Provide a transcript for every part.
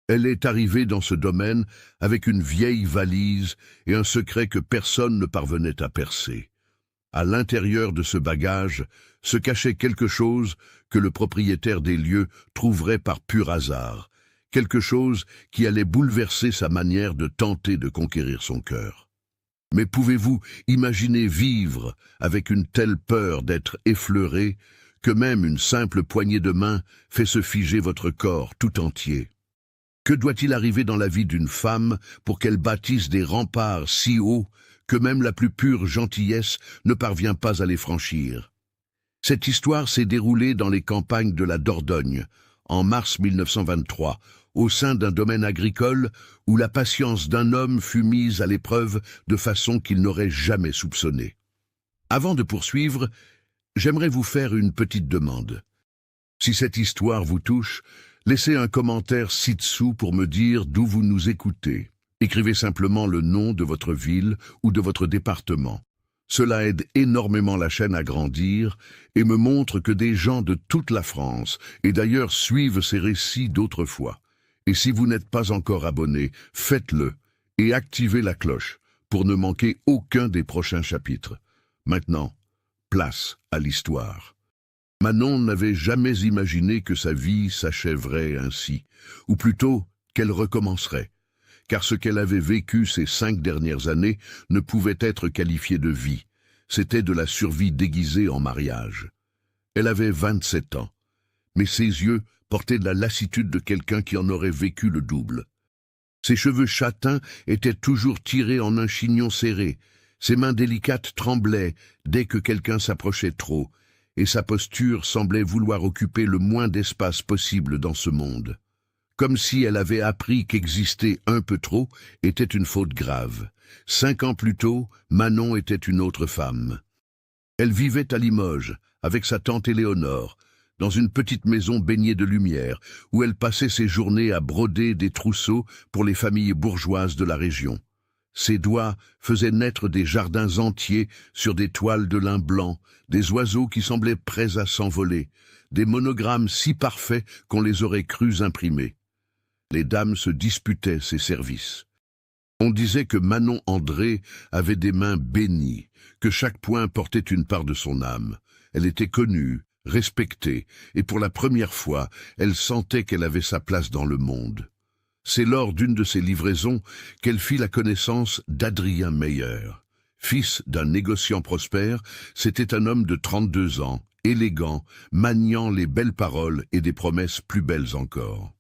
Elle est arrivée dans ce domaine avec une vieille valise et un secret que personne ne parvenait à percer. À l'intérieur de ce bagage se cachait quelque chose que le propriétaire des lieux trouverait par pur hasard, quelque chose qui allait bouleverser sa manière de tenter de conquérir son cœur. Mais pouvez-vous imaginer vivre avec une telle peur d'être effleuré que même une simple poignée de main fait se figer votre corps tout entier? Que doit-il arriver dans la vie d'une femme pour qu'elle bâtisse des remparts si hauts que même la plus pure gentillesse ne parvient pas à les franchir? Cette histoire s'est déroulée dans les campagnes de la Dordogne, en mars 1923, au sein d'un domaine agricole où la patience d'un homme fut mise à l'épreuve de façon qu'il n'aurait jamais soupçonnée. Avant de poursuivre, j'aimerais vous faire une petite demande. Si cette histoire vous touche, laissez un commentaire ci-dessous pour me dire d'où vous nous écoutez. Écrivez simplement le nom de votre ville ou de votre département. Cela aide énormément la chaîne à grandir et me montre que des gens de toute la France et d'ailleurs suivent ces récits d'autrefois. Et si vous n'êtes pas encore abonné, faites-le et activez la cloche pour ne manquer aucun des prochains chapitres. Maintenant, place à l'histoire. Manon n'avait jamais imaginé que sa vie s'achèverait ainsi, ou plutôt qu'elle recommencerait, car ce qu'elle avait vécu ces 5 dernières années ne pouvait être qualifié de vie, c'était de la survie déguisée en mariage. Elle avait 27 ans, mais ses yeux portaient de la lassitude de quelqu'un qui en aurait vécu le double. Ses cheveux châtains étaient toujours tirés en un chignon serré, ses mains délicates tremblaient dès que quelqu'un s'approchait trop, et sa posture semblait vouloir occuper le moins d'espace possible dans ce monde. Comme si elle avait appris qu'exister un peu trop était une faute grave. 5 ans plus tôt, Manon était une autre femme. Elle vivait à Limoges, avec sa tante Éléonore, dans une petite maison baignée de lumière, où elle passait ses journées à broder des trousseaux pour les familles bourgeoises de la région. Ses doigts faisaient naître des jardins entiers sur des toiles de lin blanc, des oiseaux qui semblaient prêts à s'envoler, des monogrammes si parfaits qu'on les aurait crus imprimés. Les dames se disputaient ses services. On disait que Manon André avait des mains bénies, que chaque point portait une part de son âme. Elle était connue, respectée, et pour la première fois, elle sentait qu'elle avait sa place dans le monde. C'est lors d'une de ces livraisons qu'elle fit la connaissance d'Adrien Meyer. Fils d'un négociant prospère, c'était un homme de 32 ans, élégant, maniant les belles paroles et des promesses plus belles encore.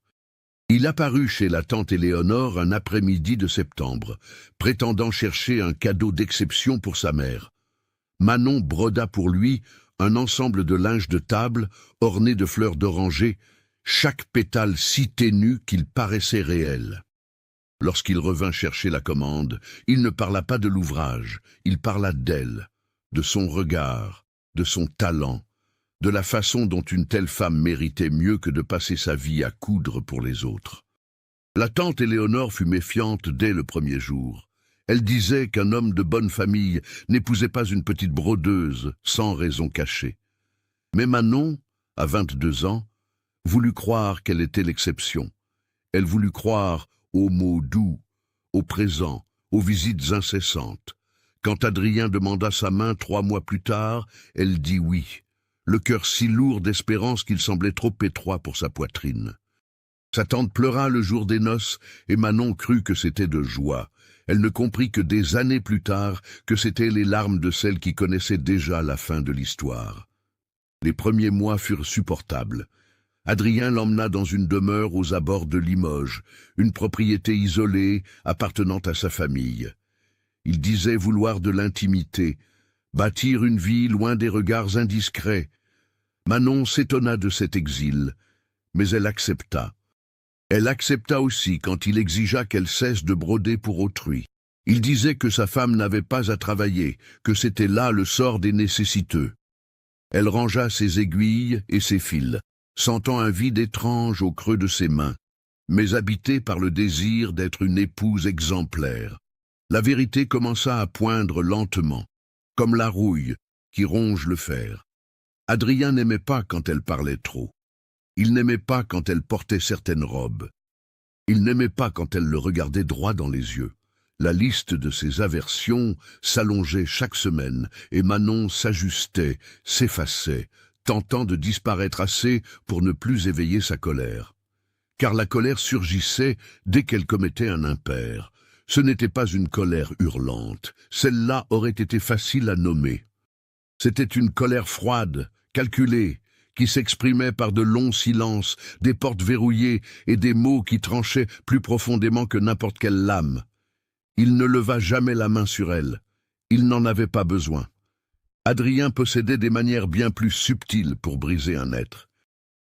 Il apparut chez la tante Éléonore un après-midi de septembre, prétendant chercher un cadeau d'exception pour sa mère. Manon broda pour lui un ensemble de linge de table orné de fleurs d'oranger, chaque pétale si ténue qu'il paraissait réel. Lorsqu'il revint chercher la commande, il ne parla pas de l'ouvrage, il parla d'elle, de son regard, de son talent, de la façon dont une telle femme méritait mieux que de passer sa vie à coudre pour les autres. La tante Éléonore fut méfiante dès le premier jour. Elle disait qu'un homme de bonne famille n'épousait pas une petite brodeuse sans raison cachée. Mais Manon, à 22 ans, voulut croire qu'elle était l'exception. Elle voulut croire aux mots doux, au présent, aux visites incessantes. Quand Adrien demanda sa main 3 mois plus tard, elle dit oui, le cœur si lourd d'espérance qu'il semblait trop étroit pour sa poitrine. Sa tante pleura le jour des noces, et Manon crut que c'était de joie. Elle ne comprit que des années plus tard que c'étaient les larmes de celle qui connaissait déjà la fin de l'histoire. Les premiers mois furent supportables. Adrien l'emmena dans une demeure aux abords de Limoges, une propriété isolée appartenant à sa famille. Il disait vouloir de l'intimité, bâtir une vie loin des regards indiscrets. Manon s'étonna de cet exil, mais elle accepta. Elle accepta aussi quand il exigea qu'elle cesse de broder pour autrui. Il disait que sa femme n'avait pas à travailler, que c'était là le sort des nécessiteux. Elle rangea ses aiguilles et ses fils, sentant un vide étrange au creux de ses mains, mais habitée par le désir d'être une épouse exemplaire. La vérité commença à poindre lentement, comme la rouille qui ronge le fer. Adrien n'aimait pas quand elle parlait trop. Il n'aimait pas quand elle portait certaines robes. Il n'aimait pas quand elle le regardait droit dans les yeux. La liste de ses aversions s'allongeait chaque semaine, et Manon s'ajustait, s'effaçait, tentant de disparaître assez pour ne plus éveiller sa colère. Car la colère surgissait dès qu'elle commettait un impair. Ce n'était pas une colère hurlante, celle-là aurait été facile à nommer. C'était une colère froide, calculée, qui s'exprimait par de longs silences, des portes verrouillées et des mots qui tranchaient plus profondément que n'importe quelle lame. Il ne leva jamais la main sur elle. Il n'en avait pas besoin. Adrien possédait des manières bien plus subtiles pour briser un être.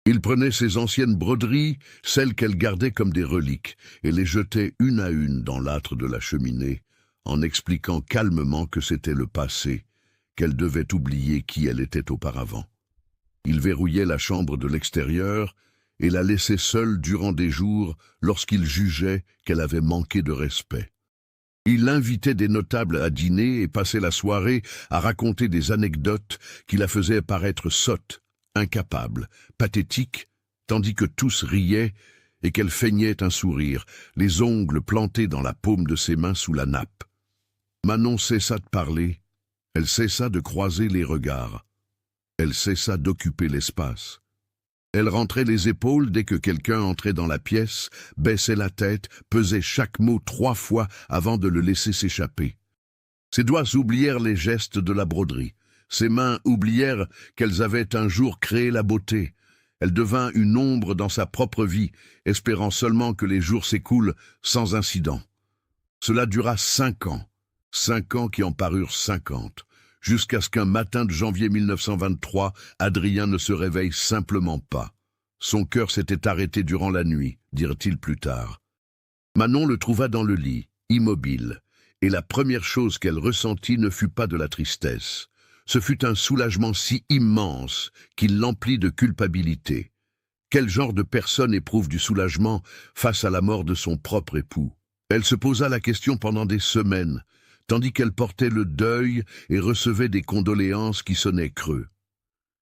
Il prenait ses anciennes broderies, celles qu'elle gardait comme des reliques, et les jetait une à une dans l'âtre de la cheminée, en expliquant calmement que c'était le passé, qu'elle devait oublier qui elle était auparavant. Il verrouillait la chambre de l'extérieur et la laissait seule durant des jours lorsqu'il jugeait qu'elle avait manqué de respect. Il invitait des notables à dîner et passait la soirée à raconter des anecdotes qui la faisaient paraître sotte, incapable, pathétique, tandis que tous riaient et qu'elle feignait un sourire, les ongles plantés dans la paume de ses mains sous la nappe. Manon cessa de parler, elle cessa de croiser les regards, elle cessa d'occuper l'espace. Elle rentrait les épaules dès que quelqu'un entrait dans la pièce, baissait la tête, pesait chaque mot 3 fois avant de le laisser s'échapper. Ses doigts oublièrent les gestes de la broderie. Ses mains oublièrent qu'elles avaient un jour créé la beauté. Elle devint une ombre dans sa propre vie, espérant seulement que les jours s'écoulent sans incident. Cela dura 5 ans. 5 ans qui en parurent 50. Jusqu'à ce qu'un matin de janvier 1923, Adrien ne se réveille simplement pas. Son cœur s'était arrêté durant la nuit, dirent-ils plus tard. Manon le trouva dans le lit, immobile, et la première chose qu'elle ressentit ne fut pas de la tristesse. Ce fut un soulagement si immense qu'il l'emplit de culpabilité. Quel genre de personne éprouve du soulagement face à la mort de son propre époux? Elle se posa la question pendant des semaines, tandis qu'elle portait le deuil et recevait des condoléances qui sonnaient creux.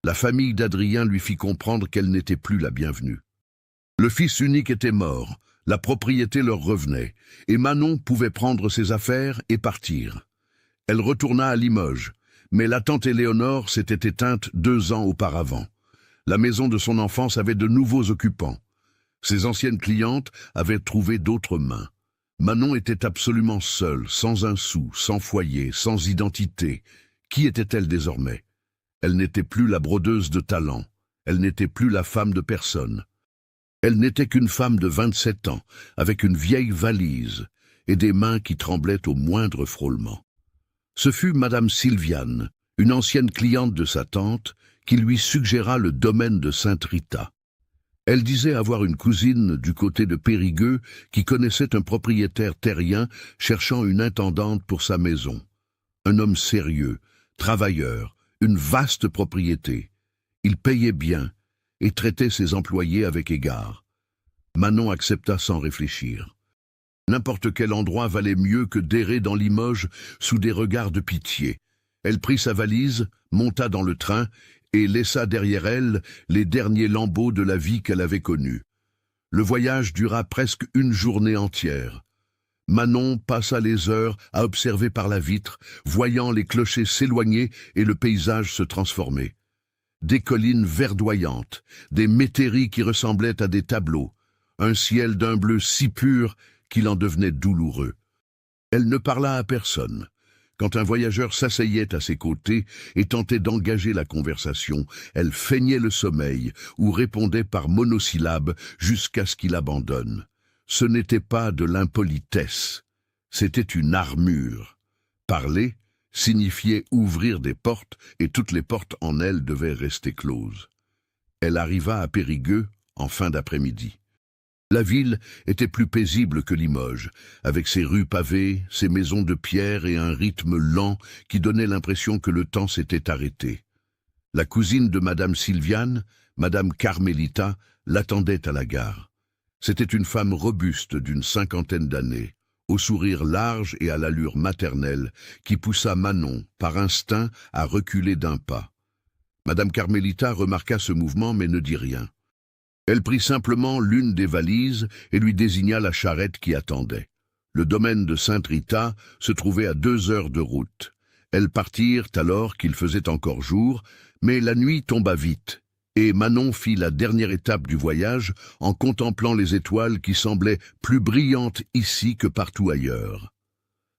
La famille d'Adrien lui fit comprendre qu'elle n'était plus la bienvenue. Le fils unique était mort, la propriété leur revenait, et Manon pouvait prendre ses affaires et partir. Elle retourna à Limoges, mais la tante Éléonore s'était éteinte 2 ans auparavant. La maison de son enfance avait de nouveaux occupants. Ses anciennes clientes avaient trouvé d'autres mains. Manon était absolument seule, sans un sou, sans foyer, sans identité. Qui était-elle désormais? Elle n'était plus la brodeuse de talent. Elle n'était plus la femme de personne. Elle n'était qu'une femme de 27 ans, avec une vieille valise et des mains qui tremblaient au moindre frôlement. Ce fut Madame Sylviane, une ancienne cliente de sa tante, qui lui suggéra le domaine de Sainte-Rita. Elle disait avoir une cousine du côté de Périgueux qui connaissait un propriétaire terrien cherchant une intendante pour sa maison. Un homme sérieux, travailleur, une vaste propriété. Il payait bien et traitait ses employés avec égard. Manon accepta sans réfléchir. N'importe quel endroit valait mieux que d'errer dans Limoges sous des regards de pitié. Elle prit sa valise, monta dans le train et laissa derrière elle les derniers lambeaux de la vie qu'elle avait connue. Le voyage dura presque une journée entière. Manon passa les heures à observer par la vitre, voyant les clochers s'éloigner et le paysage se transformer. Des collines verdoyantes, des métairies qui ressemblaient à des tableaux, un ciel d'un bleu si pur qu'il en devenait douloureux. Elle ne parla à personne. Quand un voyageur s'asseyait à ses côtés et tentait d'engager la conversation, elle feignait le sommeil ou répondait par monosyllabes jusqu'à ce qu'il abandonne. Ce n'était pas de l'impolitesse, c'était une armure. Parler signifiait ouvrir des portes et toutes les portes en elle devaient rester closes. Elle arriva à Périgueux en fin d'après-midi. La ville était plus paisible que Limoges, avec ses rues pavées, ses maisons de pierre et un rythme lent qui donnait l'impression que le temps s'était arrêté. La cousine de Madame Sylviane, Madame Carmelita, l'attendait à la gare. C'était une femme robuste d'une 50aine d'années, au sourire large et à l'allure maternelle, qui poussa Manon, par instinct, à reculer d'un pas. Madame Carmelita remarqua ce mouvement mais ne dit rien. Elle prit simplement l'une des valises et lui désigna la charrette qui attendait. Le domaine de Sainte-Rita se trouvait à 2 heures de route. Elles partirent alors qu'il faisait encore jour, mais la nuit tomba vite, et Manon fit la dernière étape du voyage en contemplant les étoiles qui semblaient plus brillantes ici que partout ailleurs.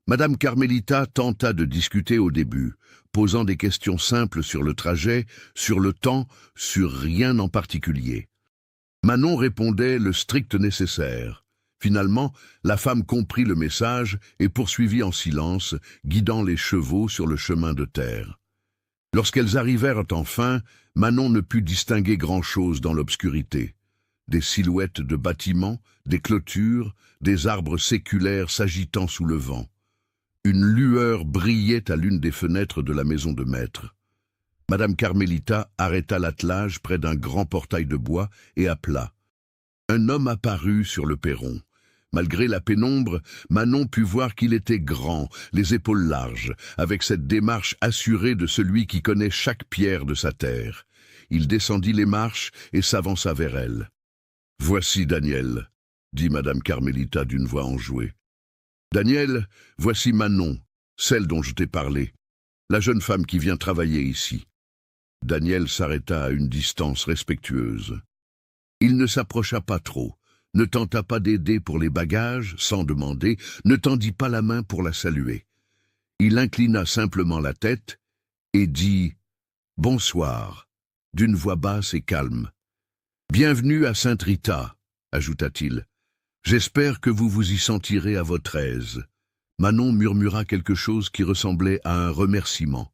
Madame Carmelita tenta de discuter au début, posant des questions simples sur le trajet, sur le temps, sur rien en particulier. Manon répondait le strict nécessaire. Finalement, la femme comprit le message et poursuivit en silence, guidant les chevaux sur le chemin de terre. Lorsqu'elles arrivèrent enfin, Manon ne put distinguer grand-chose dans l'obscurité. Des silhouettes de bâtiments, des clôtures, des arbres séculaires s'agitant sous le vent. Une lueur brillait à l'une des fenêtres de la maison de maître. Madame Carmelita arrêta l'attelage près d'un grand portail de bois et appela. Un homme apparut sur le perron. Malgré la pénombre, Manon put voir qu'il était grand, les épaules larges, avec cette démarche assurée de celui qui connaît chaque pierre de sa terre. Il descendit les marches et s'avança vers elle. « Voici Daniel », dit Madame Carmelita d'une voix enjouée. « Daniel, voici Manon, celle dont je t'ai parlé, la jeune femme qui vient travailler ici. » Daniel s'arrêta à une distance respectueuse. Il ne s'approcha pas trop, ne tenta pas d'aider pour les bagages, sans demander, ne tendit pas la main pour la saluer. Il inclina simplement la tête et dit « Bonsoir » d'une voix basse et calme. « Bienvenue à Sainte-Rita » ajouta-t-il. « J'espère que vous vous y sentirez à votre aise. » Manon murmura quelque chose qui ressemblait à un remerciement.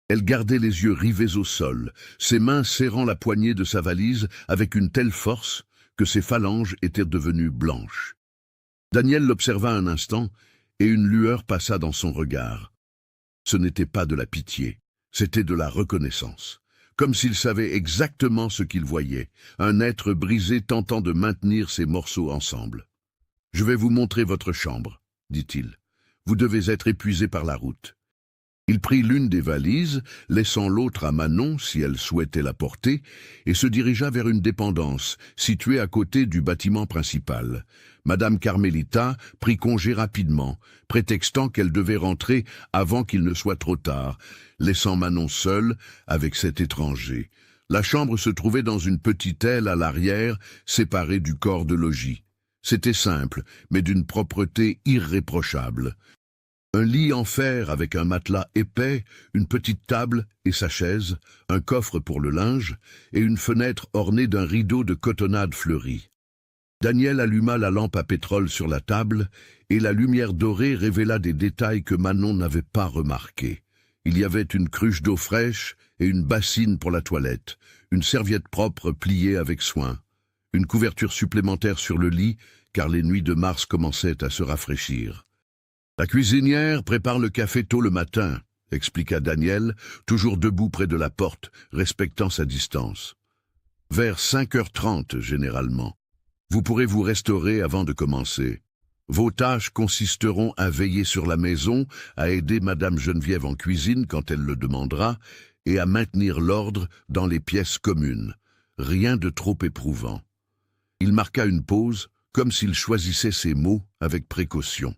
Elle gardait les yeux rivés au sol, ses mains serrant la poignée de sa valise avec une telle force que ses phalanges étaient devenues blanches. Daniel l'observa un instant, et une lueur passa dans son regard. Ce n'était pas de la pitié, c'était de la reconnaissance, comme s'il savait exactement ce qu'il voyait, un être brisé tentant de maintenir ses morceaux ensemble. « Je vais vous montrer votre chambre, » dit-il. « Vous devez être épuisé par la route. » Il prit l'une des valises, laissant l'autre à Manon si elle souhaitait la porter, et se dirigea vers une dépendance, située à côté du bâtiment principal. Madame Carmelita prit congé rapidement, prétextant qu'elle devait rentrer avant qu'il ne soit trop tard, laissant Manon seule avec cet étranger. La chambre se trouvait dans une petite aile à l'arrière, séparée du corps de logis. C'était simple, mais d'une propreté irréprochable. Un lit en fer avec un matelas épais, une petite table et sa chaise, un coffre pour le linge et une fenêtre ornée d'un rideau de cotonnade fleurie. Daniel alluma la lampe à pétrole sur la table et la lumière dorée révéla des détails que Manon n'avait pas remarqués. Il y avait une cruche d'eau fraîche et une bassine pour la toilette, une serviette propre pliée avec soin, une couverture supplémentaire sur le lit car les nuits de mars commençaient à se rafraîchir. La cuisinière prépare le café tôt le matin, expliqua Daniel, toujours debout près de la porte, respectant sa distance. Vers 5h30 généralement. Vous pourrez vous restaurer avant de commencer. Vos tâches consisteront à veiller sur la maison, à aider Madame Geneviève en cuisine quand elle le demandera, et à maintenir l'ordre dans les pièces communes. Rien de trop éprouvant. Il marqua une pause, comme s'il choisissait ses mots avec précaution.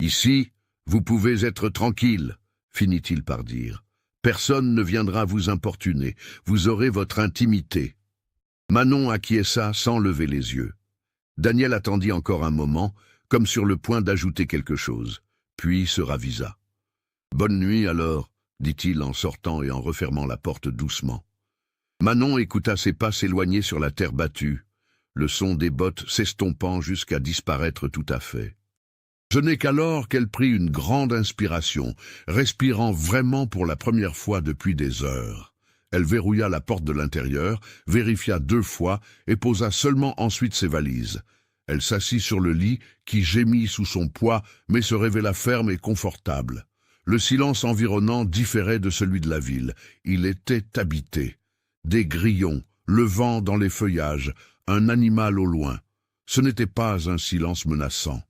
Ici, vous pouvez être tranquille, finit-il par dire. Personne ne viendra vous importuner, vous aurez votre intimité. Manon acquiesça sans lever les yeux. Daniel attendit encore un moment, comme sur le point d'ajouter quelque chose, puis se ravisa. « Bonne nuit alors, » dit-il en sortant et en refermant la porte doucement. Manon écouta ses pas s'éloigner sur la terre battue, le son des bottes s'estompant jusqu'à disparaître tout à fait. Ce n'est qu'alors qu'elle prit une grande inspiration, respirant vraiment pour la première fois depuis des heures. Elle verrouilla la porte de l'intérieur, vérifia 2 fois et posa seulement ensuite ses valises. Elle s'assit sur le lit, qui gémit sous son poids, mais se révéla ferme et confortable. Le silence environnant différait de celui de la ville. Il était habité. Des grillons, le vent dans les feuillages, un animal au loin. Ce n'était pas un silence menaçant.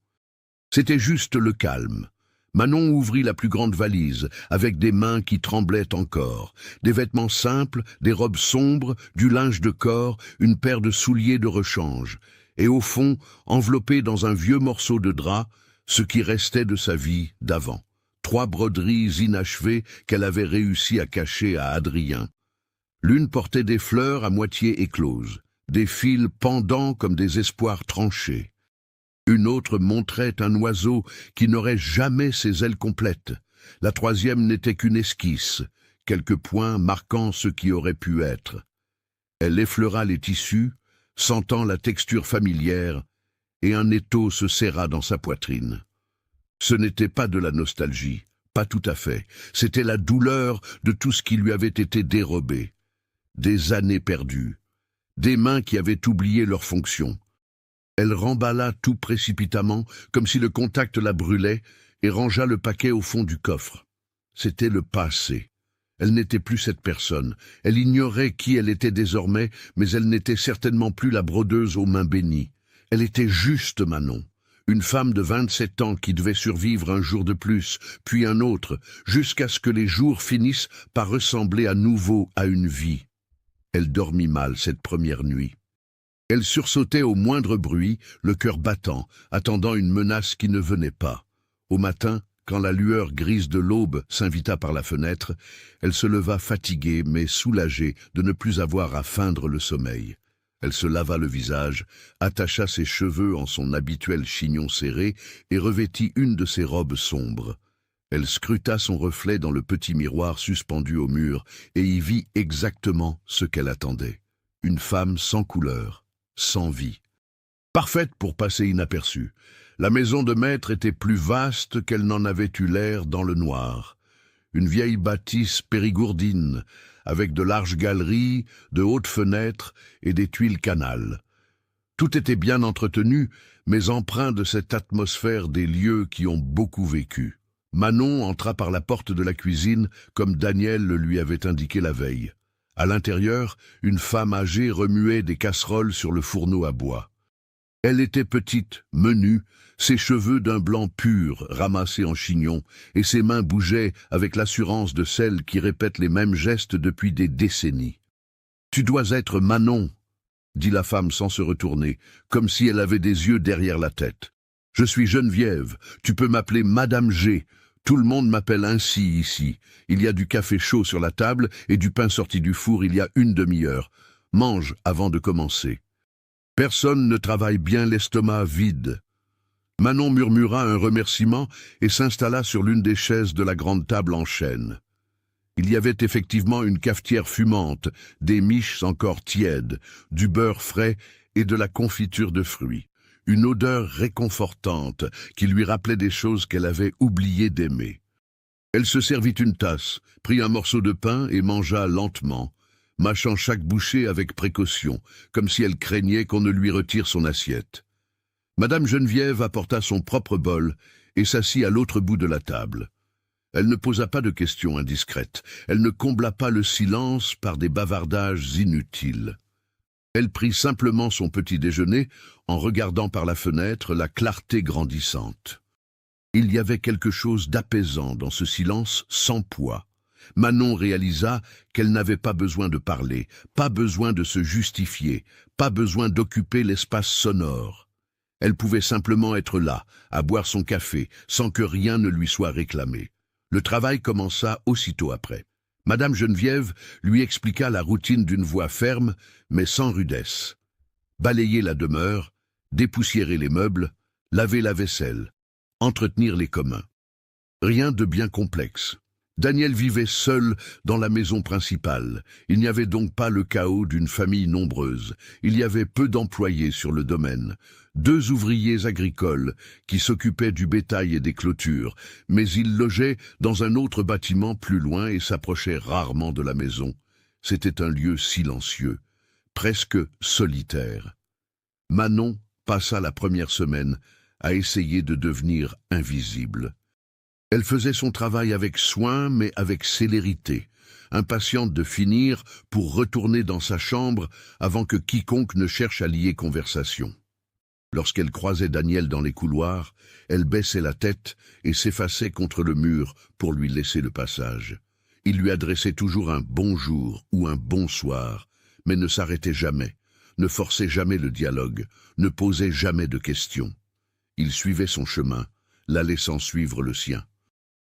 C'était juste le calme. Manon ouvrit la plus grande valise, avec des mains qui tremblaient encore, des vêtements simples, des robes sombres, du linge de corps, une paire de souliers de rechange, et au fond, enveloppé dans un vieux morceau de drap, ce qui restait de sa vie d'avant. 3 broderies inachevées qu'elle avait réussi à cacher à Adrien. L'une portait des fleurs à moitié écloses, des fils pendants comme des espoirs tranchés. Une autre montrait un oiseau qui n'aurait jamais ses ailes complètes. La troisième n'était qu'une esquisse, quelques points marquant ce qui aurait pu être. Elle effleura les tissus, sentant la texture familière, et un étau se serra dans sa poitrine. Ce n'était pas de la nostalgie, pas tout à fait. C'était la douleur de tout ce qui lui avait été dérobé. Des années perdues, des mains qui avaient oublié leur fonction. Elle remballa tout précipitamment, comme si le contact la brûlait, et rangea le paquet au fond du coffre. C'était le passé. Elle n'était plus cette personne. Elle ignorait qui elle était désormais, mais elle n'était certainement plus la brodeuse aux mains bénies. Elle était juste Manon, une femme de 27 ans qui devait survivre un jour de plus, puis un autre, jusqu'à ce que les jours finissent par ressembler à nouveau à une vie. Elle dormit mal cette première nuit. Elle sursautait au moindre bruit, le cœur battant, attendant une menace qui ne venait pas. Au matin, quand la lueur grise de l'aube s'invita par la fenêtre, elle se leva fatiguée mais soulagée de ne plus avoir à feindre le sommeil. Elle se lava le visage, attacha ses cheveux en son habituel chignon serré et revêtit une de ses robes sombres. Elle scruta son reflet dans le petit miroir suspendu au mur et y vit exactement ce qu'elle attendait. Une femme sans couleur, sans vie. Parfaite pour passer inaperçue. La maison de maître était plus vaste qu'elle n'en avait eu l'air dans le noir. Une vieille bâtisse périgourdine, avec de larges galeries, de hautes fenêtres et des tuiles canal. Tout était bien entretenu, mais empreint de cette atmosphère des lieux qui ont beaucoup vécu. Manon entra par la porte de la cuisine, comme Daniel le lui avait indiqué la veille. À l'intérieur, une femme âgée remuait des casseroles sur le fourneau à bois. Elle était petite, menue, ses cheveux d'un blanc pur ramassés en chignon, et ses mains bougeaient avec l'assurance de celles qui répètent les mêmes gestes depuis des décennies. « Tu dois être Manon », dit la femme sans se retourner, comme si elle avait des yeux derrière la tête. « Je suis Geneviève, tu peux m'appeler Madame G. Tout le monde m'appelle ainsi ici. Il y a du café chaud sur la table et du pain sorti du four il y a une demi-heure. Mange avant de commencer. » Personne ne travaille bien l'estomac vide. Manon murmura un remerciement et s'installa sur l'une des chaises de la grande table en chêne. Il y avait effectivement une cafetière fumante, des miches encore tièdes, du beurre frais et de la confiture de fruits. Une odeur réconfortante qui lui rappelait des choses qu'elle avait oublié d'aimer. Elle se servit une tasse, prit un morceau de pain et mangea lentement, mâchant chaque bouchée avec précaution, comme si elle craignait qu'on ne lui retire son assiette. Madame Geneviève apporta son propre bol et s'assit à l'autre bout de la table. Elle ne posa pas de questions indiscrètes, elle ne combla pas le silence par des bavardages inutiles. Elle prit simplement son petit déjeuner en regardant par la fenêtre la clarté grandissante. Il y avait quelque chose d'apaisant dans ce silence sans poids. Manon réalisa qu'elle n'avait pas besoin de parler, pas besoin de se justifier, pas besoin d'occuper l'espace sonore. Elle pouvait simplement être là, à boire son café, sans que rien ne lui soit réclamé. Le travail commença aussitôt après. Madame Geneviève lui expliqua la routine d'une voix ferme, mais sans rudesse. Balayer la demeure, dépoussiérer les meubles, laver la vaisselle, entretenir les communs. Rien de bien complexe. Daniel vivait seul dans la maison principale. Il n'y avait donc pas le chaos d'une famille nombreuse. Il y avait peu d'employés sur le domaine. 2 ouvriers agricoles qui s'occupaient du bétail et des clôtures, mais ils logeaient dans un autre bâtiment plus loin et s'approchaient rarement de la maison. C'était un lieu silencieux, presque solitaire. Manon passa la première semaine à essayer de devenir invisible. Elle faisait son travail avec soin, mais avec célérité, impatiente de finir pour retourner dans sa chambre avant que quiconque ne cherche à lier conversation. Lorsqu'elle croisait Daniel dans les couloirs, elle baissait la tête et s'effaçait contre le mur pour lui laisser le passage. Il lui adressait toujours un bonjour ou un bonsoir, mais ne s'arrêtait jamais, ne forçait jamais le dialogue, ne posait jamais de questions. Il suivait son chemin, la laissant suivre le sien.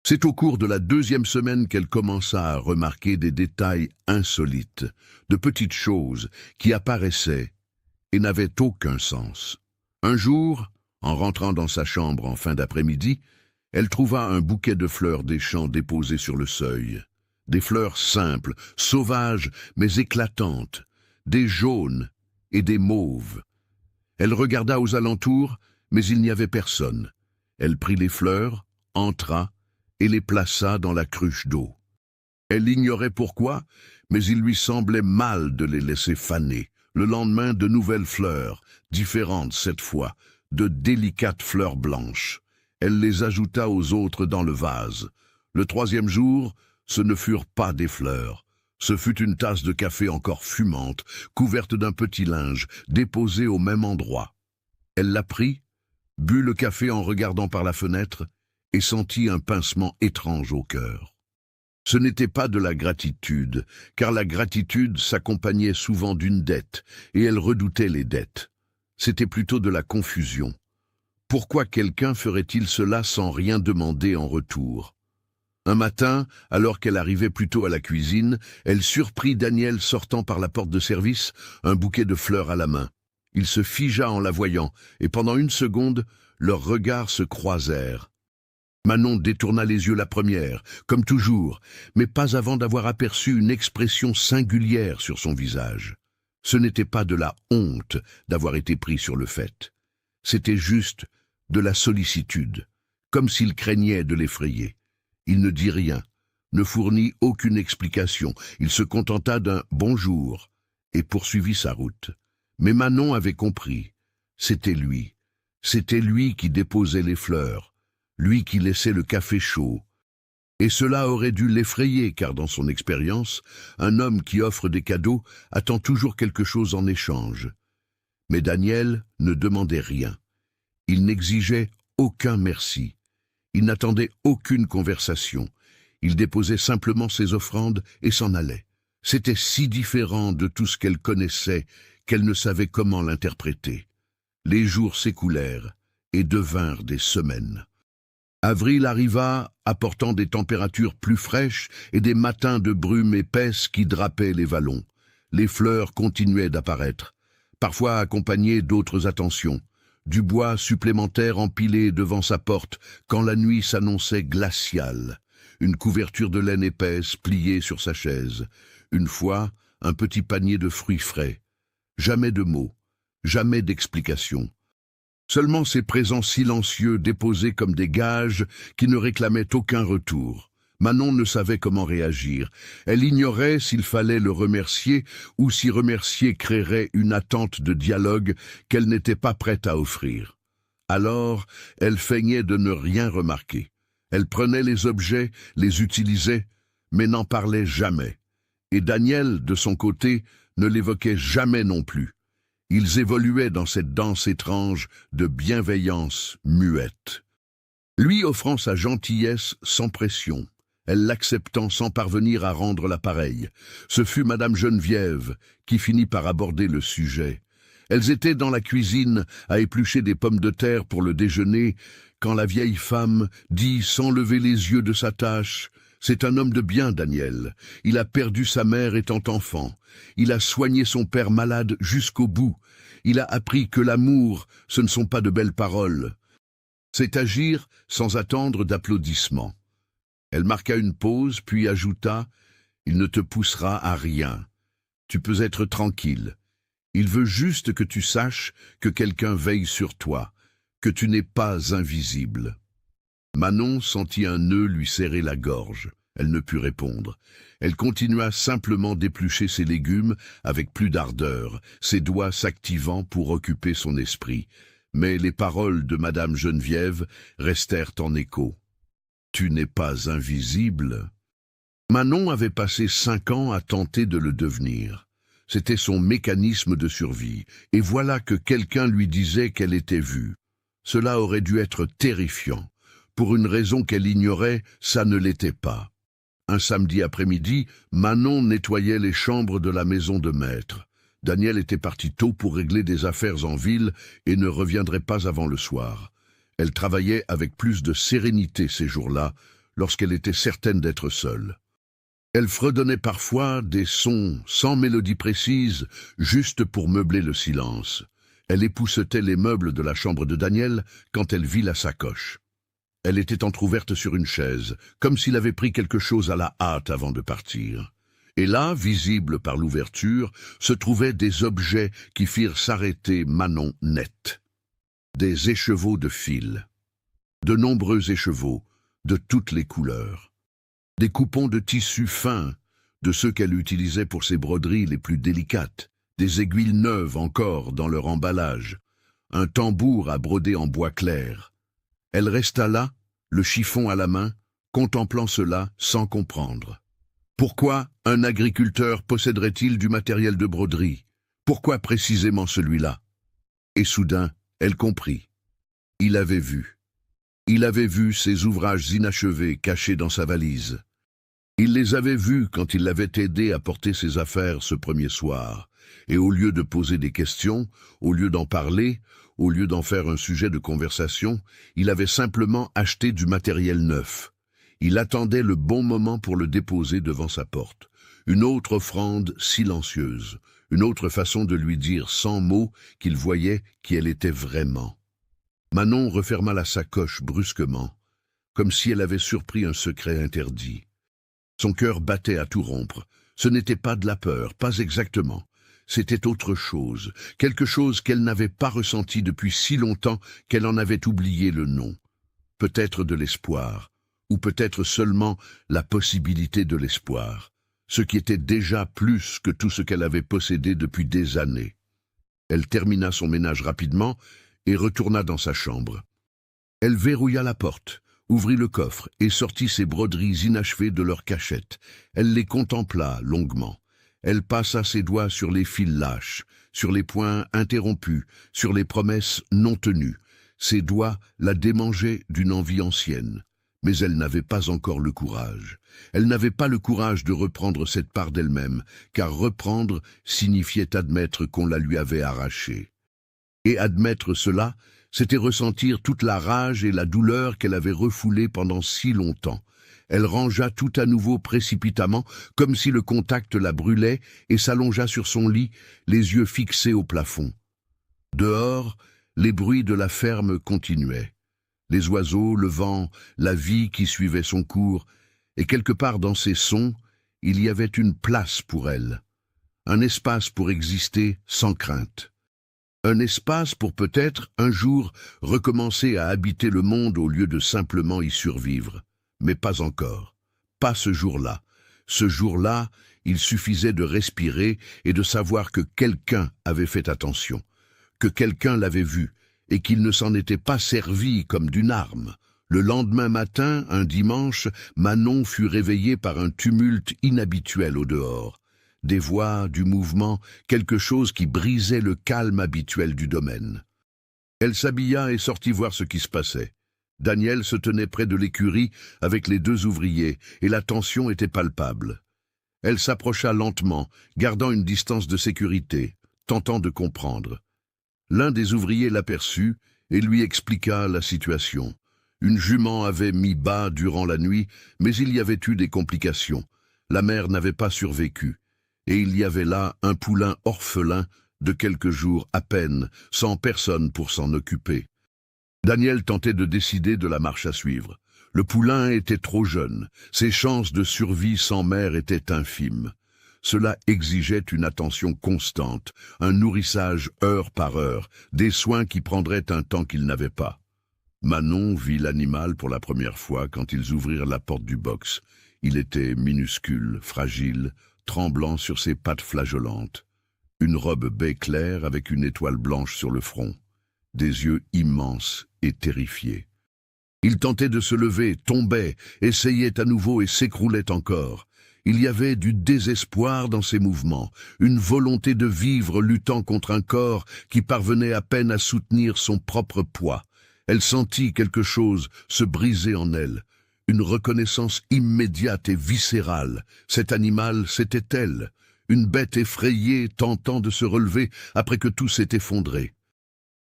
C'est au cours de la 2e semaine qu'elle commença à remarquer des détails insolites, de petites choses qui apparaissaient et n'avaient aucun sens. Un jour, en rentrant dans sa chambre en fin d'après-midi, elle trouva un bouquet de fleurs des champs déposé sur le seuil. Des fleurs simples, sauvages mais éclatantes, des jaunes et des mauves. Elle regarda aux alentours, mais il n'y avait personne. Elle prit les fleurs, entra et les plaça dans la cruche d'eau. Elle ignorait pourquoi, mais il lui semblait mal de les laisser faner. Le lendemain, de nouvelles fleurs, différentes cette fois, de délicates fleurs blanches. Elle les ajouta aux autres dans le vase. Le 3e jour, ce ne furent pas des fleurs. Ce fut une tasse de café encore fumante, couverte d'un petit linge, déposée au même endroit. Elle la prit, but le café en regardant par la fenêtre, et sentit un pincement étrange au cœur. Ce n'était pas de la gratitude, car la gratitude s'accompagnait souvent d'une dette, et elle redoutait les dettes. C'était plutôt de la confusion. Pourquoi quelqu'un ferait-il cela sans rien demander en retour? Un matin, alors qu'elle arrivait plutôt à la cuisine, elle surprit Daniel sortant par la porte de service, un bouquet de fleurs à la main. Il se figea en la voyant, et pendant une seconde, leurs regards se croisèrent. Manon détourna les yeux la première, comme toujours, mais pas avant d'avoir aperçu une expression singulière sur son visage. Ce n'était pas de la honte d'avoir été pris sur le fait. C'était juste de la sollicitude, comme s'il craignait de l'effrayer. Il ne dit rien, ne fournit aucune explication. Il se contenta d'un « bonjour » et poursuivit sa route. Mais Manon avait compris. C'était lui. C'était lui qui déposait les fleurs. Lui qui laissait le café chaud. Et cela aurait dû l'effrayer, car dans son expérience, un homme qui offre des cadeaux attend toujours quelque chose en échange. Mais Daniel ne demandait rien. Il n'exigeait aucun merci. Il n'attendait aucune conversation. Il déposait simplement ses offrandes et s'en allait. C'était si différent de tout ce qu'elle connaissait qu'elle ne savait comment l'interpréter. Les jours s'écoulèrent et devinrent des semaines. Avril arriva, apportant des températures plus fraîches et des matins de brume épaisse qui drapaient les vallons. Les fleurs continuaient d'apparaître, parfois accompagnées d'autres attentions. Du bois supplémentaire empilé devant sa porte quand la nuit s'annonçait glaciale. Une couverture de laine épaisse pliée sur sa chaise. Une fois, un petit panier de fruits frais. Jamais de mots, jamais d'explications. Seulement ces présents silencieux déposés comme des gages qui ne réclamaient aucun retour. Manon ne savait comment réagir. Elle ignorait s'il fallait le remercier ou si remercier créerait une attente de dialogue qu'elle n'était pas prête à offrir. Alors, elle feignait de ne rien remarquer. Elle prenait les objets, les utilisait, mais n'en parlait jamais. Et Daniel, de son côté, ne l'évoquait jamais non plus. Ils évoluaient dans cette danse étrange de bienveillance muette. Lui offrant sa gentillesse sans pression, elle l'acceptant sans parvenir à rendre l'appareil. Ce fut Madame Geneviève qui finit par aborder le sujet. Elles étaient dans la cuisine à éplucher des pommes de terre pour le déjeuner, quand la vieille femme dit sans lever les yeux de sa tâche: « C'est un homme de bien, Daniel. Il a perdu sa mère étant enfant. Il a soigné son père malade jusqu'au bout. Il a appris que l'amour, ce ne sont pas de belles paroles. C'est agir sans attendre d'applaudissements. » Elle marqua une pause, puis ajouta: « Il ne te poussera à rien. Tu peux être tranquille. Il veut juste que tu saches que quelqu'un veille sur toi, que tu n'es pas invisible. » Manon sentit un nœud lui serrer la gorge. Elle ne put répondre. Elle continua simplement d'éplucher ses légumes avec plus d'ardeur, ses doigts s'activant pour occuper son esprit. Mais les paroles de Madame Geneviève restèrent en écho. « Tu n'es pas invisible ?» Manon avait passé 5 ans à tenter de le devenir. C'était son mécanisme de survie, et voilà que quelqu'un lui disait qu'elle était vue. Cela aurait dû être terrifiant. Pour une raison qu'elle ignorait, ça ne l'était pas. Un samedi après-midi, Manon nettoyait les chambres de la maison de maître. Daniel était parti tôt pour régler des affaires en ville et ne reviendrait pas avant le soir. Elle travaillait avec plus de sérénité ces jours-là, lorsqu'elle était certaine d'être seule. Elle fredonnait parfois des sons sans mélodie précise, juste pour meubler le silence. Elle époussetait les meubles de la chambre de Daniel quand elle vit la sacoche. Elle était entr'ouverte sur une chaise, comme s'il avait pris quelque chose à la hâte avant de partir. Et là, visible par l'ouverture, se trouvaient des objets qui firent s'arrêter Manon net. Des écheveaux de fil. De nombreux écheveaux, de toutes les couleurs. Des coupons de tissu fin, de ceux qu'elle utilisait pour ses broderies les plus délicates. Des aiguilles neuves encore dans leur emballage. Un tambour à broder en bois clair. Elle resta là, le chiffon à la main, contemplant cela sans comprendre. Pourquoi un agriculteur posséderait-il du matériel de broderie? Pourquoi précisément celui-là? Et soudain, elle comprit. Il avait vu. Il avait vu ses ouvrages inachevés cachés dans sa valise. Il les avait vus quand il l'avait aidé à porter ses affaires ce premier soir. Et au lieu de poser des questions, au lieu d'en parler, au lieu d'en faire un sujet de conversation, il avait simplement acheté du matériel neuf. Il attendait le bon moment pour le déposer devant sa porte. Une autre offrande silencieuse, une autre façon de lui dire sans mots qu'il voyait qui elle était vraiment. Manon referma la sacoche brusquement, comme si elle avait surpris un secret interdit. Son cœur battait à tout rompre. Ce n'était pas de la peur, pas exactement. C'était autre chose, quelque chose qu'elle n'avait pas ressenti depuis si longtemps qu'elle en avait oublié le nom. Peut-être de l'espoir, ou peut-être seulement la possibilité de l'espoir, ce qui était déjà plus que tout ce qu'elle avait possédé depuis des années. Elle termina son ménage rapidement et retourna dans sa chambre. Elle verrouilla la porte, ouvrit le coffre et sortit ses broderies inachevées de leur cachette. Elle les contempla longuement. Elle passa ses doigts sur les fils lâches, sur les points interrompus, sur les promesses non tenues. Ses doigts la démangeaient d'une envie ancienne. Mais elle n'avait pas encore le courage. Elle n'avait pas le courage de reprendre cette part d'elle-même, car reprendre signifiait admettre qu'on la lui avait arrachée. Et admettre cela, c'était ressentir toute la rage et la douleur qu'elle avait refoulées pendant si longtemps. Elle rangea tout à nouveau précipitamment, comme si le contact la brûlait, et s'allongea sur son lit, les yeux fixés au plafond. Dehors, les bruits de la ferme continuaient. Les oiseaux, le vent, la vie qui suivait son cours, et quelque part dans ces sons, il y avait une place pour elle, un espace pour exister sans crainte. Un espace pour peut-être, un jour, recommencer à habiter le monde au lieu de simplement y survivre. Mais pas encore. Pas ce jour-là. Ce jour-là, il suffisait de respirer et de savoir que quelqu'un avait fait attention, que quelqu'un l'avait vu, et qu'il ne s'en était pas servi comme d'une arme. Le lendemain matin, un dimanche, Manon fut réveillée par un tumulte inhabituel au dehors. Des voix, du mouvement, quelque chose qui brisait le calme habituel du domaine. Elle s'habilla et sortit voir ce qui se passait. Daniel se tenait près de l'écurie avec les deux ouvriers, et la tension était palpable. Elle s'approcha lentement, gardant une distance de sécurité, tentant de comprendre. L'un des ouvriers l'aperçut et lui expliqua la situation. Une jument avait mis bas durant la nuit, mais il y avait eu des complications. La mère n'avait pas survécu, et il y avait là un poulain orphelin de quelques jours à peine, sans personne pour s'en occuper. Daniel tentait de décider de la marche à suivre. Le poulain était trop jeune, ses chances de survie sans mère étaient infimes. Cela exigeait une attention constante, un nourrissage heure par heure, des soins qui prendraient un temps qu'il n'avait pas. Manon vit l'animal pour la première fois quand ils ouvrirent la porte du box. Il était minuscule, fragile, tremblant sur ses pattes flageolantes. Une robe baie claire avec une étoile blanche sur le front. Des yeux immenses et terrifiés. Il tentait de se lever, tombait, essayait à nouveau et s'écroulait encore. Il y avait du désespoir dans ses mouvements, une volonté de vivre luttant contre un corps qui parvenait à peine à soutenir son propre poids. Elle sentit quelque chose se briser en elle, une reconnaissance immédiate et viscérale. Cet animal, c'était elle, une bête effrayée tentant de se relever après que tout s'est effondré.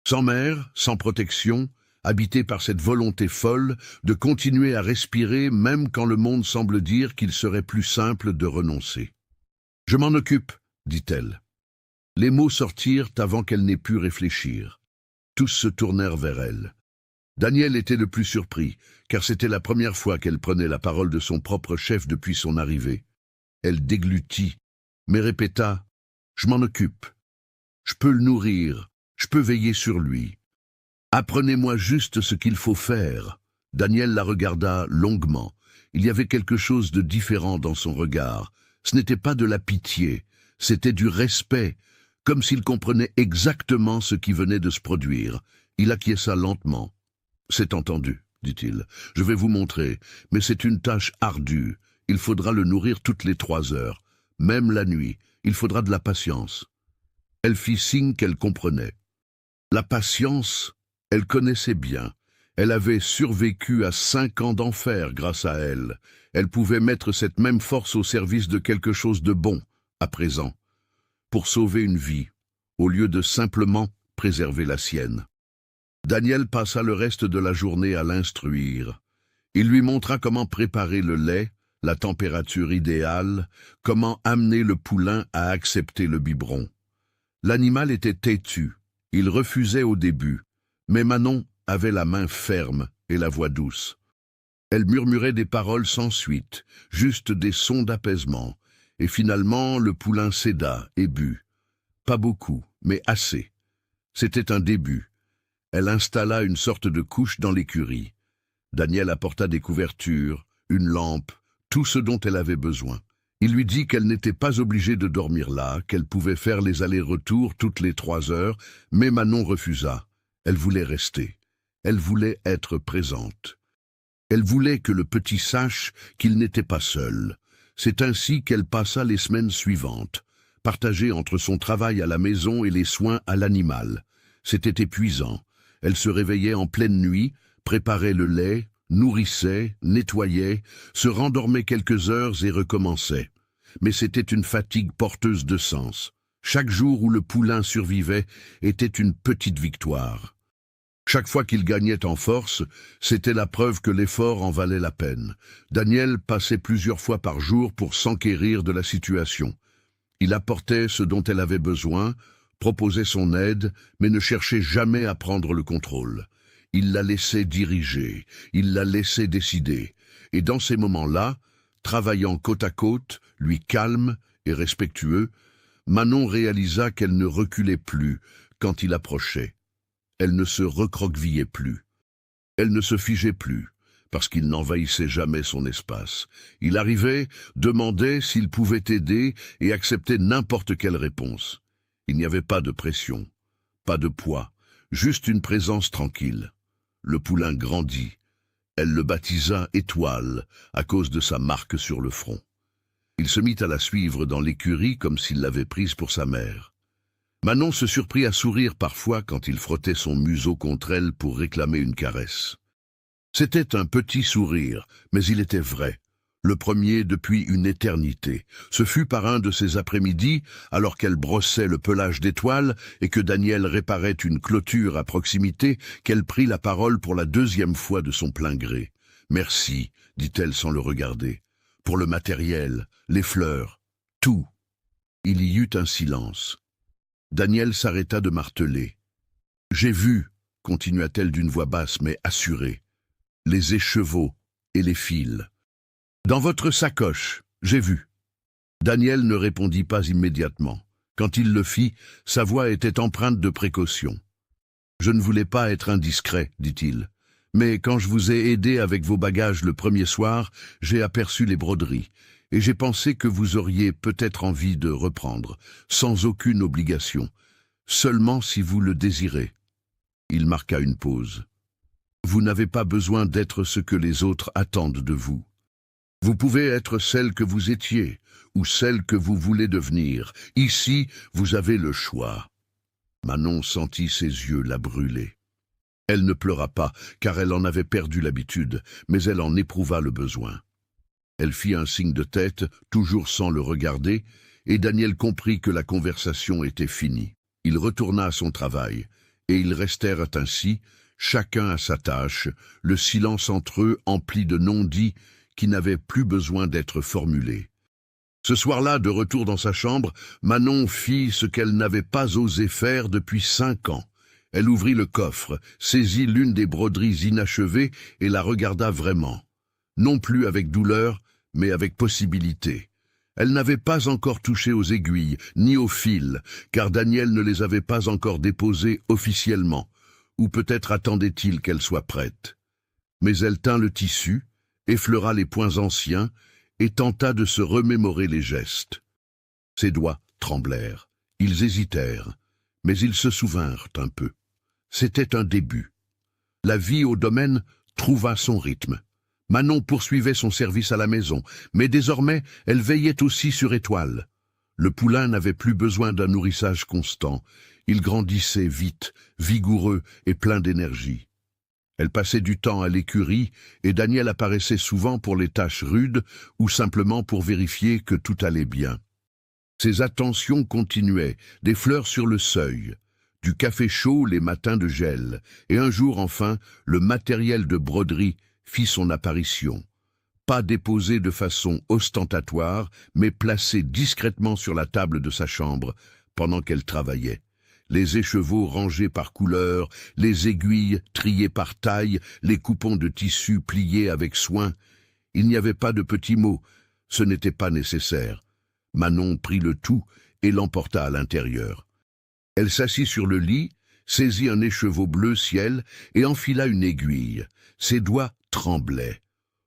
Sans mère, sans protection, habitée par cette volonté folle de continuer à respirer même quand le monde semble dire qu'il serait plus simple de renoncer. « Je m'en occupe », dit-elle. Les mots sortirent avant qu'elle n'ait pu réfléchir. Tous se tournèrent vers elle. Daniel était le plus surpris, car c'était la première fois qu'elle prenait la parole de son propre chef depuis son arrivée. Elle déglutit, mais répéta « Je m'en occupe. Je peux le nourrir, je peux veiller sur lui. Apprenez-moi juste ce qu'il faut faire. » Daniel la regarda longuement. Il y avait quelque chose de différent dans son regard. Ce n'était pas de la pitié, c'était du respect, comme s'il comprenait exactement ce qui venait de se produire. Il acquiesça lentement. « C'est entendu, » dit-il. « Je vais vous montrer, mais c'est une tâche ardue. Il faudra le nourrir toutes les 3 heures. Même la nuit, il faudra de la patience. » Elle fit signe qu'elle comprenait. La patience, elle connaissait bien. Elle avait survécu à 5 ans d'enfer grâce à elle. Elle pouvait mettre cette même force au service de quelque chose de bon, à présent, pour sauver une vie, au lieu de simplement préserver la sienne. Daniel passa le reste de la journée à l'instruire. Il lui montra comment préparer le lait, la température idéale, comment amener le poulain à accepter le biberon. L'animal était têtu, il refusait au début, mais Manon avait la main ferme et la voix douce. Elle murmurait des paroles sans suite, juste des sons d'apaisement, et finalement le poulain céda et but. Pas beaucoup, mais assez. C'était un début. Elle installa une sorte de couche dans l'écurie. Daniel apporta des couvertures, une lampe, tout ce dont elle avait besoin. Il lui dit qu'elle n'était pas obligée de dormir là, qu'elle pouvait faire les allers-retours toutes les 3 heures, mais Manon refusa. Elle voulait rester. Elle voulait être présente. Elle voulait que le petit sache qu'il n'était pas seul. C'est ainsi qu'elle passa les semaines suivantes, partagées entre son travail à la maison et les soins à l'animal. C'était épuisant. Elle se réveillait en pleine nuit, préparait le lait, nourrissait, nettoyait, se rendormait quelques heures et recommençait. Mais c'était une fatigue porteuse de sens. Chaque jour où le poulain survivait était une petite victoire. Chaque fois qu'il gagnait en force, c'était la preuve que l'effort en valait la peine. Daniel passait plusieurs fois par jour pour s'enquérir de la situation. Il apportait ce dont elle avait besoin, proposait son aide, mais ne cherchait jamais à prendre le contrôle. Il la laissait diriger, il la laissait décider. Et dans ces moments-là, travaillant côte à côte, lui calme et respectueux, Manon réalisa qu'elle ne reculait plus quand il approchait. Elle ne se recroquevillait plus. Elle ne se figeait plus, parce qu'il n'envahissait jamais son espace. Il arrivait, demandait s'il pouvait aider et acceptait n'importe quelle réponse. Il n'y avait pas de pression, pas de poids, juste une présence tranquille. Le poulain grandit. Elle le baptisa Étoile, à cause de sa marque sur le front. Il se mit à la suivre dans l'écurie comme s'il l'avait prise pour sa mère. Manon se surprit à sourire parfois quand il frottait son museau contre elle pour réclamer une caresse. C'était un petit sourire, mais il était vrai. Le premier depuis une éternité. Ce fut par un de ces après-midi, alors qu'elle brossait le pelage d'Étoile et que Daniel réparait une clôture à proximité, qu'elle prit la parole pour la 2e fois de son plein gré. « Merci », dit-elle sans le regarder, « pour le matériel, les fleurs, tout. » Il y eut un silence. Daniel s'arrêta de marteler. « J'ai vu », continua-t-elle d'une voix basse mais assurée, « les écheveaux et les fils. Dans votre sacoche, j'ai vu. » Daniel ne répondit pas immédiatement. Quand il le fit, sa voix était empreinte de précaution. « Je ne voulais pas être indiscret, dit-il. Mais quand je vous ai aidé avec vos bagages le premier soir, j'ai aperçu les broderies, et j'ai pensé que vous auriez peut-être envie de reprendre, sans aucune obligation, seulement si vous le désirez. » Il marqua une pause. « Vous n'avez pas besoin d'être ce que les autres attendent de vous. Vous pouvez être celle que vous étiez, ou celle que vous voulez devenir. Ici, vous avez le choix. Manon sentit ses yeux la brûler. Elle ne pleura pas, car elle en avait perdu l'habitude, mais elle en éprouva le besoin. Elle fit un signe de tête, toujours sans le regarder, et Daniel comprit que la conversation était finie. Il retourna à son travail, et ils restèrent ainsi, chacun à sa tâche, le silence entre eux empli de non-dits qui n'avaient plus besoin d'être formulés. Ce soir-là, de retour dans sa chambre, Manon fit ce qu'elle n'avait pas osé faire depuis 5 ans. Elle ouvrit le coffre, saisit l'une des broderies inachevées et la regarda vraiment. Non plus avec douleur, mais avec possibilité. Elle n'avait pas encore touché aux aiguilles, ni aux fils, car Daniel ne les avait pas encore déposées officiellement, ou peut-être attendait-il qu'elle soit prête. Mais elle tint le tissu, effleura les points anciens, et tenta de se remémorer les gestes. Ses doigts tremblèrent, ils hésitèrent, mais ils se souvinrent un peu. C'était un début. La vie au domaine trouva son rythme. Manon poursuivait son service à la maison, mais désormais elle veillait aussi sur Étoile. Le poulain n'avait plus besoin d'un nourrissage constant. Il grandissait vite, vigoureux et plein d'énergie. Elle passait du temps à l'écurie et Daniel apparaissait souvent pour les tâches rudes ou simplement pour vérifier que tout allait bien. Ses attentions continuaient, des fleurs sur le seuil, du café chaud les matins de gel, et un jour enfin, le matériel de broderie fit son apparition. Pas déposé de façon ostentatoire, mais placé discrètement sur la table de sa chambre pendant qu'elle travaillait. Les écheveaux rangés par couleur, les aiguilles triées par taille, les coupons de tissu pliés avec soin. Il n'y avait pas de petits mots, ce n'était pas nécessaire. Manon prit le tout et l'emporta à l'intérieur. Elle s'assit sur le lit, saisit un écheveau bleu ciel et enfila une aiguille. Ses doigts tremblaient.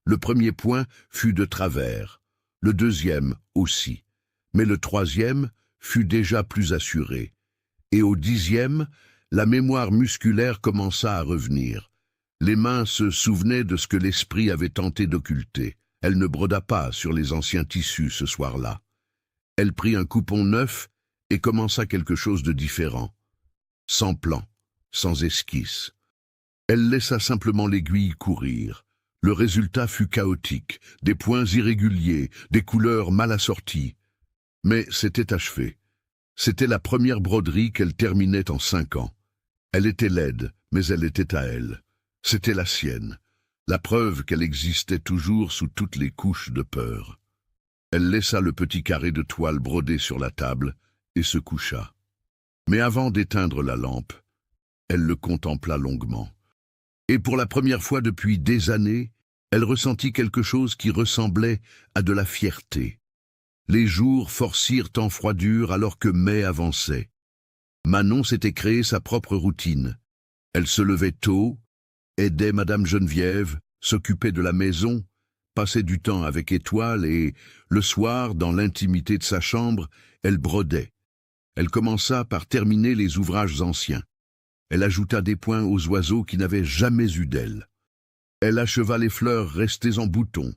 Le premier point fut de travers, le deuxième aussi, mais le troisième fut déjà plus assuré. Et au 10e, la mémoire musculaire commença à revenir. Les mains se souvenaient de ce que l'esprit avait tenté d'occulter. Elle ne broda pas sur les anciens tissus ce soir-là. Elle prit un coupon neuf et commença quelque chose de différent. Sans plan, sans esquisse. Elle laissa simplement l'aiguille courir. Le résultat fut chaotique, des points irréguliers, des couleurs mal assorties. Mais c'était achevé. C'était la première broderie qu'elle terminait en 5 ans. Elle était laide, mais elle était à elle. C'était la sienne, la preuve qu'elle existait toujours sous toutes les couches de peur. Elle laissa le petit carré de toile brodé sur la table et se coucha. Mais avant d'éteindre la lampe, elle le contempla longuement. Et pour la première fois depuis des années, elle ressentit quelque chose qui ressemblait à de la fierté. Les jours forcirent en froidure alors que mai avançait. Manon s'était créé sa propre routine. Elle se levait tôt, aidait Madame Geneviève, s'occupait de la maison, passait du temps avec Étoile et, le soir, dans l'intimité de sa chambre, elle brodait. Elle commença par terminer les ouvrages anciens. Elle ajouta des points aux oiseaux qui n'avaient jamais eu d'ailes. Elle acheva les fleurs restées en bouton.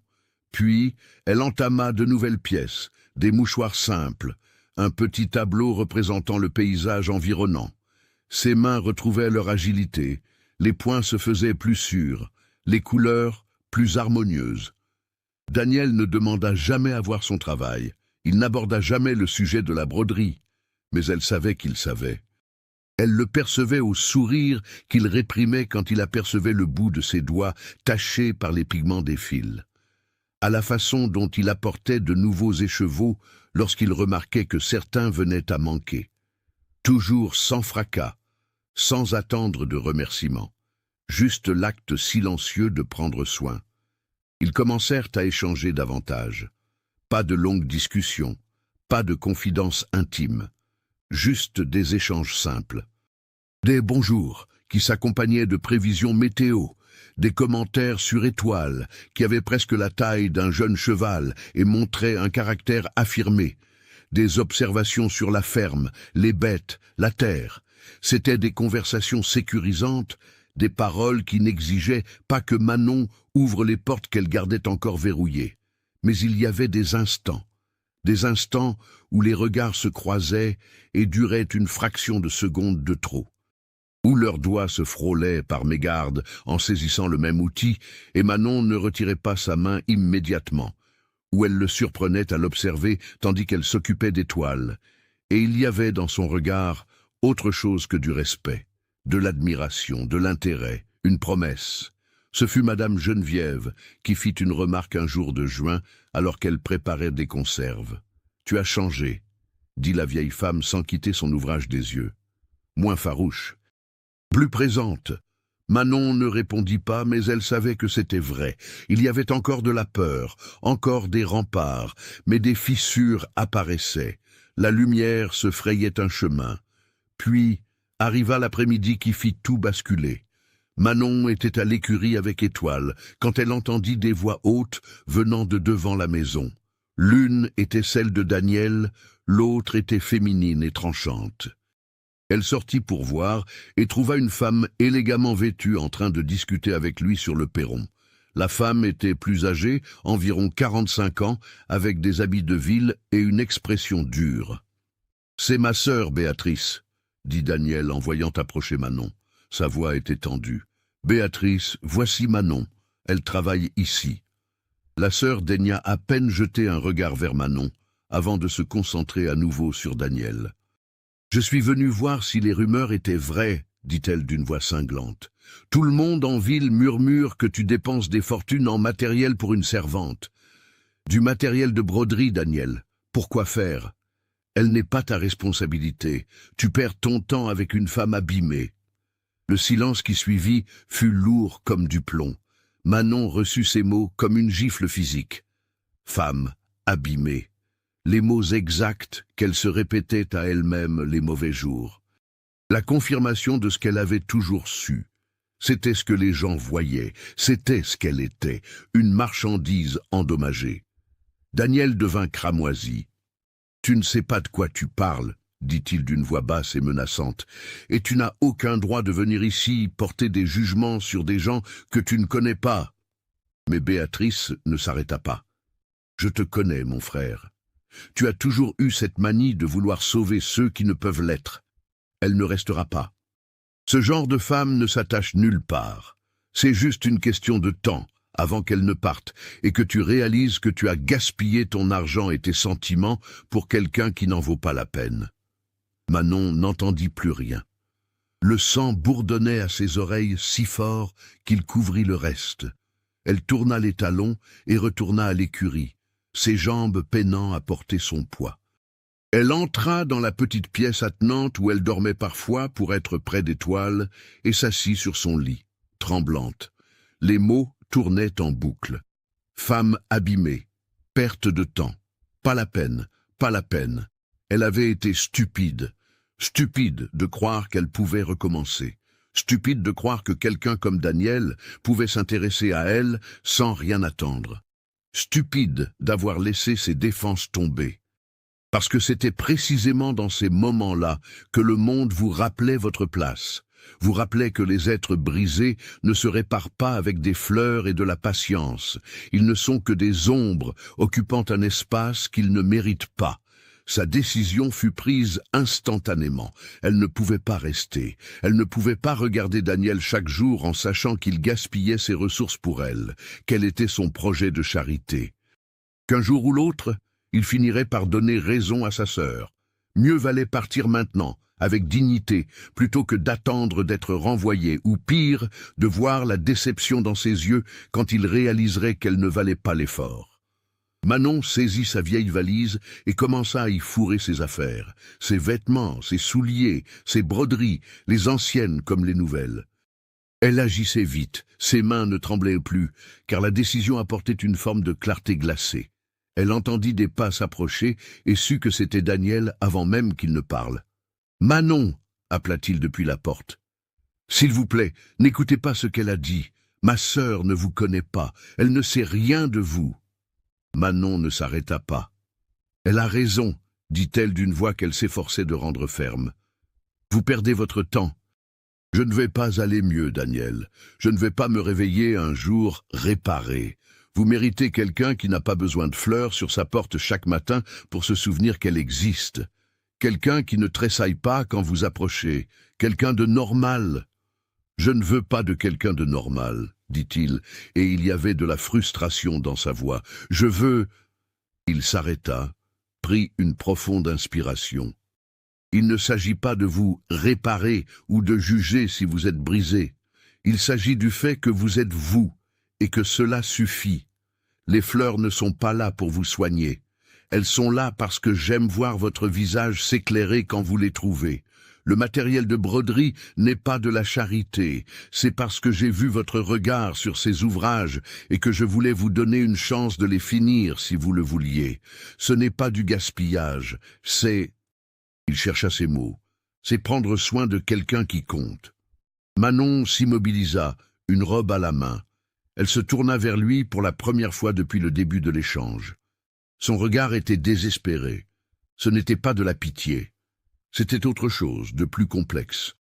Puis, elle entama de nouvelles pièces, des mouchoirs simples, un petit tableau représentant le paysage environnant. Ses mains retrouvaient leur agilité, les points se faisaient plus sûrs, les couleurs plus harmonieuses. Daniel ne demanda jamais à voir son travail, il n'aborda jamais le sujet de la broderie, mais elle savait qu'il savait. Elle le percevait au sourire qu'il réprimait quand il apercevait le bout de ses doigts tachés par les pigments des fils, à la façon dont il apportait de nouveaux écheveaux lorsqu'il remarquait que certains venaient à manquer. Toujours sans fracas, sans attendre de remerciements, juste l'acte silencieux de prendre soin. Ils commencèrent à échanger davantage. Pas de longues discussions, pas de confidences intimes, juste des échanges simples. Des bonjours qui s'accompagnaient de prévisions météo, des commentaires sur Étoile qui avaient presque la taille d'un jeune cheval et montraient un caractère affirmé, des observations sur la ferme, les bêtes, la terre. C'étaient des conversations sécurisantes, des paroles qui n'exigeaient pas que Manon ouvre les portes qu'elle gardait encore verrouillées. Mais il y avait des instants où les regards se croisaient et duraient une fraction de seconde de trop, où leurs doigts se frôlaient par mégarde en saisissant le même outil, et Manon ne retirait pas sa main immédiatement, où elle le surprenait à l'observer tandis qu'elle s'occupait des toiles, et il y avait dans son regard autre chose que du respect, de l'admiration, de l'intérêt, une promesse. Ce fut Madame Geneviève qui fit une remarque un jour de juin alors qu'elle préparait des conserves. « Tu as changé », dit la vieille femme sans quitter son ouvrage des yeux. Moins farouche, plus présente. Manon ne répondit pas, mais elle savait que c'était vrai. Il y avait encore de la peur, encore des remparts, mais des fissures apparaissaient. La lumière se frayait un chemin. Puis arriva l'après-midi qui fit tout basculer. Manon était à l'écurie avec Étoile, quand elle entendit des voix hautes venant de devant la maison. L'une était celle de Daniel, l'autre était féminine et tranchante. Elle sortit pour voir et trouva une femme élégamment vêtue en train de discuter avec lui sur le perron. La femme était plus âgée, environ 45 ans, avec des habits de ville et une expression dure. « C'est ma sœur, Béatrice », dit Daniel en voyant approcher Manon. Sa voix était tendue. « Béatrice, voici Manon. Elle travaille ici. » La sœur daigna à peine jeter un regard vers Manon, avant de se concentrer à nouveau sur Daniel. « Je suis venue voir si les rumeurs étaient vraies, » dit-elle d'une voix cinglante. « Tout le monde en ville murmure que tu dépenses des fortunes en matériel pour une servante. Du matériel de broderie, Daniel. Pourquoi faire? Elle n'est pas ta responsabilité. Tu perds ton temps avec une femme abîmée. » Le silence qui suivit fut lourd comme du plomb. Manon reçut ces mots comme une gifle physique. Femme, abîmée. Les mots exacts qu'elle se répétait à elle-même les mauvais jours. La confirmation de ce qu'elle avait toujours su. C'était ce que les gens voyaient, c'était ce qu'elle était, une marchandise endommagée. Daniel devint cramoisi. « Tu ne sais pas de quoi tu parles, » dit-il d'une voix basse et menaçante, « et tu n'as aucun droit de venir ici porter des jugements sur des gens que tu ne connais pas. » Mais Béatrice ne s'arrêta pas. « Je te connais, mon frère. Tu as toujours eu cette manie de vouloir sauver ceux qui ne peuvent l'être. Elle ne restera pas. Ce genre de femme ne s'attache nulle part. C'est juste une question de temps avant qu'elle ne parte et que tu réalises que tu as gaspillé ton argent et tes sentiments pour quelqu'un qui n'en vaut pas la peine. » Manon n'entendit plus rien. Le sang bourdonnait à ses oreilles si fort qu'il couvrit le reste. Elle tourna les talons et retourna à l'écurie, ses jambes peinant à porter son poids. Elle entra dans la petite pièce attenante où elle dormait parfois pour être près d'Étoile et s'assit sur son lit, tremblante. Les mots tournaient en boucle. Femme abîmée, perte de temps, pas la peine, pas la peine. Elle avait été stupide, stupide de croire qu'elle pouvait recommencer, stupide de croire que quelqu'un comme Daniel pouvait s'intéresser à elle sans rien attendre, stupide d'avoir laissé ses défenses tomber. Parce que c'était précisément dans ces moments-là que le monde vous rappelait votre place, vous rappelait que les êtres brisés ne se réparent pas avec des fleurs et de la patience, ils ne sont que des ombres occupant un espace qu'ils ne méritent pas. Sa décision fut prise instantanément. Elle ne pouvait pas rester. Elle ne pouvait pas regarder Daniel chaque jour en sachant qu'il gaspillait ses ressources pour elle, quel était son projet de charité. Qu'un jour ou l'autre, il finirait par donner raison à sa sœur. Mieux valait partir maintenant, avec dignité, plutôt que d'attendre d'être renvoyé, ou pire, de voir la déception dans ses yeux quand il réaliserait qu'elle ne valait pas l'effort. Manon saisit sa vieille valise et commença à y fourrer ses affaires, ses vêtements, ses souliers, ses broderies, les anciennes comme les nouvelles. Elle agissait vite, ses mains ne tremblaient plus, car la décision apportait une forme de clarté glacée. Elle entendit des pas s'approcher et sut que c'était Daniel avant même qu'il ne parle. « Manon » appela-t-il depuis la porte. « S'il vous plaît, n'écoutez pas ce qu'elle a dit. Ma sœur ne vous connaît pas, elle ne sait rien de vous. » Manon ne s'arrêta pas. « Elle a raison, » dit-elle d'une voix qu'elle s'efforçait de rendre ferme. « Vous perdez votre temps. Je ne vais pas aller mieux, Daniel. Je ne vais pas me réveiller un jour réparé. Vous méritez quelqu'un qui n'a pas besoin de fleurs sur sa porte chaque matin pour se souvenir qu'elle existe. Quelqu'un qui ne tressaille pas quand vous approchez. Quelqu'un de normal. Je ne veux pas de quelqu'un de normal, dit-il, et il y avait de la frustration dans sa voix. Je veux... Il s'arrêta, prit une profonde inspiration. Il ne s'agit pas de vous réparer ou de juger si vous êtes brisé. Il s'agit du fait que vous êtes vous, et que cela suffit. Les fleurs ne sont pas là pour vous soigner. Elles sont là parce que j'aime voir votre visage s'éclairer quand vous les trouvez. Le matériel de broderie n'est pas de la charité, c'est parce que j'ai vu votre regard sur ces ouvrages et que je voulais vous donner une chance de les finir si vous le vouliez. Ce n'est pas du gaspillage, c'est... Il chercha ses mots. C'est prendre soin de quelqu'un qui compte. Manon s'immobilisa, une robe à la main. Elle se tourna vers lui pour la première fois depuis le début de l'échange. Son regard était désespéré. Ce n'était pas de la pitié. C'était autre chose, de plus complexe.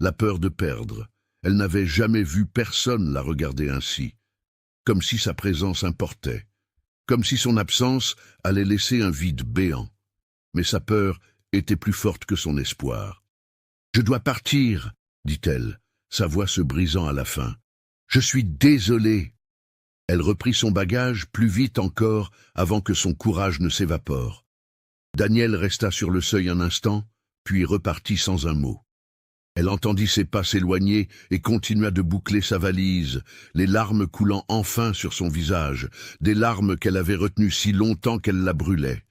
La peur de perdre. Elle n'avait jamais vu personne la regarder ainsi. Comme si sa présence importait. Comme si son absence allait laisser un vide béant. Mais sa peur était plus forte que son espoir. « Je dois partir, dit-elle, sa voix se brisant à la fin. « Je suis désolée. » Elle reprit son bagage plus vite encore avant que son courage ne s'évapore. Daniel resta sur le seuil un instant, puis repartit sans un mot. Elle entendit ses pas s'éloigner et continua de boucler sa valise, les larmes coulant enfin sur son visage, des larmes qu'elle avait retenues si longtemps qu'elles la brûlaient.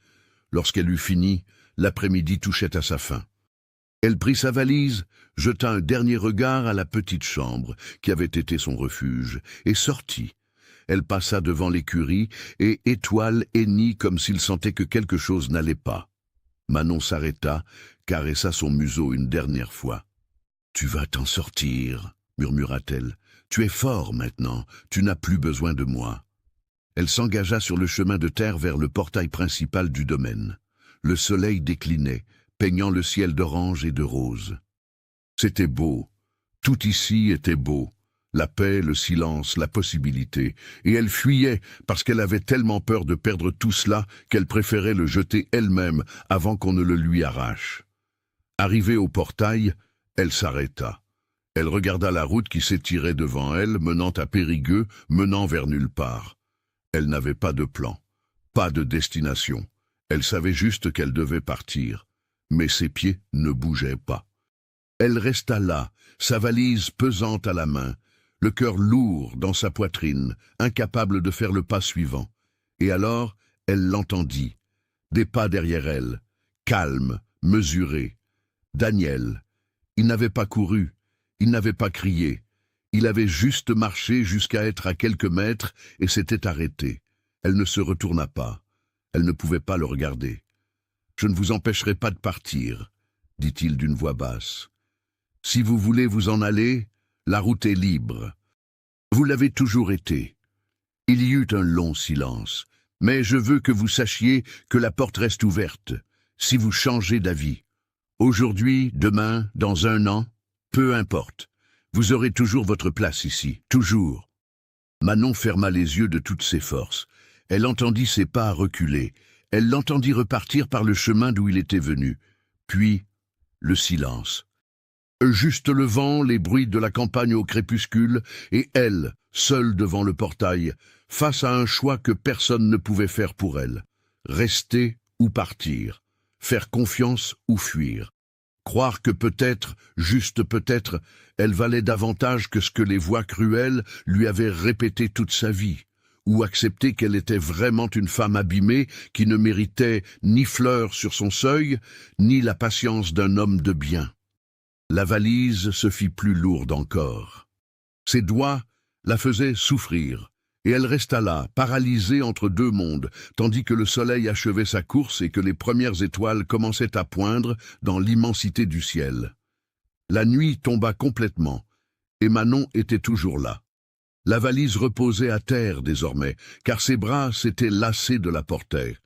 Lorsqu'elle eut fini, l'après-midi touchait à sa fin. Elle prit sa valise, jeta un dernier regard à la petite chambre, qui avait été son refuge, et sortit. Elle passa devant l'écurie, et Étoile hennit comme s'il sentait que quelque chose n'allait pas. Manon s'arrêta, caressa son museau une dernière fois. « Tu vas t'en sortir, » murmura-t-elle. « Tu es fort maintenant, tu n'as plus besoin de moi. » Elle s'engagea sur le chemin de terre vers le portail principal du domaine. Le soleil déclinait, peignant le ciel d'orange et de rose. C'était beau. Tout ici était beau. La paix, le silence, la possibilité. Et elle fuyait parce qu'elle avait tellement peur de perdre tout cela qu'elle préférait le jeter elle-même avant qu'on ne le lui arrache. Arrivée au portail, elle s'arrêta. Elle regarda la route qui s'étirait devant elle, menant à Périgueux, menant vers nulle part. Elle n'avait pas de plan, pas de destination. Elle savait juste qu'elle devait partir, mais ses pieds ne bougeaient pas. Elle resta là, sa valise pesante à la main, le cœur lourd dans sa poitrine, incapable de faire le pas suivant. Et alors, elle l'entendit, des pas derrière elle, calme, mesuré. Daniel. Il n'avait pas couru, il n'avait pas crié. Il avait juste marché jusqu'à être à quelques mètres et s'était arrêté. Elle ne se retourna pas. Elle ne pouvait pas le regarder. « Je ne vous empêcherai pas de partir, » dit-il d'une voix basse. « Si vous voulez vous en aller, la route est libre. Vous l'avez toujours été. » Il y eut un long silence. « Mais je veux que vous sachiez que la porte reste ouverte, si vous changez d'avis. Aujourd'hui, demain, dans un an, peu importe. Vous aurez toujours votre place ici, toujours. » Manon ferma les yeux de toutes ses forces. Elle entendit ses pas reculer. Elle l'entendit repartir par le chemin d'où il était venu. Puis, le silence. Juste le vent, les bruits de la campagne au crépuscule, et elle, seule devant le portail, face à un choix que personne ne pouvait faire pour elle. Rester ou partir. Faire confiance ou fuir. Croire que peut-être, juste peut-être, elle valait davantage que ce que les voix cruelles lui avaient répété toute sa vie. Ou accepter qu'elle était vraiment une femme abîmée qui ne méritait ni fleurs sur son seuil, ni la patience d'un homme de bien. La valise se fit plus lourde encore. Ses doigts la faisaient souffrir, et elle resta là, paralysée entre deux mondes, tandis que le soleil achevait sa course et que les premières étoiles commençaient à poindre dans l'immensité du ciel. La nuit tomba complètement, et Manon était toujours là. La valise reposait à terre désormais, car ses bras s'étaient lassés de la porter.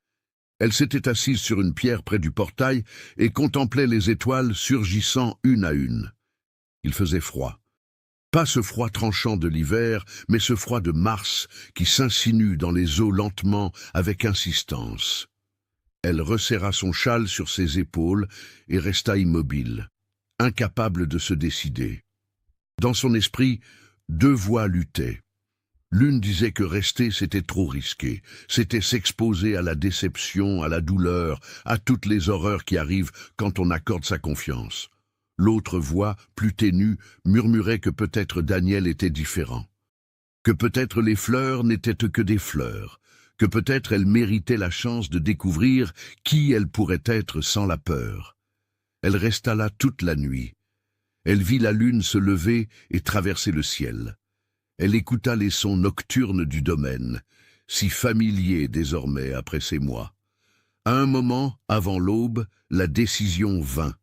Elle s'était assise sur une pierre près du portail et contemplait les étoiles surgissant une à une. Il faisait froid. Pas ce froid tranchant de l'hiver, mais ce froid de mars qui s'insinue dans les eaux lentement avec insistance. Elle resserra son châle sur ses épaules et resta immobile, incapable de se décider. Dans son esprit, deux voix luttaient. L'une disait que rester, c'était trop risqué, c'était s'exposer à la déception, à la douleur, à toutes les horreurs qui arrivent quand on accorde sa confiance. L'autre voix, plus ténue, murmurait que peut-être Daniel était différent, que peut-être les fleurs n'étaient que des fleurs, que peut-être elle méritait la chance de découvrir qui elle pourrait être sans la peur. Elle resta là toute la nuit. Elle vit la lune se lever et traverser le ciel. Elle écouta les sons nocturnes du domaine, si familiers désormais après ces mois. À un moment, avant l'aube, la décision vint.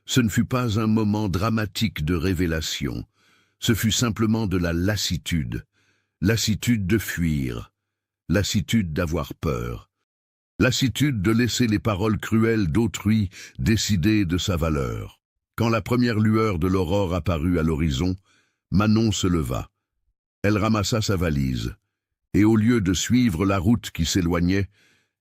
Ce ne fut pas un moment dramatique de révélation, ce fut simplement de la lassitude de fuir, lassitude d'avoir peur, lassitude de laisser les paroles cruelles d'autrui décider de sa valeur. Quand la première lueur de l'aurore apparut à l'horizon, Manon se leva. Elle ramassa sa valise, et au lieu de suivre la route qui s'éloignait,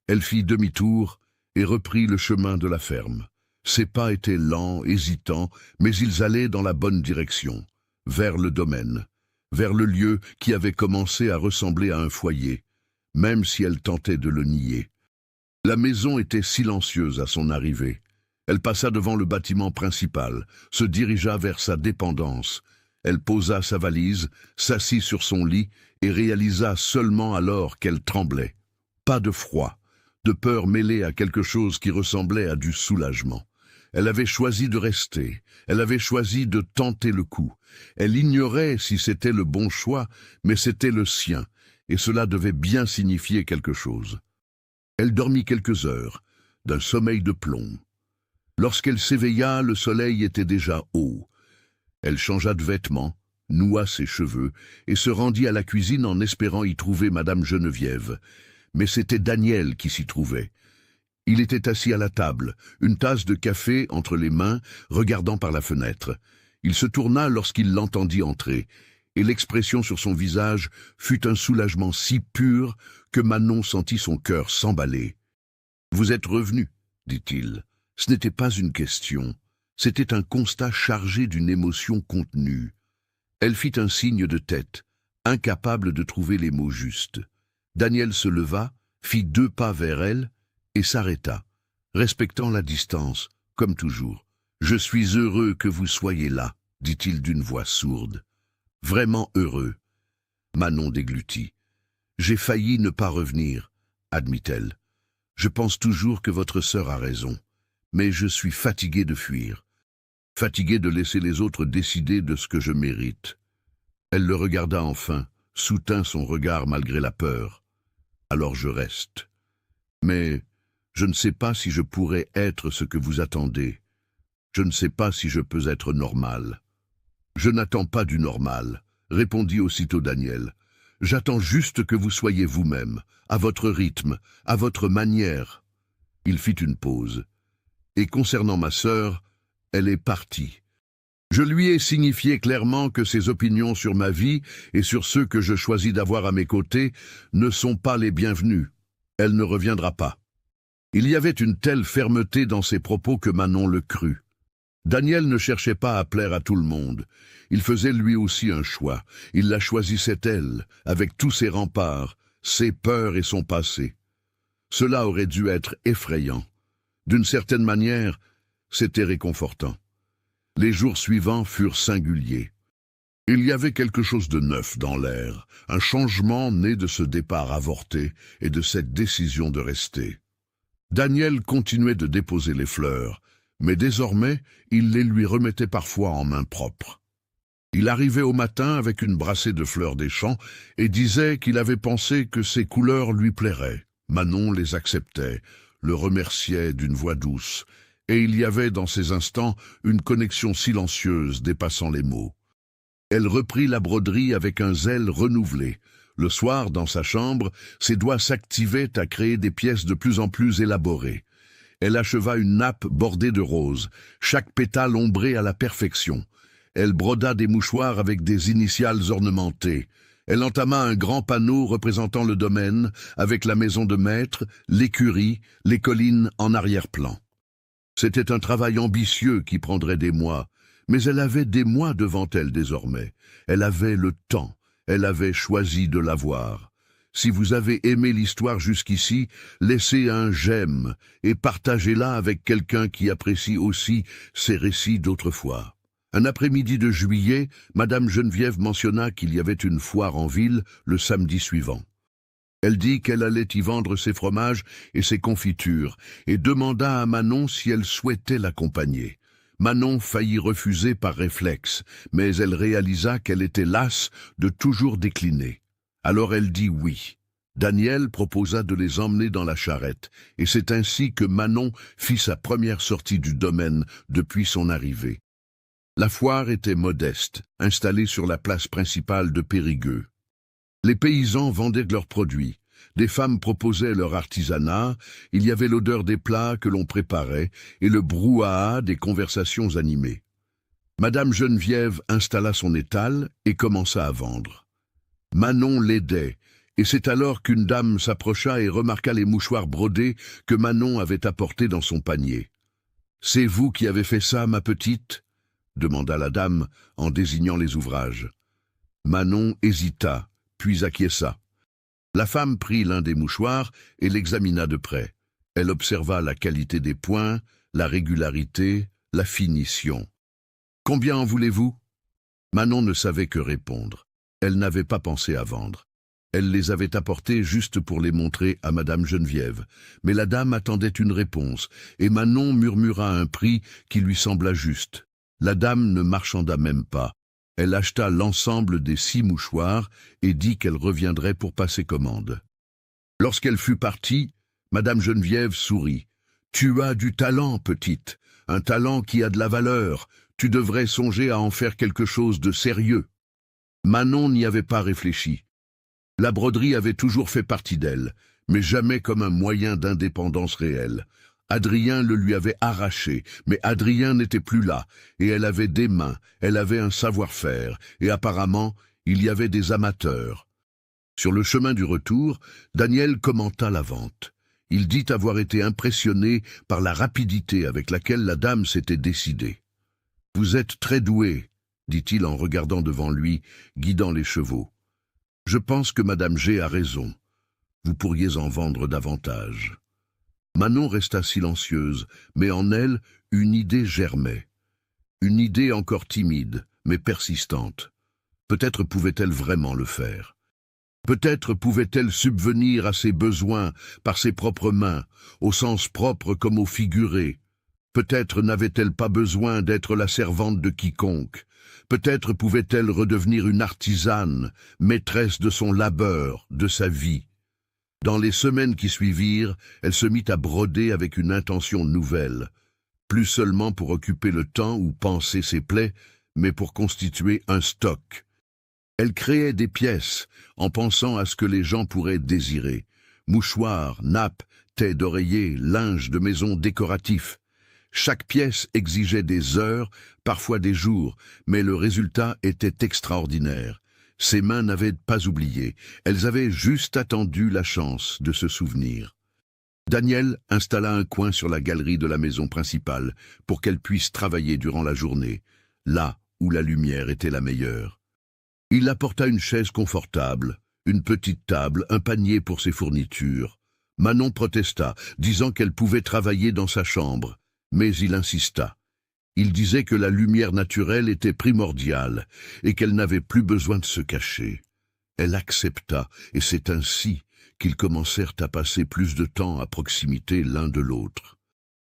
elle fit demi-tour et reprit le chemin de la ferme. Ses pas étaient lents, hésitants, mais ils allaient dans la bonne direction, vers le domaine, vers le lieu qui avait commencé à ressembler à un foyer, même si elle tentait de le nier. La maison était silencieuse à son arrivée. Elle passa devant le bâtiment principal, se dirigea vers sa dépendance. Elle posa sa valise, s'assit sur son lit et réalisa seulement alors qu'elle tremblait. Pas de froid, de peur mêlée à quelque chose qui ressemblait à du soulagement. Elle avait choisi de rester, elle avait choisi de tenter le coup. Elle ignorait si c'était le bon choix, mais c'était le sien, et cela devait bien signifier quelque chose. Elle dormit quelques heures, d'un sommeil de plomb. Lorsqu'elle s'éveilla, le soleil était déjà haut. Elle changea de vêtements, noua ses cheveux, et se rendit à la cuisine en espérant y trouver Madame Geneviève. Mais c'était Daniel qui s'y trouvait. Il était assis à la table, une tasse de café entre les mains, regardant par la fenêtre. Il se tourna lorsqu'il l'entendit entrer, et l'expression sur son visage fut un soulagement si pur que Manon sentit son cœur s'emballer. « Vous êtes revenu, dit-il. Ce n'était pas une question, c'était un constat chargé d'une émotion contenue. Elle fit un signe de tête, incapable de trouver les mots justes. Daniel se leva, fit 2 pas vers elle, et s'arrêta, respectant la distance, comme toujours. « Je suis heureux que vous soyez là, » dit-il d'une voix sourde. « Vraiment heureux. » Manon déglutit. « J'ai failli ne pas revenir, » admit-elle. « Je pense toujours que votre sœur a raison, mais je suis fatigué de fuir, fatigué de laisser les autres décider de ce que je mérite. » Elle le regarda enfin, soutint son regard malgré la peur. « Alors je reste. Mais je ne sais pas si je pourrais être ce que vous attendez. Je ne sais pas si je peux être normal. »« Je n'attends pas du normal, » répondit aussitôt Daniel. « J'attends juste que vous soyez vous-même, à votre rythme, à votre manière. » Il fit une pause. « Et concernant ma sœur, elle est partie. Je lui ai signifié clairement que ses opinions sur ma vie et sur ceux que je choisis d'avoir à mes côtés ne sont pas les bienvenus. Elle ne reviendra pas. » Il y avait une telle fermeté dans ses propos que Manon le crut. Daniel ne cherchait pas à plaire à tout le monde. Il faisait lui aussi un choix. Il la choisissait elle, avec tous ses remparts, ses peurs et son passé. Cela aurait dû être effrayant. D'une certaine manière, c'était réconfortant. Les jours suivants furent singuliers. Il y avait quelque chose de neuf dans l'air, un changement né de ce départ avorté et de cette décision de rester. Daniel continuait de déposer les fleurs, mais désormais, il les lui remettait parfois en main propre. Il arrivait au matin avec une brassée de fleurs des champs et disait qu'il avait pensé que ces couleurs lui plairaient. Manon les acceptait, le remerciait d'une voix douce, et il y avait dans ces instants une connexion silencieuse dépassant les mots. Elle reprit la broderie avec un zèle renouvelé. Le soir, dans sa chambre, ses doigts s'activaient à créer des pièces de plus en plus élaborées. Elle acheva une nappe bordée de roses, chaque pétale ombré à la perfection. Elle broda des mouchoirs avec des initiales ornementées. Elle entama un grand panneau représentant le domaine, avec la maison de maître, l'écurie, les collines en arrière-plan. C'était un travail ambitieux qui prendrait des mois, mais elle avait des mois devant elle désormais. Elle avait le temps, elle avait choisi de l'avoir. Si vous avez aimé l'histoire jusqu'ici, laissez un j'aime et partagez-la avec quelqu'un qui apprécie aussi ces récits d'autrefois. Un après-midi de juillet, Madame Geneviève mentionna qu'il y avait une foire en ville le samedi suivant. Elle dit qu'elle allait y vendre ses fromages et ses confitures, et demanda à Manon si elle souhaitait l'accompagner. Manon faillit refuser par réflexe, mais elle réalisa qu'elle était lasse de toujours décliner. Alors elle dit oui. Daniel proposa de les emmener dans la charrette, et c'est ainsi que Manon fit sa première sortie du domaine depuis son arrivée. La foire était modeste, installée sur la place principale de Périgueux. Les paysans vendaient leurs produits, des femmes proposaient leur artisanat, il y avait l'odeur des plats que l'on préparait et le brouhaha des conversations animées. Madame Geneviève installa son étal et commença à vendre. Manon l'aidait, et c'est alors qu'une dame s'approcha et remarqua les mouchoirs brodés que Manon avait apportés dans son panier. « C'est vous qui avez fait ça, ma petite ?» demanda la dame en désignant les ouvrages. Manon hésita, puis acquiesça. La femme prit l'un des mouchoirs et l'examina de près. Elle observa la qualité des points, la régularité, la finition. « Combien en voulez-vous » Manon ne savait que répondre. Elle n'avait pas pensé à vendre. Elle les avait apportés juste pour les montrer à Madame Geneviève. Mais la dame attendait une réponse, et Manon murmura un prix qui lui sembla juste. La dame ne marchanda même pas. Elle acheta l'ensemble des 6 mouchoirs et dit qu'elle reviendrait pour passer commande. Lorsqu'elle fut partie, Madame Geneviève sourit. « Tu as du talent, petite, un talent qui a de la valeur. Tu devrais songer à en faire quelque chose de sérieux. » Manon n'y avait pas réfléchi. La broderie avait toujours fait partie d'elle, mais jamais comme un moyen d'indépendance réelle. Adrien le lui avait arraché, mais Adrien n'était plus là, et elle avait des mains, elle avait un savoir-faire, et apparemment, il y avait des amateurs. Sur le chemin du retour, Daniel commenta la vente. Il dit avoir été impressionné par la rapidité avec laquelle la dame s'était décidée. « Vous êtes très doué, » dit-il en regardant devant lui, guidant les chevaux. « Je pense que Madame G a raison. Vous pourriez en vendre davantage. » Manon resta silencieuse, mais en elle, une idée germait. Une idée encore timide, mais persistante. Peut-être pouvait-elle vraiment le faire. Peut-être pouvait-elle subvenir à ses besoins par ses propres mains, au sens propre comme au figuré. Peut-être n'avait-elle pas besoin d'être la servante de quiconque. Peut-être pouvait-elle redevenir une artisane, maîtresse de son labeur, de sa vie. Dans les semaines qui suivirent, elle se mit à broder avec une intention nouvelle, plus seulement pour occuper le temps ou panser ses plaies, mais pour constituer un stock. Elle créait des pièces, en pensant à ce que les gens pourraient désirer. Mouchoirs, nappes, tais d'oreiller, linge de maison décoratif. Chaque pièce exigeait des heures, parfois des jours, mais le résultat était extraordinaire. Ses mains n'avaient pas oublié, elles avaient juste attendu la chance de se souvenir. Daniel installa un coin sur la galerie de la maison principale pour qu'elle puisse travailler durant la journée, là où la lumière était la meilleure. Il apporta une chaise confortable, une petite table, un panier pour ses fournitures. Manon protesta, disant qu'elle pouvait travailler dans sa chambre, mais il insista. Il disait que la lumière naturelle était primordiale et qu'elle n'avait plus besoin de se cacher. Elle accepta, et c'est ainsi qu'ils commencèrent à passer plus de temps à proximité l'un de l'autre.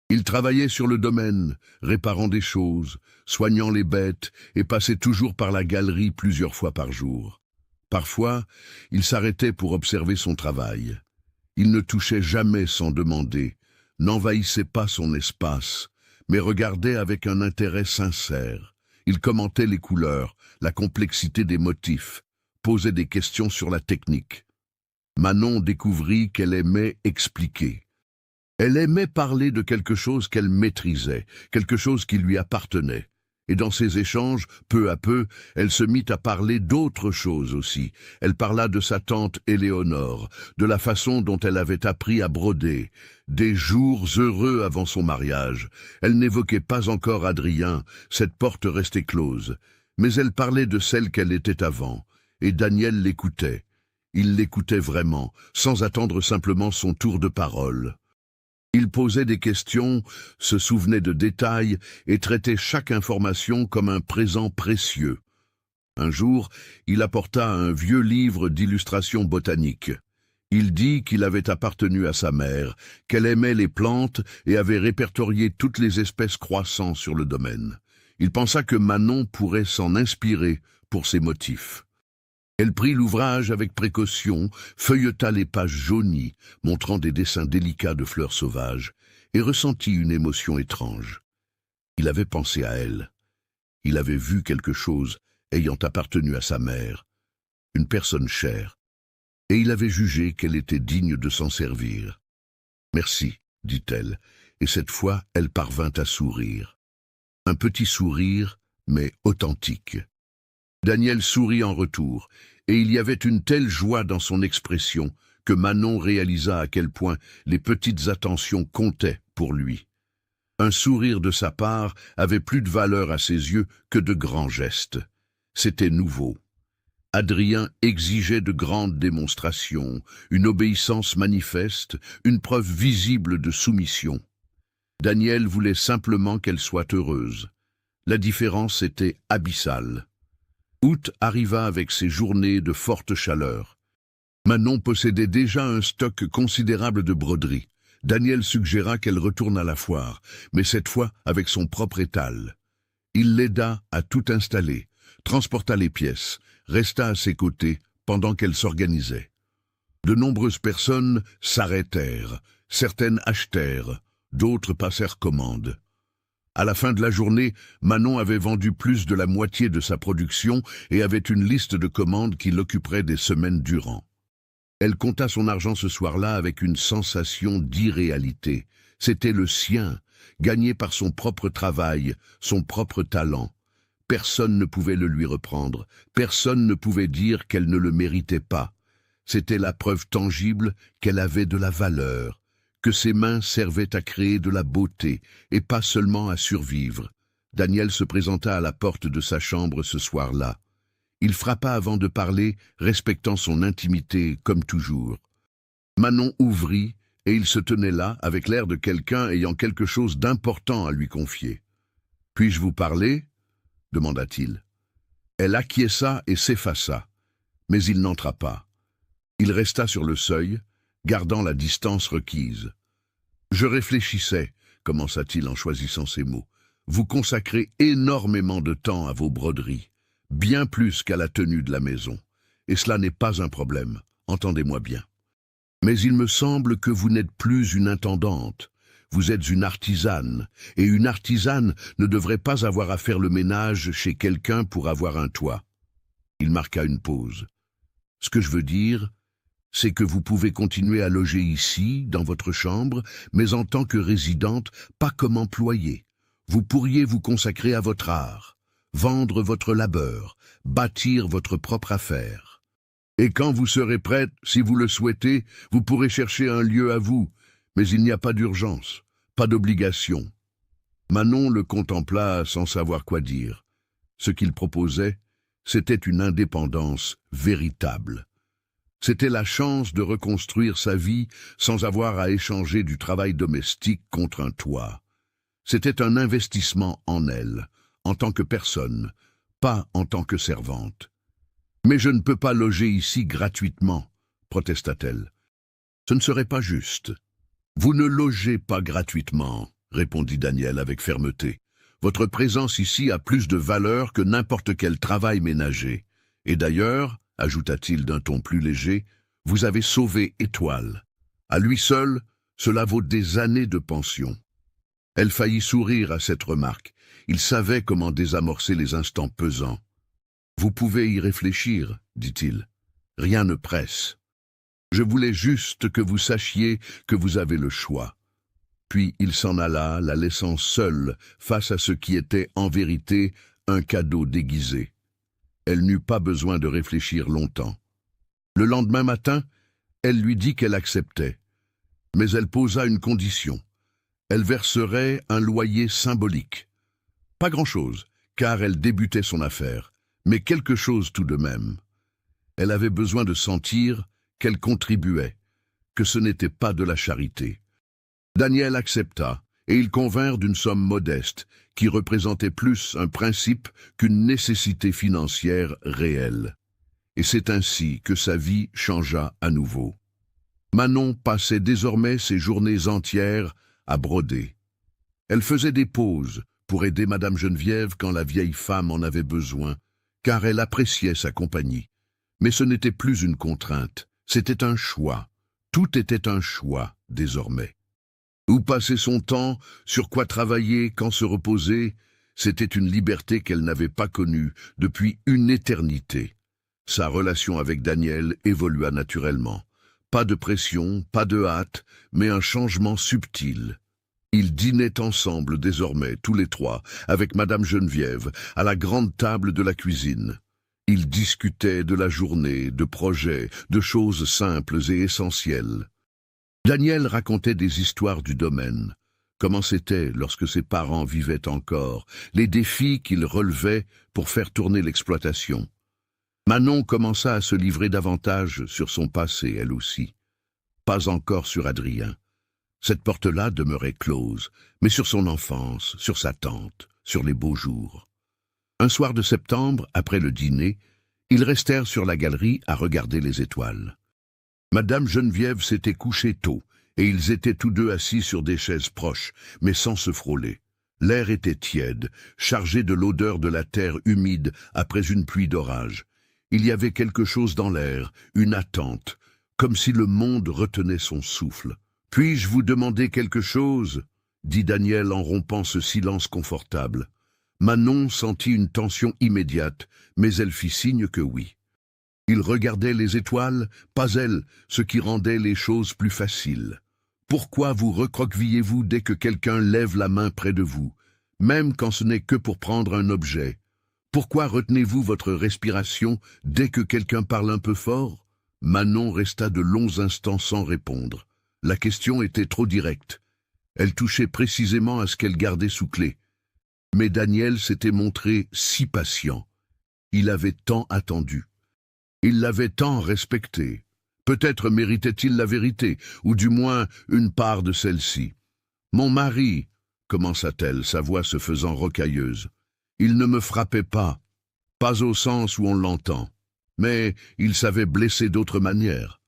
Ils travaillaient sur le domaine, réparant des choses, soignant les bêtes et passaient toujours par la galerie plusieurs fois par jour. Parfois, il s'arrêtait pour observer son travail. Il ne touchait jamais sans demander, n'envahissait pas son espace, mais regardait avec un intérêt sincère. Il commentait les couleurs, la complexité des motifs, posait des questions sur la technique. Manon découvrit qu'elle aimait expliquer. Elle aimait parler de quelque chose qu'elle maîtrisait, quelque chose qui lui appartenait. Et dans ces échanges, peu à peu, elle se mit à parler d'autres choses aussi. Elle parla de sa tante Éléonore, de la façon dont elle avait appris à broder, des jours heureux avant son mariage. Elle n'évoquait pas encore Adrien, cette porte restait close. Mais elle parlait de celle qu'elle était avant, et Daniel l'écoutait. Il l'écoutait vraiment, sans attendre simplement son tour de parole. Il posait des questions, se souvenait de détails et traitait chaque information comme un présent précieux. Un jour, il apporta un vieux livre d'illustrations botaniques. Il dit qu'il avait appartenu à sa mère, qu'elle aimait les plantes et avait répertorié toutes les espèces croissant sur le domaine. Il pensa que Manon pourrait s'en inspirer pour ses motifs. Elle prit l'ouvrage avec précaution, feuilleta les pages jaunies, montrant des dessins délicats de fleurs sauvages, et ressentit une émotion étrange. Il avait pensé à elle. Il avait vu quelque chose ayant appartenu à sa mère, une personne chère, et il avait jugé qu'elle était digne de s'en servir. « Merci », dit-elle, et cette fois elle parvint à sourire. Un petit sourire, mais authentique. Daniel sourit en retour, et il y avait une telle joie dans son expression que Manon réalisa à quel point les petites attentions comptaient pour lui. Un sourire de sa part avait plus de valeur à ses yeux que de grands gestes. C'était nouveau. Adrien exigeait de grandes démonstrations, une obéissance manifeste, une preuve visible de soumission. Daniel voulait simplement qu'elle soit heureuse. La différence était abyssale. Août arriva avec ses journées de forte chaleur. Manon possédait déjà un stock considérable de broderies. Daniel suggéra qu'elle retourne à la foire, mais cette fois avec son propre étal. Il l'aida à tout installer, transporta les pièces, resta à ses côtés pendant qu'elle s'organisait. De nombreuses personnes s'arrêtèrent, certaines achetèrent, d'autres passèrent commande. À la fin de la journée, Manon avait vendu plus de la moitié de sa production et avait une liste de commandes qui l'occuperait des semaines durant. Elle compta son argent ce soir-là avec une sensation d'irréalité. C'était le sien, gagné par son propre travail, son propre talent. Personne ne pouvait le lui reprendre, personne ne pouvait dire qu'elle ne le méritait pas. C'était la preuve tangible qu'elle avait de la valeur, que ses mains servaient à créer de la beauté et pas seulement à survivre. Daniel se présenta à la porte de sa chambre ce soir-là. Il frappa avant de parler, respectant son intimité comme toujours. Manon ouvrit et il se tenait là avec l'air de quelqu'un ayant quelque chose d'important à lui confier. « Puis-je vous parler ?» demanda-t-il. Elle acquiesça et s'effaça, mais il n'entra pas. Il resta sur le seuil, gardant la distance requise. « Je réfléchissais, » commença-t-il en choisissant ses mots. « Vous consacrez énormément de temps à vos broderies, bien plus qu'à la tenue de la maison. Et cela n'est pas un problème, entendez-moi bien. Mais il me semble que vous n'êtes plus une intendante. Vous êtes une artisane, et une artisane ne devrait pas avoir à faire le ménage chez quelqu'un pour avoir un toit. » Il marqua une pause. « Ce que je veux dire, c'est que vous pouvez continuer à loger ici, dans votre chambre, mais en tant que résidente, pas comme employée. Vous pourriez vous consacrer à votre art, vendre votre labeur, bâtir votre propre affaire. Et quand vous serez prête, si vous le souhaitez, vous pourrez chercher un lieu à vous, mais il n'y a pas d'urgence, pas d'obligation. » Manon le contempla sans savoir quoi dire. Ce qu'il proposait, c'était une indépendance véritable. C'était la chance de reconstruire sa vie sans avoir à échanger du travail domestique contre un toit. C'était un investissement en elle, en tant que personne, pas en tant que servante. « Mais je ne peux pas loger ici gratuitement, » protesta-t-elle. « Ce ne serait pas juste. »« Vous ne logez pas gratuitement, » répondit Daniel avec fermeté. « Votre présence ici a plus de valeur que n'importe quel travail ménager. Et d'ailleurs, ajouta-t-il d'un ton plus léger, vous avez sauvé Étoile. À lui seul, cela vaut des années de pension. » Elle faillit sourire à cette remarque. Il savait comment désamorcer les instants pesants. « Vous pouvez y réfléchir, dit-il. Rien ne presse. Je voulais juste que vous sachiez que vous avez le choix. Puis il s'en alla, la laissant seule face à ce qui était en vérité un cadeau déguisé. Elle n'eut pas besoin de réfléchir longtemps. Le lendemain matin, elle lui dit qu'elle acceptait. Mais elle posa une condition. Elle verserait un loyer symbolique. Pas grand-chose, car elle débutait son affaire, mais quelque chose tout de même. Elle avait besoin de sentir qu'elle contribuait, que ce n'était pas de la charité. Daniel accepta, et ils convinrent d'une somme modeste, qui représentait plus un principe qu'une nécessité financière réelle. Et c'est ainsi que sa vie changea à nouveau. Manon passait désormais ses journées entières à broder. Elle faisait des pauses pour aider Madame Geneviève quand la vieille femme en avait besoin, car elle appréciait sa compagnie. Mais ce n'était plus une contrainte, c'était un choix. Tout était un choix, désormais. Où passer son temps, sur quoi travailler, quand se reposer, c'était une liberté qu'elle n'avait pas connue depuis une éternité. Sa relation avec Daniel évolua naturellement. Pas de pression, pas de hâte, mais un changement subtil. Ils dînaient ensemble désormais, tous les trois, avec Madame Geneviève, à la grande table de la cuisine. Ils discutaient de la journée, de projets, de choses simples et essentielles. Daniel racontait des histoires du domaine, comment c'était lorsque ses parents vivaient encore, les défis qu'il relevait pour faire tourner l'exploitation. Manon commença à se livrer davantage sur son passé, elle aussi. Pas encore sur Adrien. Cette porte-là demeurait close, mais sur son enfance, sur sa tante, sur les beaux jours. Un soir de septembre, après le dîner, ils restèrent sur la galerie à regarder les étoiles. Madame Geneviève s'était couchée tôt, et ils étaient tous deux assis sur des chaises proches, mais sans se frôler. L'air était tiède, chargé de l'odeur de la terre humide après une pluie d'orage. Il y avait quelque chose dans l'air, une attente, comme si le monde retenait son souffle. « Puis-je vous demander quelque chose ?» dit Daniel en rompant ce silence confortable. Manon sentit une tension immédiate, mais elle fit signe que oui. Il regardait les étoiles, pas elle, ce qui rendait les choses plus faciles. Pourquoi vous recroquevillez-vous dès que quelqu'un lève la main près de vous, même quand ce n'est que pour prendre un objet? Pourquoi retenez-vous votre respiration dès que quelqu'un parle un peu fort? Manon resta de longs instants sans répondre. La question était trop directe. Elle touchait précisément à ce qu'elle gardait sous clé. Mais Daniel s'était montré si patient. Il avait tant attendu. Il l'avait tant respecté. Peut-être méritait-il la vérité, ou du moins une part de celle-ci. « Mon mari, » commença-t-elle, sa voix se faisant rocailleuse, « il ne me frappait pas au sens où on l'entend, mais il savait blesser d'autres manières. »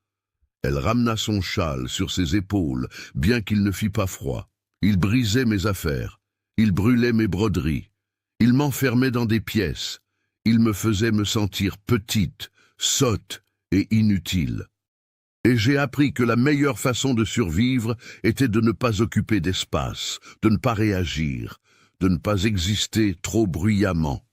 Elle ramena son châle sur ses épaules, bien qu'il ne fît pas froid. Il brisait mes affaires, il brûlait mes broderies, il m'enfermait dans des pièces, il me faisait me sentir petite, sotte et inutile. Et j'ai appris que la meilleure façon de survivre était de ne pas occuper d'espace, de ne pas réagir, de ne pas exister trop bruyamment.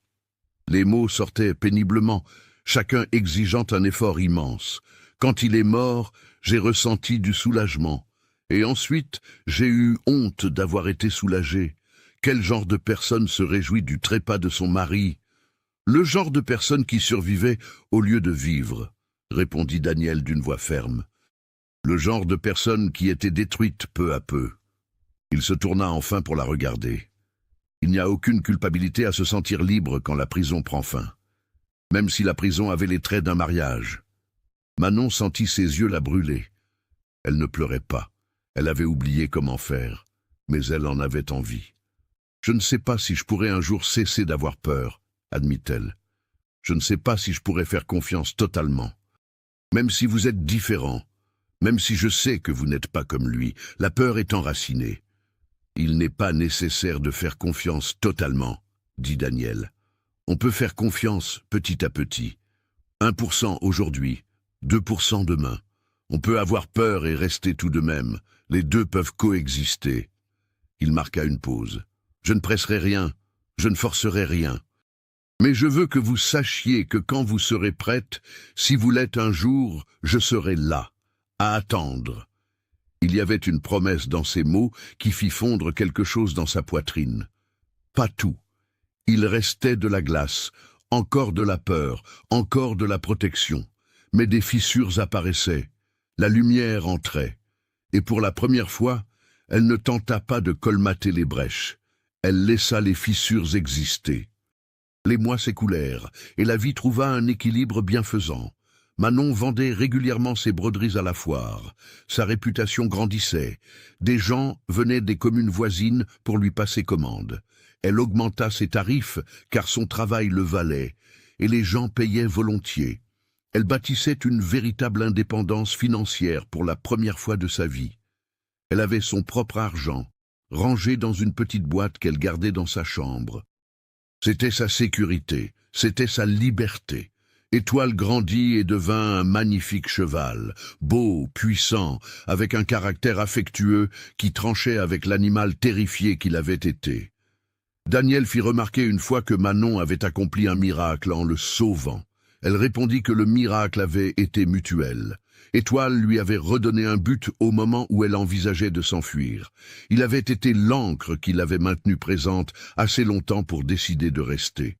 Les mots sortaient péniblement, chacun exigeant un effort immense. Quand il est mort, j'ai ressenti du soulagement. Et ensuite, j'ai eu honte d'avoir été soulagé. Quel genre de personne se réjouit du trépas de son mari? Le genre de personne qui survivait au lieu de vivre, répondit Daniel d'une voix ferme. Le genre de personne qui était détruite peu à peu. Il se tourna enfin pour la regarder. Il n'y a aucune culpabilité à se sentir libre quand la prison prend fin, même si la prison avait les traits d'un mariage. Manon sentit ses yeux la brûler. Elle ne pleurait pas. Elle avait oublié comment faire, mais elle en avait envie. « Je ne sais pas si je pourrais un jour cesser d'avoir peur, » admit-elle. « Je ne sais pas si je pourrais faire confiance totalement. Même si vous êtes différent, même si je sais que vous n'êtes pas comme lui, la peur est enracinée. Il n'est pas nécessaire de faire confiance totalement, » dit Daniel. « On peut faire confiance petit à petit. 1% aujourd'hui, 2% demain. On peut avoir peur et rester tout de même. Les deux peuvent coexister. » Il marqua une pause. « Je ne presserai rien, je ne forcerai rien. Mais je veux que vous sachiez que quand vous serez prête, si vous l'êtes un jour, je serai là, à attendre. » Il y avait une promesse dans ces mots qui fit fondre quelque chose dans sa poitrine. Pas tout. Il restait de la glace, encore de la peur, encore de la protection. Mais des fissures apparaissaient. La lumière entrait. Et pour la première fois, elle ne tenta pas de colmater les brèches. Elle laissa les fissures exister. Les mois s'écoulèrent, et la vie trouva un équilibre bienfaisant. Manon vendait régulièrement ses broderies à la foire. Sa réputation grandissait. Des gens venaient des communes voisines pour lui passer commande. Elle augmenta ses tarifs, car son travail le valait, et les gens payaient volontiers. Elle bâtissait une véritable indépendance financière pour la première fois de sa vie. Elle avait son propre argent, rangé dans une petite boîte qu'elle gardait dans sa chambre. C'était sa sécurité, c'était sa liberté. Étoile grandit et devint un magnifique cheval, beau, puissant, avec un caractère affectueux qui tranchait avec l'animal terrifié qu'il avait été. Daniel fit remarquer une fois que Manon avait accompli un miracle en le sauvant. Elle répondit que le miracle avait été mutuel. Étoile lui avait redonné un but au moment où elle envisageait de s'enfuir. Il avait été l'encre qui l'avait maintenue présente assez longtemps pour décider de rester.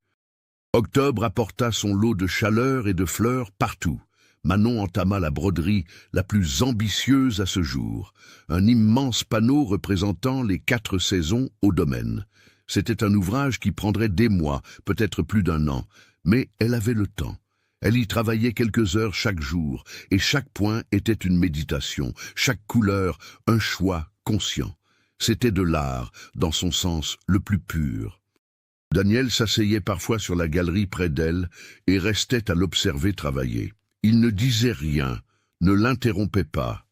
Octobre apporta son lot de chaleur et de fleurs partout. Manon entama la broderie la plus ambitieuse à ce jour. Un immense panneau représentant les 4 saisons au domaine. C'était un ouvrage qui prendrait des mois, peut-être plus d'1 an, mais elle avait le temps. Elle y travaillait quelques heures chaque jour, et chaque point était une méditation, chaque couleur un choix conscient. C'était de l'art, dans son sens le plus pur. Daniel s'asseyait parfois sur la galerie près d'elle et restait à l'observer travailler. Il ne disait rien, ne l'interrompait pas.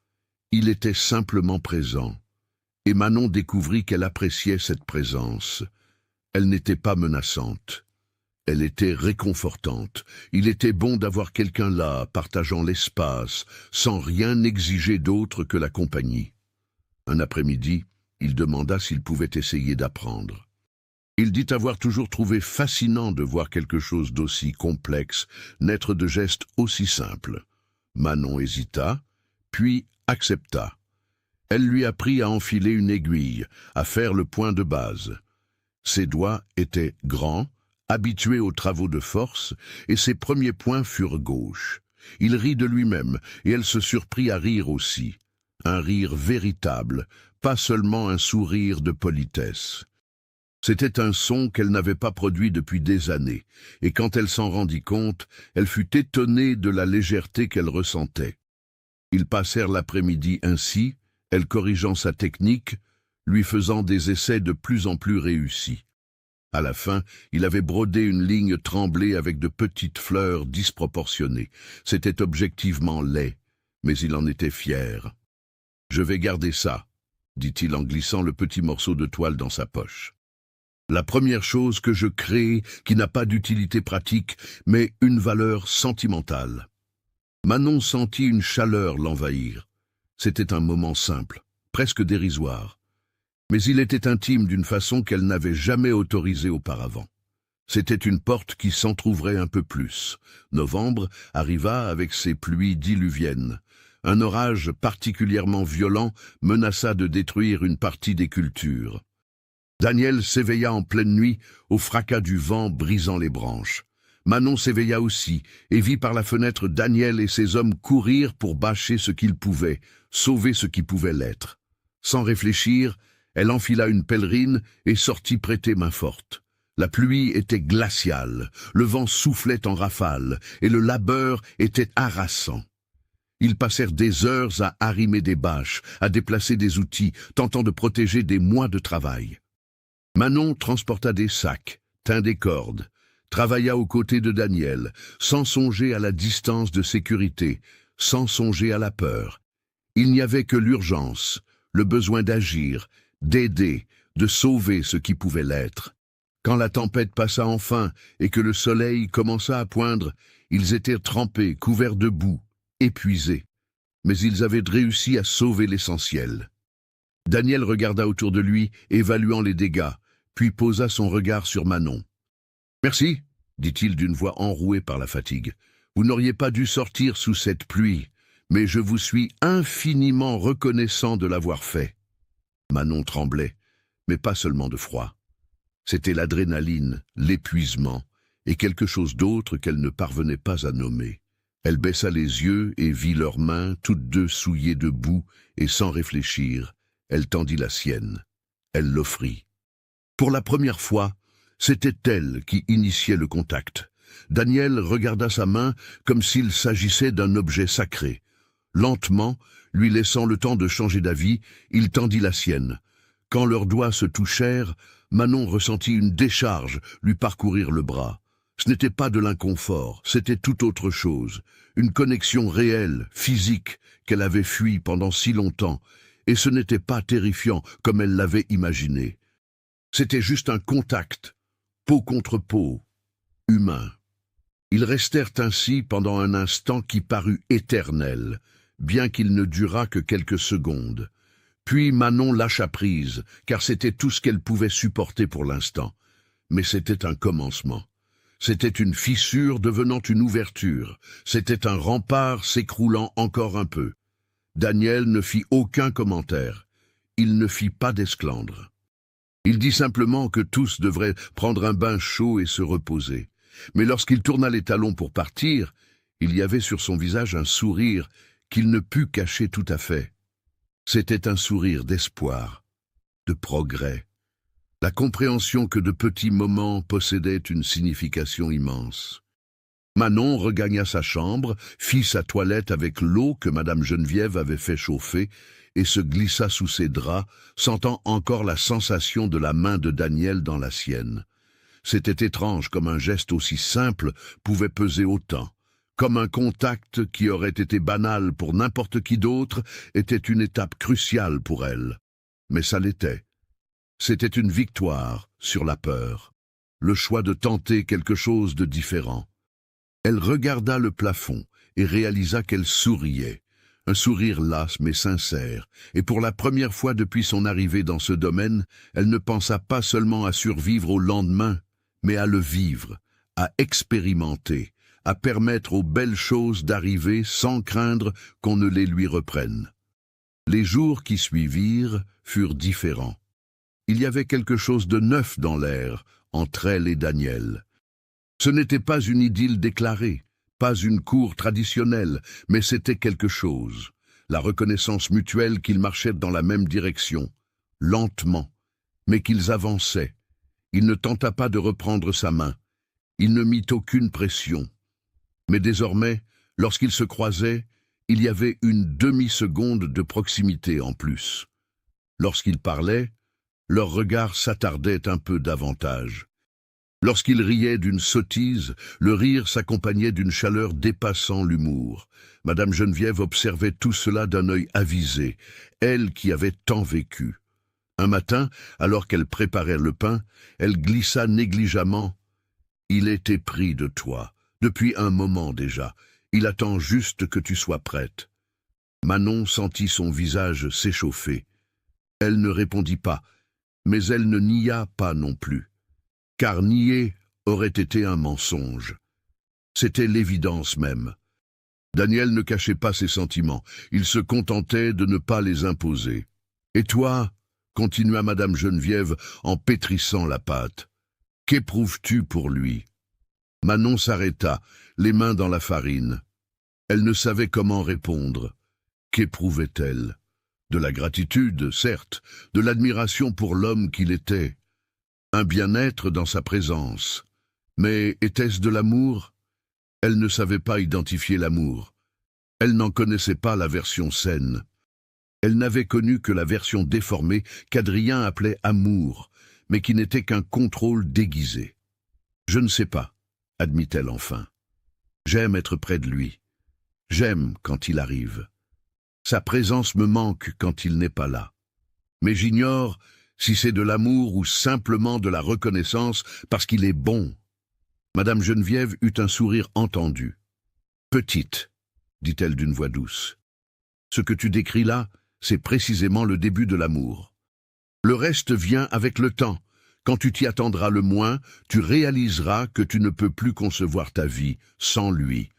Il était simplement présent. Et Manon découvrit qu'elle appréciait cette présence. Elle n'était pas menaçante. Elle était réconfortante. Il était bon d'avoir quelqu'un là, partageant l'espace, sans rien exiger d'autre que la compagnie. Un après-midi, il demanda s'il pouvait essayer d'apprendre. Il dit avoir toujours trouvé fascinant de voir quelque chose d'aussi complexe naître de gestes aussi simples. Manon hésita, puis accepta. Elle lui apprit à enfiler une aiguille, à faire le point de base. Ses doigts étaient grands, habitué aux travaux de force, et ses premiers points furent gauches. Il rit de lui-même, et elle se surprit à rire aussi. Un rire véritable, pas seulement un sourire de politesse. C'était un son qu'elle n'avait pas produit depuis des années, et quand elle s'en rendit compte, elle fut étonnée de la légèreté qu'elle ressentait. Ils passèrent l'après-midi ainsi, elle corrigeant sa technique, lui faisant des essais de plus en plus réussis. À la fin, il avait brodé une ligne tremblée avec de petites fleurs disproportionnées. C'était objectivement laid, mais il en était fier. « Je vais garder ça », dit-il en glissant le petit morceau de toile dans sa poche. « La première chose que je crée qui n'a pas d'utilité pratique, mais une valeur sentimentale. » Manon sentit une chaleur l'envahir. C'était un moment simple, presque dérisoire. Mais il était intime d'une façon qu'elle n'avait jamais autorisée auparavant. C'était une porte qui s'entr'ouvrait un peu plus. Novembre arriva avec ses pluies diluviennes. Un orage particulièrement violent menaça de détruire une partie des cultures. Daniel s'éveilla en pleine nuit au fracas du vent brisant les branches. Manon s'éveilla aussi et vit par la fenêtre Daniel et ses hommes courir pour bâcher ce qu'ils pouvaient, sauver ce qui pouvait l'être. Sans réfléchir, elle enfila une pèlerine et sortit prêter main forte. La pluie était glaciale, le vent soufflait en rafales et le labeur était harassant. Ils passèrent des heures à arrimer des bâches, à déplacer des outils, tentant de protéger des mois de travail. Manon transporta des sacs, tint des cordes, travailla aux côtés de Daniel, sans songer à la distance de sécurité, sans songer à la peur. Il n'y avait que l'urgence, le besoin d'agir, d'aider, de sauver ce qui pouvait l'être. Quand la tempête passa enfin et que le soleil commença à poindre, ils étaient trempés, couverts de boue, épuisés. Mais ils avaient réussi à sauver l'essentiel. Daniel regarda autour de lui, évaluant les dégâts, puis posa son regard sur Manon. « Merci, dit-il d'une voix enrouée par la fatigue. Vous n'auriez pas dû sortir sous cette pluie, mais je vous suis infiniment reconnaissant de l'avoir fait. » Manon tremblait, mais pas seulement de froid. C'était l'adrénaline, l'épuisement, et quelque chose d'autre qu'elle ne parvenait pas à nommer. Elle baissa les yeux et vit leurs mains, toutes deux souillées de boue, et sans réfléchir, elle tendit la sienne. Elle l'offrit. Pour la première fois, c'était elle qui initiait le contact. Daniel regarda sa main comme s'il s'agissait d'un objet sacré. Lentement, lui laissant le temps de changer d'avis, il tendit la sienne. Quand leurs doigts se touchèrent, Manon ressentit une décharge lui parcourir le bras. Ce n'était pas de l'inconfort, c'était tout autre chose. Une connexion réelle, physique, qu'elle avait fui pendant si longtemps, et ce n'était pas terrifiant comme elle l'avait imaginé. C'était juste un contact, peau contre peau, humain. Ils restèrent ainsi pendant un instant qui parut éternel, bien qu'il ne durât que quelques secondes. Puis Manon lâcha prise, car c'était tout ce qu'elle pouvait supporter pour l'instant. Mais c'était un commencement. C'était une fissure devenant une ouverture. C'était un rempart s'écroulant encore un peu. Daniel ne fit aucun commentaire. Il ne fit pas d'esclandre. Il dit simplement que tous devraient prendre un bain chaud et se reposer. Mais lorsqu'il tourna les talons pour partir, il y avait sur son visage un sourire qu'il ne put cacher tout à fait. C'était un sourire d'espoir, de progrès, la compréhension que de petits moments possédaient une signification immense. Manon regagna sa chambre, fit sa toilette avec l'eau que Madame Geneviève avait fait chauffer et se glissa sous ses draps, sentant encore la sensation de la main de Daniel dans la sienne. C'était étrange comme un geste aussi simple pouvait peser autant. Comme un contact qui aurait été banal pour n'importe qui d'autre était une étape cruciale pour elle. Mais ça l'était. C'était une victoire sur la peur, le choix de tenter quelque chose de différent. Elle regarda le plafond et réalisa qu'elle souriait, un sourire las mais sincère, et pour la première fois depuis son arrivée dans ce domaine, elle ne pensa pas seulement à survivre au lendemain, mais à le vivre, à expérimenter, à permettre aux belles choses d'arriver sans craindre qu'on ne les lui reprenne. Les jours qui suivirent furent différents. Il y avait quelque chose de neuf dans l'air entre elle et Daniel. Ce n'était pas une idylle déclarée, pas une cour traditionnelle, mais c'était quelque chose. La reconnaissance mutuelle qu'ils marchaient dans la même direction, lentement, mais qu'ils avançaient. Il ne tenta pas de reprendre sa main. Il ne mit aucune pression. Mais désormais, lorsqu'ils se croisaient, il y avait une demi-seconde de proximité en plus. Lorsqu'ils parlaient, leurs regards s'attardaient un peu davantage. Lorsqu'ils riaient d'une sottise, le rire s'accompagnait d'une chaleur dépassant l'humour. Madame Geneviève observait tout cela d'un œil avisé, elle qui avait tant vécu. Un matin, alors qu'elle préparait le pain, elle glissa négligemment. « Il était pris de toi. Depuis un moment déjà, il attend juste que tu sois prête. » Manon sentit son visage s'échauffer. Elle ne répondit pas, mais elle ne nia pas non plus. Car nier aurait été un mensonge. C'était l'évidence même. Daniel ne cachait pas ses sentiments, il se contentait de ne pas les imposer. « Et toi ?» continua Madame Geneviève en pétrissant la pâte. « Qu'éprouves-tu pour lui ?» Manon s'arrêta, les mains dans la farine. Elle ne savait comment répondre. Qu'éprouvait-elle? De la gratitude, certes, de l'admiration pour l'homme qu'il était. Un bien-être dans sa présence. Mais était-ce de l'amour? Elle ne savait pas identifier l'amour. Elle n'en connaissait pas la version saine. Elle n'avait connu que la version déformée qu'Adrien appelait amour, mais qui n'était qu'un contrôle déguisé. « Je ne sais pas », admit-elle enfin. « J'aime être près de lui. J'aime quand il arrive. Sa présence me manque quand il n'est pas là. Mais j'ignore si c'est de l'amour ou simplement de la reconnaissance parce qu'il est bon. » Madame Geneviève eut un sourire entendu. « Petite, dit-elle d'une voix douce. Ce que tu décris là, c'est précisément le début de l'amour. Le reste vient avec le temps. Quand tu t'y attendras le moins, tu réaliseras que tu ne peux plus concevoir ta vie sans lui.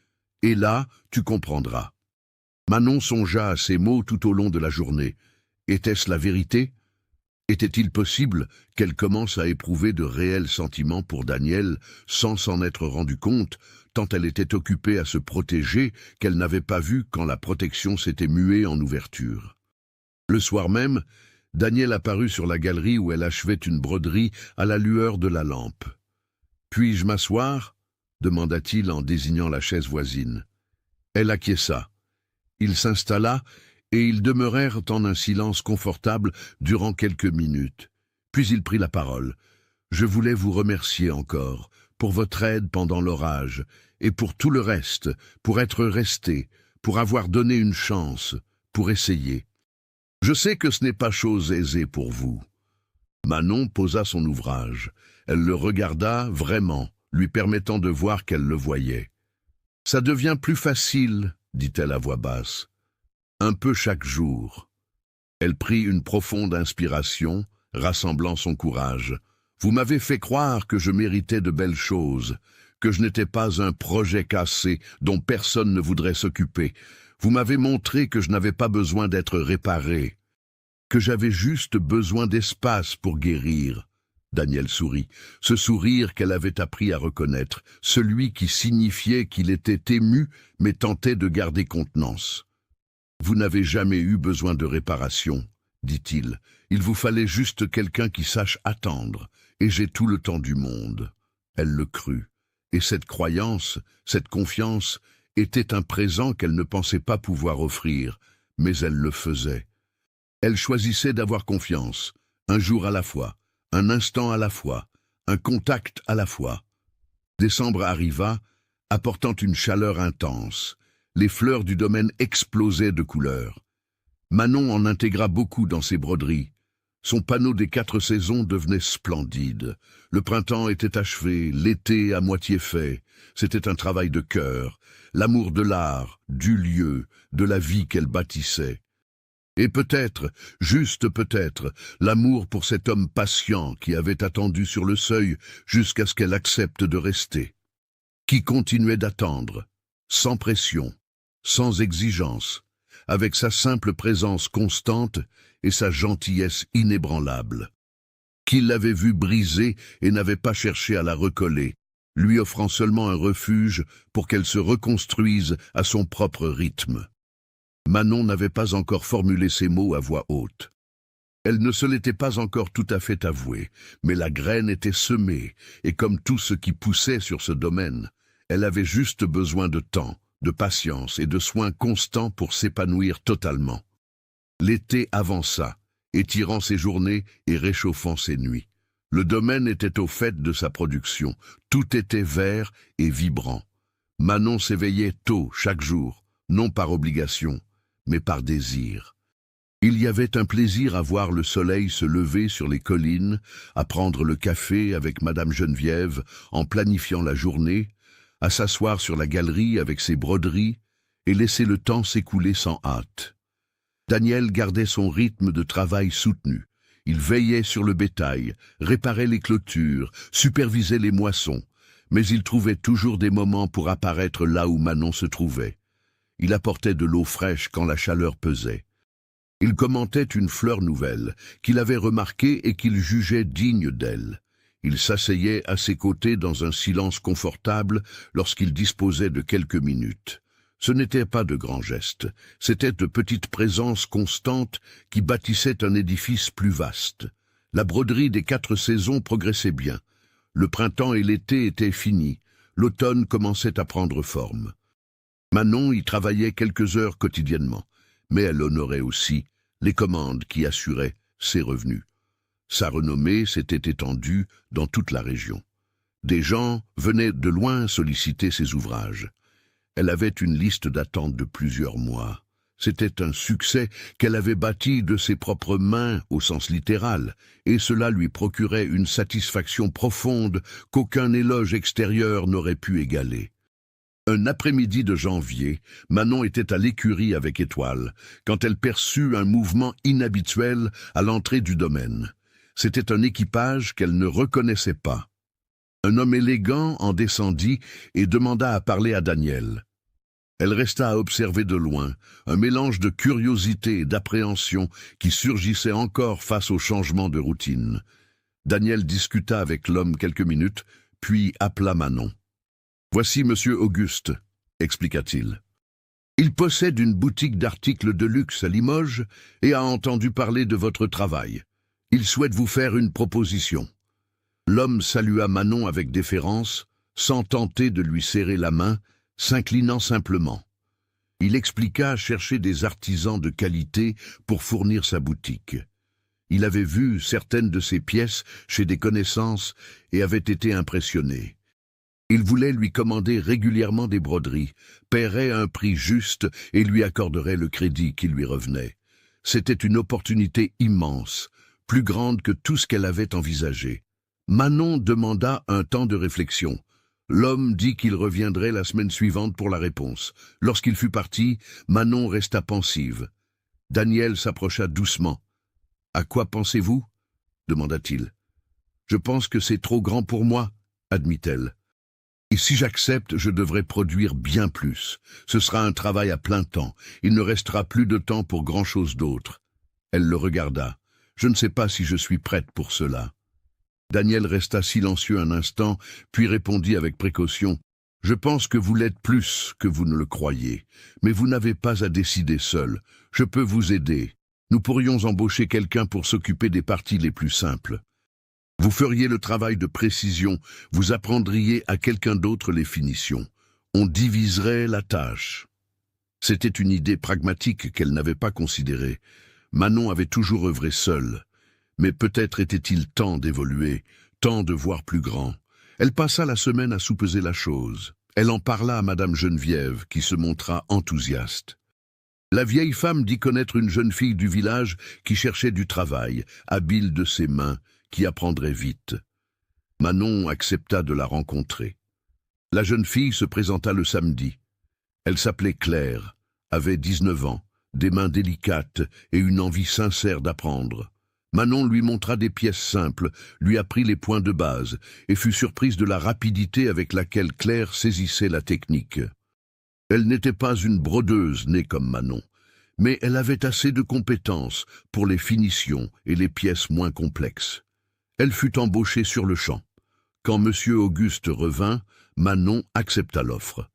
Et là, tu comprendras. Manon songea à ces mots tout au long de la journée. Était-ce la vérité? Était-il possible qu'elle commence à éprouver de réels sentiments pour Daniel sans s'en être rendu compte, tant elle était occupée à se protéger qu'elle n'avait pas vu quand la protection s'était muée en ouverture. Le soir même, Daniel apparut sur la galerie où elle achevait une broderie à la lueur de la lampe. « Puis-je m'asseoir » demanda-t-il en désignant la chaise voisine. Elle acquiesça. Il s'installa et ils demeurèrent en un silence confortable durant quelques minutes. Puis il prit la parole. « Je voulais vous remercier encore pour votre aide pendant l'orage et pour tout le reste, pour être resté, pour avoir donné une chance, pour essayer. Je sais que ce n'est pas chose aisée pour vous. » Manon posa son ouvrage. Elle le regarda vraiment, lui permettant de voir qu'elle le voyait. « Ça devient plus facile, » dit-elle à voix basse. « Un peu chaque jour. » Elle prit une profonde inspiration, rassemblant son courage. « Vous m'avez fait croire que je méritais de belles choses, que je n'étais pas un projet cassé dont personne ne voudrait s'occuper. Vous m'avez montré que je n'avais pas besoin d'être réparé, que j'avais juste besoin d'espace pour guérir. » Daniel sourit, ce sourire qu'elle avait appris à reconnaître, celui qui signifiait qu'il était ému mais tentait de garder contenance. « Vous n'avez jamais eu besoin de réparation, » dit-il. « Il vous fallait juste quelqu'un qui sache attendre, et j'ai tout le temps du monde. » Elle le crut, et cette croyance, cette confiance, était un présent qu'elle ne pensait pas pouvoir offrir, mais elle le faisait. Elle choisissait d'avoir confiance, un jour à la fois, un instant à la fois, un contact à la fois. Décembre arriva, apportant une chaleur intense. Les fleurs du domaine explosaient de couleurs. Manon en intégra beaucoup dans ses broderies. Son panneau des 4 saisons devenait splendide. Le printemps était achevé, l'été à moitié fait. C'était un travail de cœur, l'amour de l'art, du lieu, de la vie qu'elle bâtissait. Et peut-être, juste peut-être, l'amour pour cet homme patient qui avait attendu sur le seuil jusqu'à ce qu'elle accepte de rester. Qui continuait d'attendre, sans pression, sans exigence, avec sa simple présence constante et sa gentillesse inébranlable. Qui l'avait vue briser et n'avait pas cherché à la recoller, lui offrant seulement un refuge pour qu'elle se reconstruise à son propre rythme. Manon n'avait pas encore formulé ces mots à voix haute. Elle ne se l'était pas encore tout à fait avouée, mais la graine était semée, et comme tout ce qui poussait sur ce domaine, elle avait juste besoin de temps, de patience et de soins constants pour s'épanouir totalement. L'été avança, étirant ses journées et réchauffant ses nuits. Le domaine était au fait de sa production, tout était vert et vibrant. Manon s'éveillait tôt chaque jour, non par obligation, mais par désir. Il y avait un plaisir à voir le soleil se lever sur les collines, à prendre le café avec Madame Geneviève en planifiant la journée, à s'asseoir sur la galerie avec ses broderies et laisser le temps s'écouler sans hâte. Daniel gardait son rythme de travail soutenu. Il veillait sur le bétail, réparait les clôtures, supervisait les moissons, mais il trouvait toujours des moments pour apparaître là où Manon se trouvait. Il apportait de l'eau fraîche quand la chaleur pesait. Il commentait une fleur nouvelle, qu'il avait remarquée et qu'il jugeait digne d'elle. Il s'asseyait à ses côtés dans un silence confortable lorsqu'il disposait de quelques minutes. Ce n'était pas de grands gestes, c'étaient de petites présences constantes qui bâtissaient un édifice plus vaste. La broderie des 4 saisons progressait bien. Le printemps et l'été étaient finis, l'automne commençait à prendre forme. Manon y travaillait quelques heures quotidiennement, mais elle honorait aussi les commandes qui assuraient ses revenus. Sa renommée s'était étendue dans toute la région. Des gens venaient de loin solliciter ses ouvrages. Elle avait une liste d'attente de plusieurs mois. C'était un succès qu'elle avait bâti de ses propres mains au sens littéral, et cela lui procurait une satisfaction profonde qu'aucun éloge extérieur n'aurait pu égaler. Un après-midi de janvier, Manon était à l'écurie avec Étoile, quand elle perçut un mouvement inhabituel à l'entrée du domaine. C'était un équipage qu'elle ne reconnaissait pas. Un homme élégant en descendit et demanda à parler à Daniel. Elle resta à observer de loin, un mélange de curiosité et d'appréhension qui surgissait encore face au changement de routine. Daniel discuta avec l'homme quelques minutes, puis appela Manon. « Voici Monsieur Auguste », expliqua-t-il. « Il possède une boutique d'articles de luxe à Limoges et a entendu parler de votre travail. Il souhaite vous faire une proposition. » L'homme salua Manon avec déférence, sans tenter de lui serrer la main, s'inclinant simplement. Il expliqua chercher des artisans de qualité pour fournir sa boutique. Il avait vu certaines de ses pièces chez des connaissances et avait été impressionné. Il voulait lui commander régulièrement des broderies, paierait un prix juste et lui accorderait le crédit qui lui revenait. C'était une opportunité immense, plus grande que tout ce qu'elle avait envisagé. Manon demanda un temps de réflexion. L'homme dit qu'il reviendrait la semaine suivante pour la réponse. Lorsqu'il fut parti, Manon resta pensive. Daniel s'approcha doucement. « À quoi pensez-vous » demanda-t-il. « Je pense que c'est trop grand pour moi, » admit-elle. « Et si j'accepte, je devrais produire bien plus. Ce sera un travail à plein temps. Il ne restera plus de temps pour grand-chose d'autre. » Elle le regarda. « Je ne sais pas si je suis prête pour cela. » Daniel resta silencieux un instant, puis répondit avec précaution. « Je pense que vous l'êtes plus que vous ne le croyez. Mais vous n'avez pas à décider seul. Je peux vous aider. Nous pourrions embaucher quelqu'un pour s'occuper des parties les plus simples. Vous feriez le travail de précision, vous apprendriez à quelqu'un d'autre les finitions. On diviserait la tâche. » C'était une idée pragmatique qu'elle n'avait pas considérée. Manon avait toujours œuvré seule. Mais peut-être était-il temps d'évoluer, temps de voir plus grand. Elle passa la semaine à soupeser la chose. Elle en parla à Madame Geneviève, qui se montra enthousiaste. La vieille femme dit connaître une jeune fille du village qui cherchait du travail, habile de ses mains, qui apprendrait vite. Manon accepta de la rencontrer. La jeune fille se présenta le samedi. Elle s'appelait Claire, avait 19 ans, des mains délicates et une envie sincère d'apprendre. Manon lui montra des pièces simples, lui apprit les points de base et fut surprise de la rapidité avec laquelle Claire saisissait la technique. Elle n'était pas une brodeuse née comme Manon, mais elle avait assez de compétences pour les finitions et les pièces moins complexes. Elle fut embauchée sur le champ. Quand M. Auguste revint, Manon accepta l'offre.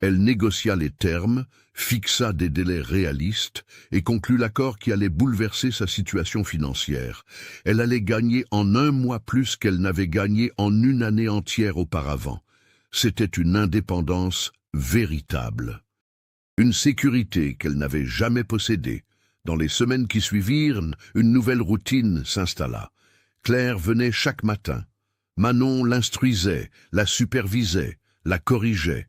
Elle négocia les termes, fixa des délais réalistes et conclut l'accord qui allait bouleverser sa situation financière. Elle allait gagner en 1 mois plus qu'elle n'avait gagné en 1 année entière auparavant. C'était une indépendance véritable. Une sécurité qu'elle n'avait jamais possédée. Dans les semaines qui suivirent, une nouvelle routine s'installa. Claire venait chaque matin. Manon l'instruisait, la supervisait, la corrigeait.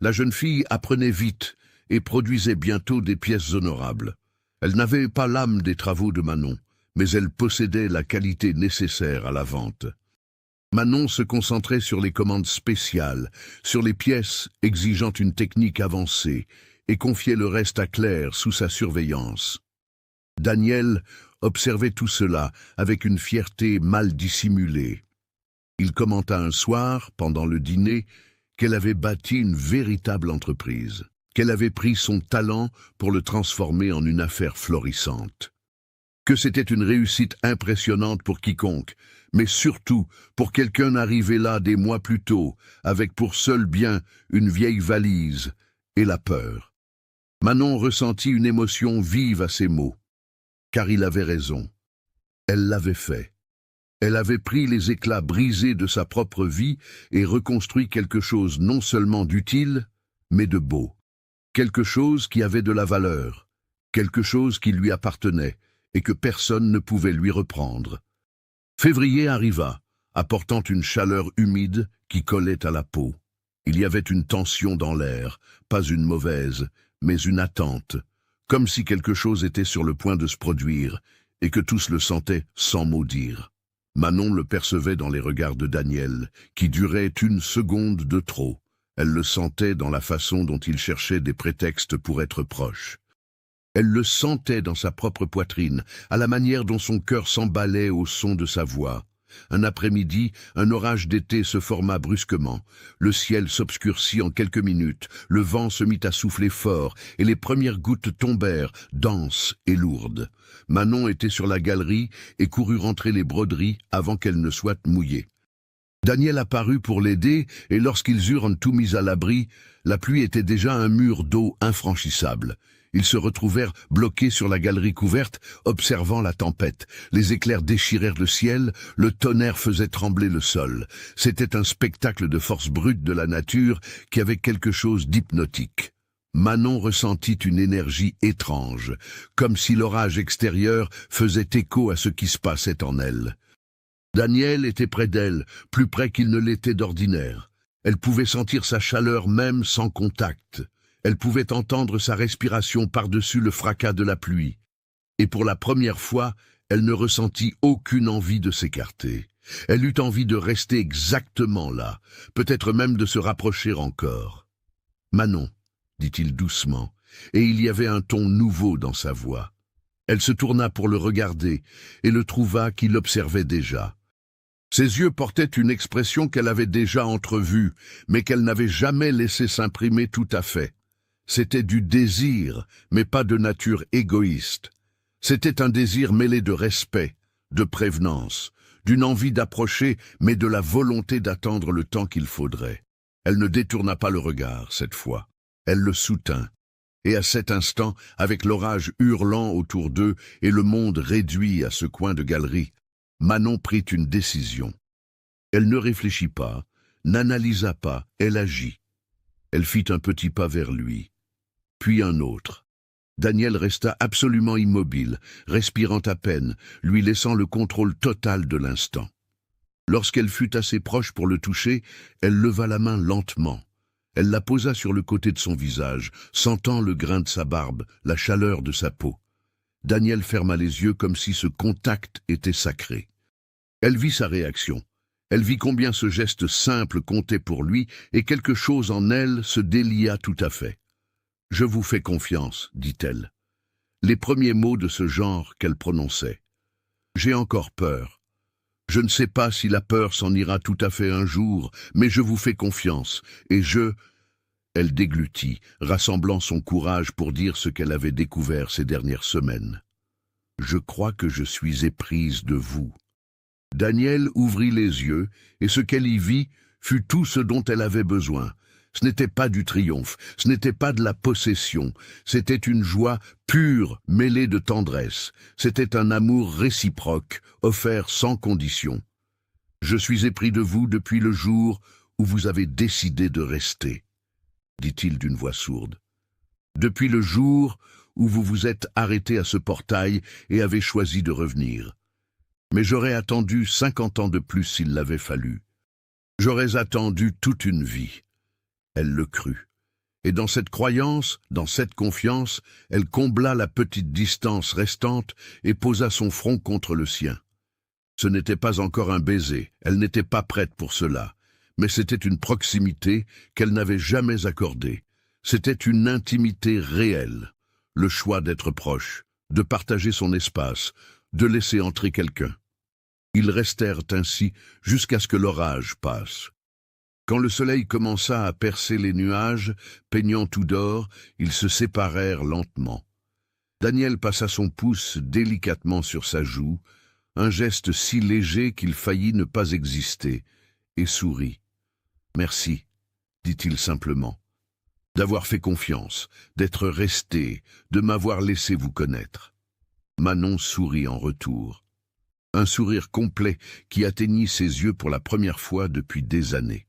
La jeune fille apprenait vite et produisait bientôt des pièces honorables. Elle n'avait pas l'âme des travaux de Manon, mais elle possédait la qualité nécessaire à la vente. Manon se concentrait sur les commandes spéciales, sur les pièces exigeant une technique avancée, et confiait le reste à Claire sous sa surveillance. Daniel observait tout cela avec une fierté mal dissimulée. Il commenta un soir, pendant le dîner, qu'elle avait bâti une véritable entreprise, qu'elle avait pris son talent pour le transformer en une affaire florissante. Que c'était une réussite impressionnante pour quiconque, mais surtout pour quelqu'un arrivé là des mois plus tôt, avec pour seul bien une vieille valise et la peur. Manon ressentit une émotion vive à ces mots, car il avait raison. Elle l'avait fait. Elle avait pris les éclats brisés de sa propre vie et reconstruit quelque chose non seulement d'utile, mais de beau. Quelque chose qui avait de la valeur, quelque chose qui lui appartenait et que personne ne pouvait lui reprendre. Février arriva, apportant une chaleur humide qui collait à la peau. Il y avait une tension dans l'air, pas une mauvaise, mais une attente, comme si quelque chose était sur le point de se produire et que tous le sentaient sans mot dire. Manon le percevait dans les regards de Daniel, qui duraient 1 seconde de trop. Elle le sentait dans la façon dont il cherchait des prétextes pour être proche. Elle le sentait dans sa propre poitrine, à la manière dont son cœur s'emballait au son de sa voix. Un après-midi, un orage d'été se forma brusquement. Le ciel s'obscurcit en quelques minutes, le vent se mit à souffler fort, et les premières gouttes tombèrent, denses et lourdes. Manon était sur la galerie et courut rentrer les broderies avant qu'elles ne soient mouillées. Daniel apparut pour l'aider, et lorsqu'ils eurent tout mis à l'abri, la pluie était déjà un mur d'eau infranchissable. Ils se retrouvèrent bloqués sur la galerie couverte, observant la tempête. Les éclairs déchirèrent le ciel, le tonnerre faisait trembler le sol. C'était un spectacle de force brute de la nature qui avait quelque chose d'hypnotique. Manon ressentit une énergie étrange, comme si l'orage extérieur faisait écho à ce qui se passait en elle. Daniel était près d'elle, plus près qu'il ne l'était d'ordinaire. Elle pouvait sentir sa chaleur même sans contact. Elle pouvait entendre sa respiration par-dessus le fracas de la pluie. Et pour la première fois, elle ne ressentit aucune envie de s'écarter. Elle eut envie de rester exactement là, peut-être même de se rapprocher encore. « Manon », dit-il doucement, et il y avait un ton nouveau dans sa voix. Elle se tourna pour le regarder et le trouva qui l'observait déjà. Ses yeux portaient une expression qu'elle avait déjà entrevue, mais qu'elle n'avait jamais laissé s'imprimer tout à fait. C'était du désir, mais pas de nature égoïste. C'était un désir mêlé de respect, de prévenance, d'une envie d'approcher, mais de la volonté d'attendre le temps qu'il faudrait. Elle ne détourna pas le regard, cette fois. Elle le soutint. Et à cet instant, avec l'orage hurlant autour d'eux et le monde réduit à ce coin de galerie, Manon prit une décision. Elle ne réfléchit pas, n'analysa pas, elle agit. Elle fit un petit pas vers lui, puis un autre. Daniel resta absolument immobile, respirant à peine, lui laissant le contrôle total de l'instant. Lorsqu'elle fut assez proche pour le toucher, elle leva la main lentement. Elle la posa sur le côté de son visage, sentant le grain de sa barbe, la chaleur de sa peau. Daniel ferma les yeux comme si ce contact était sacré. Elle vit sa réaction. Elle vit combien ce geste simple comptait pour lui, et quelque chose en elle se délia tout à fait. « Je vous fais confiance », dit-elle. Les premiers mots de ce genre qu'elle prononçait. « J'ai encore peur. Je ne sais pas si la peur s'en ira tout à fait un jour, mais je vous fais confiance, et je... » Elle déglutit, rassemblant son courage pour dire ce qu'elle avait découvert ces dernières semaines. « Je crois que je suis éprise de vous. » Daniel ouvrit les yeux, et ce qu'elle y vit fut tout ce dont elle avait besoin. Ce n'était pas du triomphe, ce n'était pas de la possession, c'était une joie pure mêlée de tendresse, c'était un amour réciproque, offert sans condition. « Je suis épris de vous depuis le jour où vous avez décidé de rester, » dit-il d'une voix sourde. « Depuis le jour où vous vous êtes arrêté à ce portail et avez choisi de revenir. Mais j'aurais attendu 50 ans de plus s'il l'avait fallu. J'aurais attendu toute une vie. » Elle le crut. Et dans cette croyance, dans cette confiance, elle combla la petite distance restante et posa son front contre le sien. Ce n'était pas encore un baiser, elle n'était pas prête pour cela, mais c'était une proximité qu'elle n'avait jamais accordée. C'était une intimité réelle, le choix d'être proche, de partager son espace, de laisser entrer quelqu'un. Ils restèrent ainsi jusqu'à ce que l'orage passe. Quand le soleil commença à percer les nuages, peignant tout d'or, ils se séparèrent lentement. Daniel passa son pouce délicatement sur sa joue, un geste si léger qu'il faillit ne pas exister, et sourit. « Merci », dit-il simplement, « d'avoir fait confiance, d'être resté, de m'avoir laissé vous connaître. » Manon sourit en retour. Un sourire complet qui atteignit ses yeux pour la première fois depuis des années.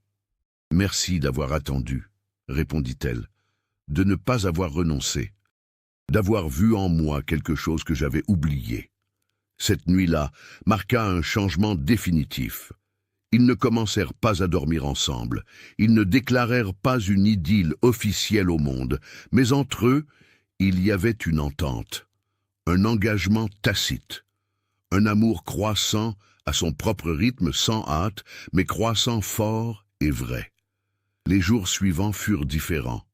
« Merci d'avoir attendu, » répondit-elle, « de ne pas avoir renoncé, d'avoir vu en moi quelque chose que j'avais oublié. » Cette nuit-là marqua un changement définitif. Ils ne commencèrent pas à dormir ensemble, ils ne déclarèrent pas une idylle officielle au monde, mais entre eux, il y avait une entente, un engagement tacite, un amour croissant à son propre rythme sans hâte, mais croissant fort et vrai. Les jours suivants furent différents.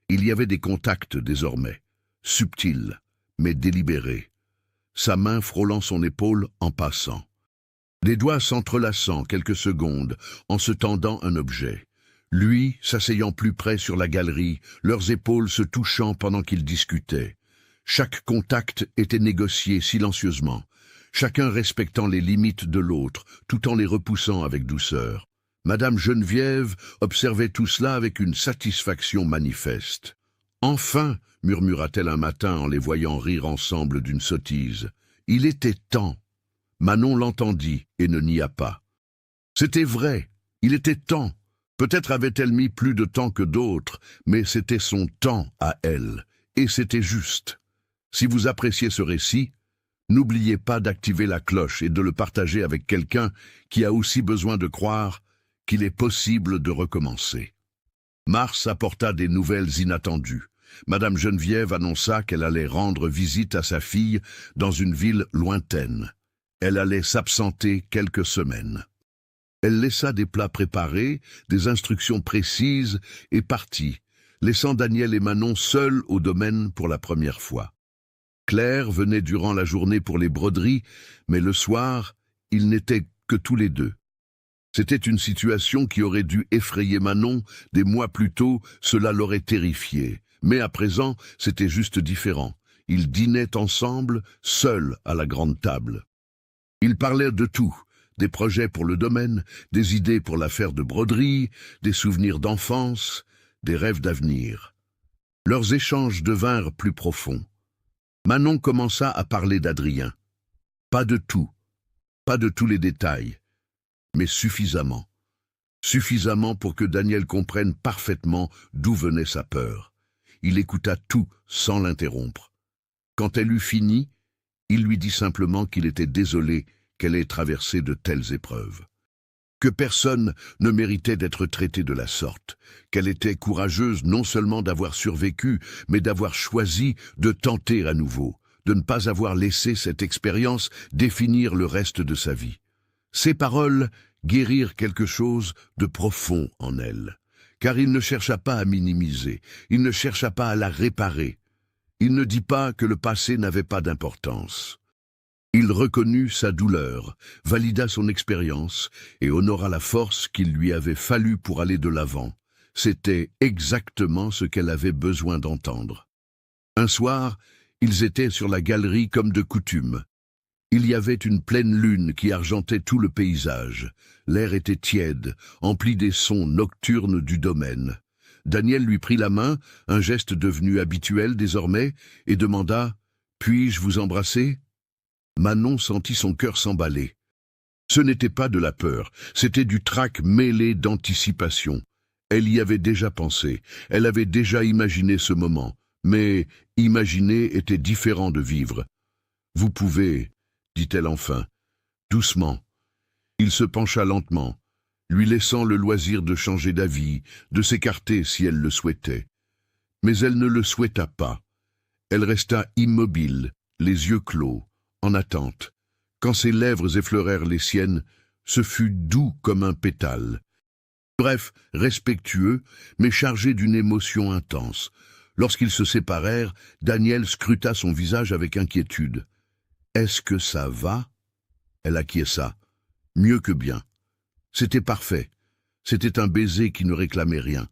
Il y avait des contacts désormais, subtils, mais délibérés, sa main frôlant son épaule en passant. Les doigts s'entrelaçant quelques secondes en se tendant un objet. Lui, s'asseyant plus près sur la galerie, leurs épaules se touchant pendant qu'ils discutaient. Chaque contact était négocié silencieusement, chacun respectant les limites de l'autre, tout en les repoussant avec douceur. Madame Geneviève observait tout cela avec une satisfaction manifeste. « Enfin !» murmura-t-elle un matin en les voyant rire ensemble d'une sottise. « Il était temps !» Manon l'entendit et ne nia pas. C'était vrai, il était temps. Peut-être avait-elle mis plus de temps que d'autres, mais c'était son temps à elle, et c'était juste. Si vous appréciez ce récit, n'oubliez pas d'activer la cloche et de le partager avec quelqu'un qui a aussi besoin de croire qu'il est possible de recommencer. Mars apporta des nouvelles inattendues. Madame Geneviève annonça qu'elle allait rendre visite à sa fille dans une ville lointaine. Elle allait s'absenter quelques semaines. Elle laissa des plats préparés, des instructions précises et partit, laissant Daniel et Manon seuls au domaine pour la première fois. Claire venait durant la journée pour les broderies, mais le soir, ils n'étaient que tous les deux. C'était une situation qui aurait dû effrayer Manon. Des mois plus tôt, cela l'aurait terrifiée. Mais à présent, c'était juste différent. Ils dînaient ensemble, seuls à la grande table. Ils parlaient de tout. Des projets pour le domaine, des idées pour l'affaire de broderie, des souvenirs d'enfance, des rêves d'avenir. Leurs échanges devinrent plus profonds. Manon commença à parler d'Adrien. Pas de tout, pas de tous les détails, mais suffisamment. Suffisamment pour que Daniel comprenne parfaitement d'où venait sa peur. Il écouta tout sans l'interrompre. Quand elle eut fini, il lui dit simplement qu'il était désolé qu'elle ait traversé de telles épreuves. Que personne ne méritait d'être traité de la sorte, qu'elle était courageuse non seulement d'avoir survécu, mais d'avoir choisi de tenter à nouveau, de ne pas avoir laissé cette expérience définir le reste de sa vie. Ces paroles guérirent quelque chose de profond en elle, car il ne chercha pas à minimiser, il ne chercha pas à la réparer. Il ne dit pas que le passé n'avait pas d'importance. Il reconnut sa douleur, valida son expérience et honora la force qu'il lui avait fallu pour aller de l'avant. C'était exactement ce qu'elle avait besoin d'entendre. Un soir, ils étaient sur la galerie comme de coutume. Il y avait une pleine lune qui argentait tout le paysage. L'air était tiède, empli des sons nocturnes du domaine. Daniel lui prit la main, un geste devenu habituel désormais, et demanda « Puis-je vous embrasser ?» Manon sentit son cœur s'emballer. Ce n'était pas de la peur, c'était du trac mêlé d'anticipation. Elle y avait déjà pensé, elle avait déjà imaginé ce moment, mais imaginer était différent de vivre. « Vous pouvez, » dit-elle enfin, doucement. Il se pencha lentement, lui laissant le loisir de changer d'avis, de s'écarter si elle le souhaitait. Mais elle ne le souhaita pas. Elle resta immobile, les yeux clos, en attente. Quand ses lèvres effleurèrent les siennes, ce fut doux comme un pétale. Bref, respectueux, mais chargé d'une émotion intense. Lorsqu'ils se séparèrent, Daniel scruta son visage avec inquiétude. « Est-ce que ça va ?» Elle acquiesça. Mieux que bien. C'était parfait. C'était un baiser qui ne réclamait rien.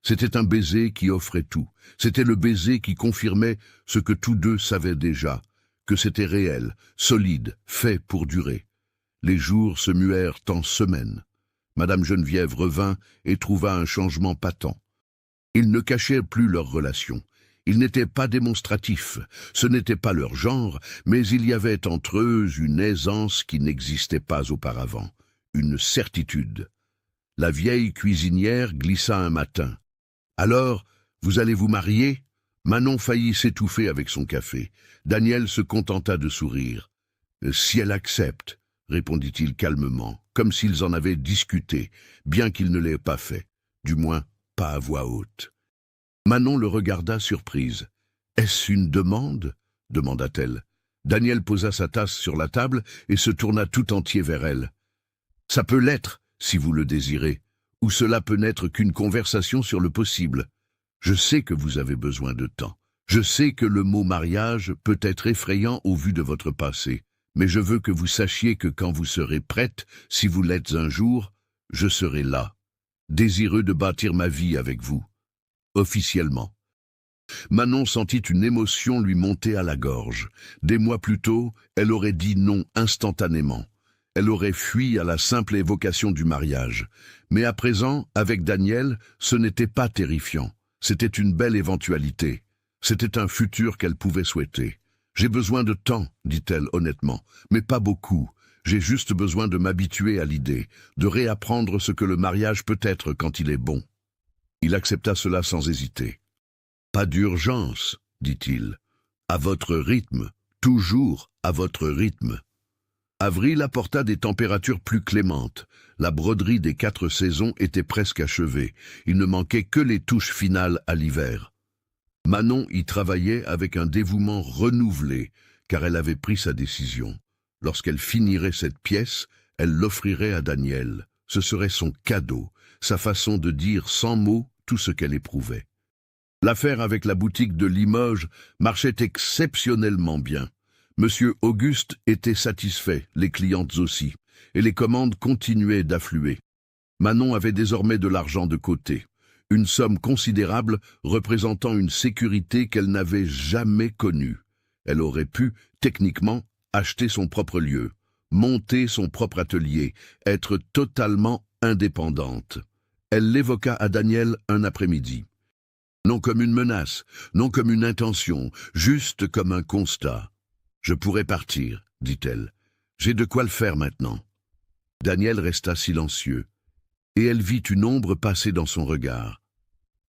C'était un baiser qui offrait tout. C'était le baiser qui confirmait ce que tous deux savaient déjà, que c'était réel, solide, fait pour durer. Les jours se muèrent en semaines. Madame Geneviève revint et trouva un changement patent. Ils ne cachaient plus leur relation. Ils n'étaient pas démonstratifs, ce n'était pas leur genre, mais il y avait entre eux une aisance qui n'existait pas auparavant, une certitude. La vieille cuisinière glissa un matin. « Alors, vous allez vous marier ?» Manon faillit s'étouffer avec son café. Daniel se contenta de sourire. « Si elle accepte, » répondit-il calmement, comme s'ils en avaient discuté, bien qu'ils ne l'aient pas fait, du moins pas à voix haute. Manon le regarda surprise. « Est-ce une demande ?» demanda-t-elle. Daniel posa sa tasse sur la table et se tourna tout entier vers elle. « Ça peut l'être, si vous le désirez, ou cela peut n'être qu'une conversation sur le possible. Je sais que vous avez besoin de temps. Je sais que le mot mariage peut être effrayant au vu de votre passé, Mais je veux que vous sachiez que quand vous serez prête, si vous l'êtes un jour, je serai là, désireux de bâtir ma vie avec vous, officiellement. » Manon sentit une émotion lui monter à la gorge. Des mois plus tôt, elle aurait dit non instantanément. Elle aurait fui à la simple évocation du mariage. Mais à présent, avec Daniel, ce n'était pas terrifiant. C'était une belle éventualité. C'était un futur qu'elle pouvait souhaiter. « J'ai besoin de temps, dit-elle honnêtement, mais pas beaucoup. J'ai juste besoin de m'habituer à l'idée, de réapprendre ce que le mariage peut être quand il est bon. » Il accepta cela sans hésiter. « Pas d'urgence, dit-il. À votre rythme, toujours à votre rythme. » Avril apporta des températures plus clémentes. La broderie des 4 saisons était presque achevée. Il ne manquait que les touches finales à l'hiver. Manon y travaillait avec un dévouement renouvelé, car elle avait pris sa décision. Lorsqu'elle finirait cette pièce, elle l'offrirait à Daniel. Ce serait son cadeau, sa façon de dire sans mots tout ce qu'elle éprouvait. L'affaire avec la boutique de Limoges marchait exceptionnellement bien. Monsieur Auguste était satisfait, les clientes aussi, et les commandes continuaient d'affluer. Manon avait désormais de l'argent de côté, une somme considérable représentant une sécurité qu'elle n'avait jamais connue. Elle aurait pu, techniquement, acheter son propre lieu, monter son propre atelier, être totalement indépendante. Elle l'évoqua à Daniel un après-midi. Non comme une menace, non comme une intention, juste comme un constat. « Je pourrais partir, dit-elle. J'ai de quoi le faire maintenant. » Daniel resta silencieux, et elle vit une ombre passer dans son regard.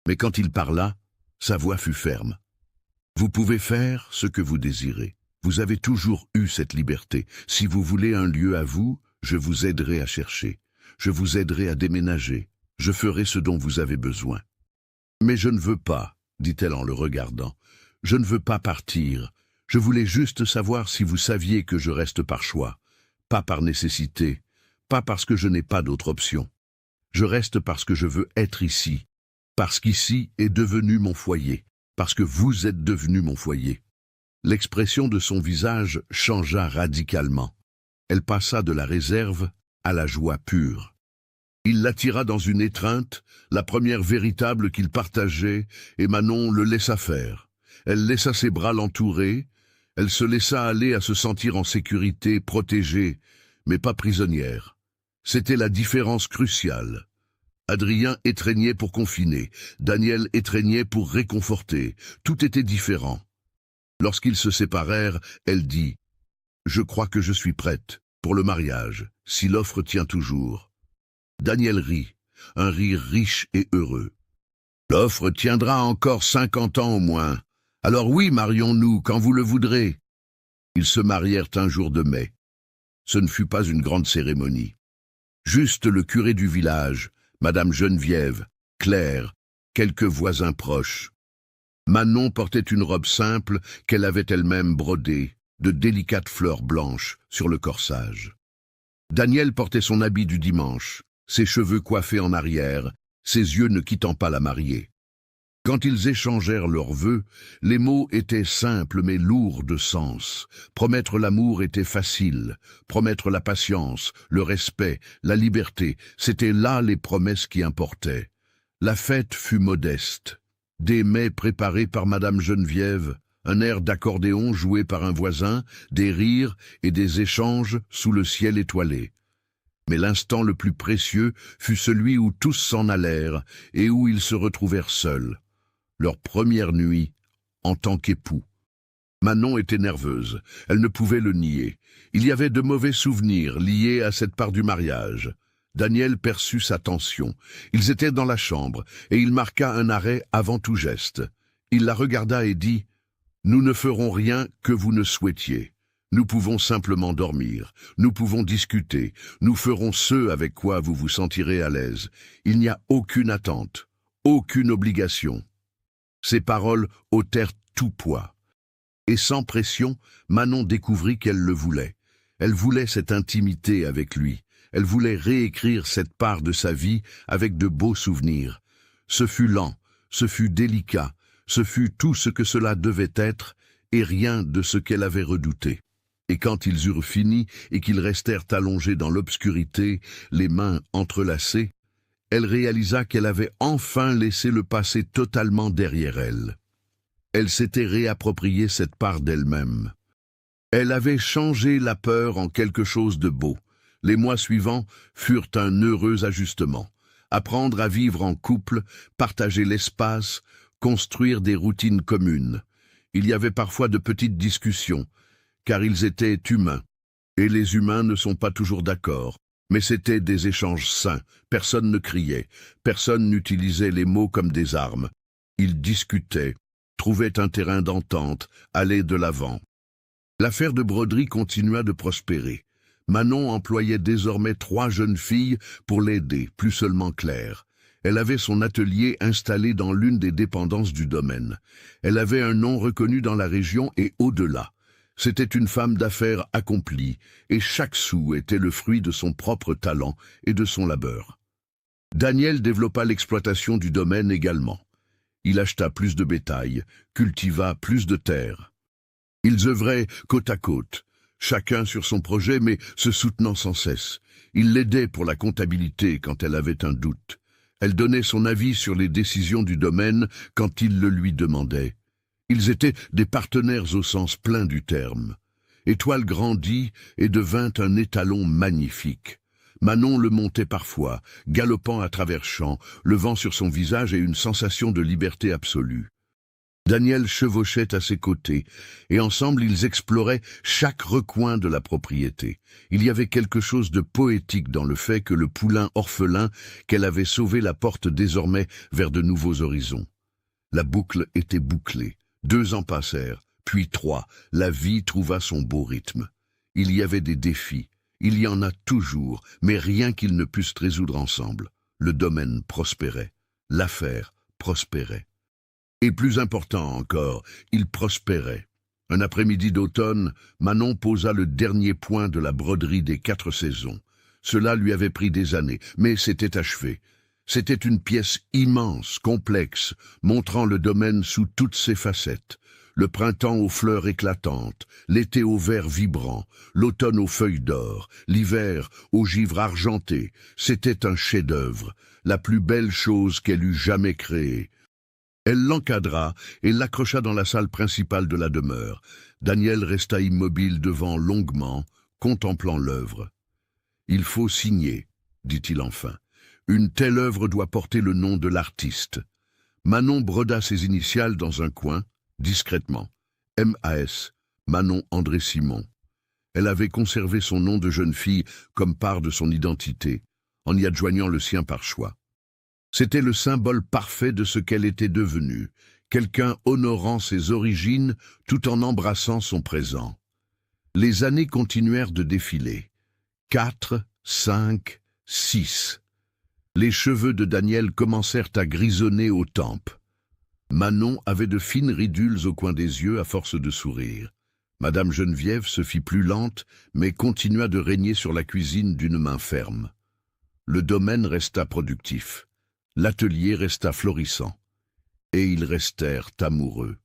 Mais quand il parla, sa voix fut ferme. « Vous pouvez faire ce que vous désirez. Vous avez toujours eu cette liberté. Si vous voulez un lieu à vous, je vous aiderai à chercher. Je vous aiderai à déménager. Je ferai ce dont vous avez besoin. » « Mais je ne veux pas, dit-elle en le regardant. Je ne veux pas partir. Je voulais juste savoir si vous saviez que je reste par choix, pas par nécessité, pas parce que je n'ai pas d'autre option. Je reste parce que je veux être ici, parce qu'ici est devenu mon foyer, parce que vous êtes devenu mon foyer. » L'expression de son visage changea radicalement. Elle passa de la réserve à la joie pure. Il l'attira dans une étreinte, la première véritable qu'il partageait, et Manon le laissa faire. Elle laissa ses bras l'entourer, elle se laissa aller à se sentir en sécurité, protégée, mais pas prisonnière. C'était la différence cruciale. Adrien étreignait pour confiner, Daniel étreignait pour réconforter, tout était différent. Lorsqu'ils se séparèrent, elle dit « Je crois que je suis prête, pour le mariage, si l'offre tient toujours. » Daniel rit, un rire riche et heureux. « L'offre tiendra encore 50 ans au moins. Alors oui, marions-nous quand vous le voudrez. » Ils se marièrent un jour de mai. Ce ne fut pas une grande cérémonie. Juste le curé du village, Madame Geneviève, Claire, quelques voisins proches. Manon portait une robe simple qu'elle avait elle-même brodée, de délicates fleurs blanches sur le corsage. Daniel portait son habit du dimanche, ses cheveux coiffés en arrière, ses yeux ne quittant pas la mariée. Quand ils échangèrent leurs vœux, les mots étaient simples mais lourds de sens. Promettre l'amour était facile, promettre la patience, le respect, la liberté, c'étaient là les promesses qui importaient. La fête fut modeste. Des mets préparés par Madame Geneviève, un air d'accordéon joué par un voisin, des rires et des échanges sous le ciel étoilé. Mais l'instant le plus précieux fut celui où tous s'en allèrent et où ils se retrouvèrent seuls. Leur première nuit, en tant qu'époux. Manon était nerveuse, elle ne pouvait le nier. Il y avait de mauvais souvenirs liés à cette part du mariage. Daniel perçut sa tension. Ils étaient dans la chambre, et il marqua un arrêt avant tout geste. Il la regarda et dit « Nous ne ferons rien que vous ne souhaitiez. Nous pouvons simplement dormir, nous pouvons discuter, nous ferons ce avec quoi vous vous sentirez à l'aise. Il n'y a aucune attente, aucune obligation. » Ces paroles ôtèrent tout poids. Et sans pression, Manon découvrit qu'elle le voulait. Elle voulait cette intimité avec lui. Elle voulait réécrire cette part de sa vie avec de beaux souvenirs. Ce fut lent, ce fut délicat, ce fut tout ce que cela devait être et rien de ce qu'elle avait redouté. Et quand ils eurent fini et qu'ils restèrent allongés dans l'obscurité, les mains entrelacées, elle réalisa qu'elle avait enfin laissé le passé totalement derrière elle. Elle s'était réapproprié cette part d'elle-même. Elle avait changé la peur en quelque chose de beau. Les mois suivants furent un heureux ajustement. Apprendre à vivre en couple, partager l'espace, construire des routines communes. Il y avait parfois de petites discussions, car ils étaient humains. Et les humains ne sont pas toujours d'accord. Mais c'étaient des échanges sains. Personne ne criait, personne n'utilisait les mots comme des armes. Ils discutaient, trouvaient un terrain d'entente, allaient de l'avant. L'affaire de broderie continua de prospérer. Manon employait désormais 3 jeunes filles pour l'aider, plus seulement Claire. Elle avait son atelier installé dans l'une des dépendances du domaine. Elle avait un nom reconnu dans la région et au-delà. C'était une femme d'affaires accomplie, et chaque sou était le fruit de son propre talent et de son labeur. Daniel développa l'exploitation du domaine également. Il acheta plus de bétail, cultiva plus de terres. Ils œuvraient côte à côte, chacun sur son projet mais se soutenant sans cesse. Il l'aidait pour la comptabilité quand elle avait un doute. Elle donnait son avis sur les décisions du domaine quand il le lui demandait. Ils étaient des partenaires au sens plein du terme. Étoile grandit et devint un étalon magnifique. Manon le montait parfois, galopant à travers champs, le vent sur son visage et une sensation de liberté absolue. Daniel chevauchait à ses côtés, et ensemble ils exploraient chaque recoin de la propriété. Il y avait quelque chose de poétique dans le fait que le poulain orphelin qu'elle avait sauvé la porte désormais vers de nouveaux horizons. La boucle était bouclée. 2 ans passèrent, puis 3. La vie trouva son beau rythme. Il y avait des défis. Il y en a toujours, mais rien qu'ils ne pussent résoudre ensemble. Le domaine prospérait. L'affaire prospérait. Et plus important encore, il prospérait. Un après-midi d'automne, Manon posa le dernier point de la broderie des 4 saisons. Cela lui avait pris des années, mais c'était achevé. C'était une pièce immense, complexe, montrant le domaine sous toutes ses facettes. Le printemps aux fleurs éclatantes, l'été aux verts vibrants, l'automne aux feuilles d'or, l'hiver aux givres argentés. C'était un chef-d'œuvre, la plus belle chose qu'elle eût jamais créée. Elle l'encadra et l'accrocha dans la salle principale de la demeure. Daniel resta immobile devant longuement, contemplant l'œuvre. « Il faut signer, dit-il enfin. Une telle œuvre doit porter le nom de l'artiste. » Manon broda ses initiales dans un coin, discrètement. M.A.S. Manon André Simon. Elle avait conservé son nom de jeune fille comme part de son identité, en y adjoignant le sien par choix. C'était le symbole parfait de ce qu'elle était devenue, quelqu'un honorant ses origines tout en embrassant son présent. Les années continuèrent de défiler. 4, 5, 6. Les cheveux de Daniel commencèrent à grisonner aux tempes. Manon avait de fines ridules au coin des yeux à force de sourire. Madame Geneviève se fit plus lente, mais continua de régner sur la cuisine d'une main ferme. Le domaine resta productif. L'atelier resta florissant. Et ils restèrent amoureux.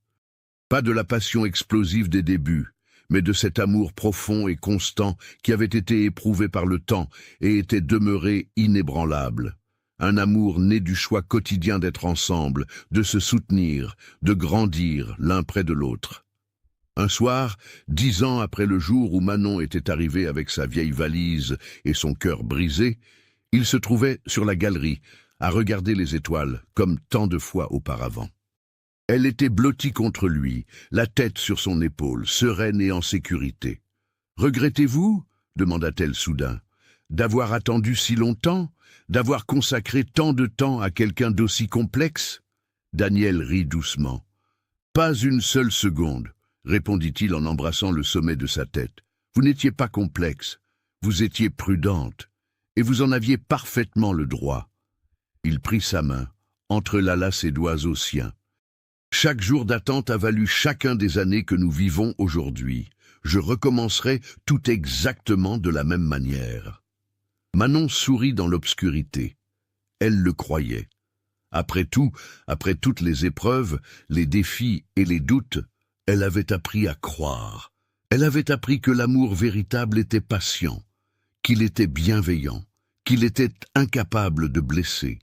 Pas de la passion explosive des débuts, mais de cet amour profond et constant qui avait été éprouvé par le temps et était demeuré inébranlable. Un amour né du choix quotidien d'être ensemble, de se soutenir, de grandir l'un près de l'autre. Un soir, 10 ans après le jour où Manon était arrivée avec sa vieille valise et son cœur brisé, il se trouvait sur la galerie, à regarder les étoiles, comme tant de fois auparavant. Elle était blottie contre lui, la tête sur son épaule, sereine et en sécurité. « Regrettez-vous » demanda-t-elle soudain. « D'avoir attendu si longtemps ? D'avoir consacré tant de temps à quelqu'un d'aussi complexe ?» Daniel rit doucement. « Pas une seule seconde, » répondit-il en embrassant le sommet de sa tête. « Vous n'étiez pas complexe, vous étiez prudente, et vous en aviez parfaitement le droit. » Il prit sa main, entrelala ses doigts aux siens. « Chaque jour d'attente a valu chacun des années que nous vivons aujourd'hui. Je recommencerai tout exactement de la même manière. » Manon sourit dans l'obscurité. Elle le croyait. Après tout, après toutes les épreuves, les défis et les doutes, elle avait appris à croire. Elle avait appris que l'amour véritable était patient, qu'il était bienveillant, qu'il était incapable de blesser,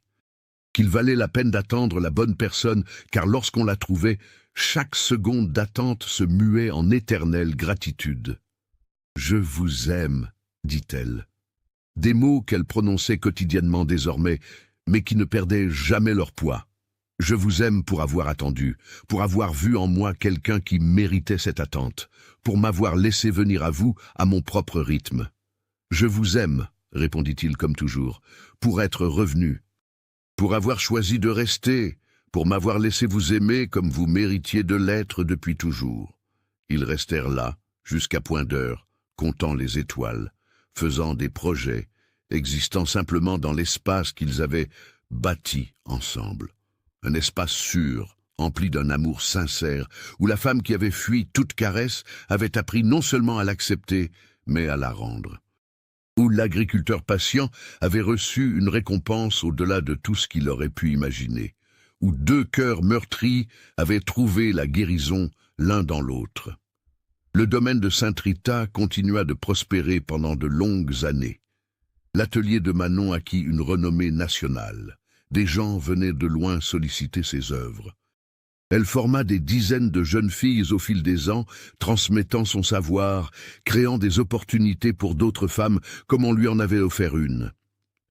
qu'il valait la peine d'attendre la bonne personne, car lorsqu'on la trouvait, chaque seconde d'attente se muait en éternelle gratitude. « Je vous aime », dit-elle. Des mots qu'elle prononçait quotidiennement désormais, mais qui ne perdaient jamais leur poids. Je vous aime pour avoir attendu, pour avoir vu en moi quelqu'un qui méritait cette attente, pour m'avoir laissé venir à vous à mon propre rythme. Je vous aime, répondit-il comme toujours, pour être revenu, pour avoir choisi de rester, pour m'avoir laissé vous aimer comme vous méritiez de l'être depuis toujours. Ils restèrent là, jusqu'à point d'heure, comptant les étoiles, faisant des projets, existant simplement dans l'espace qu'ils avaient bâti ensemble. Un espace sûr, empli d'un amour sincère, où la femme qui avait fui toute caresse avait appris non seulement à l'accepter, mais à la rendre. Où l'agriculteur patient avait reçu une récompense au-delà de tout ce qu'il aurait pu imaginer. Où deux cœurs meurtris avaient trouvé la guérison l'un dans l'autre. Le domaine de Sainte-Rita continua de prospérer pendant de longues années. L'atelier de Manon acquit une renommée nationale. Des gens venaient de loin solliciter ses œuvres. Elle forma des dizaines de jeunes filles au fil des ans, transmettant son savoir, créant des opportunités pour d'autres femmes comme on lui en avait offert une.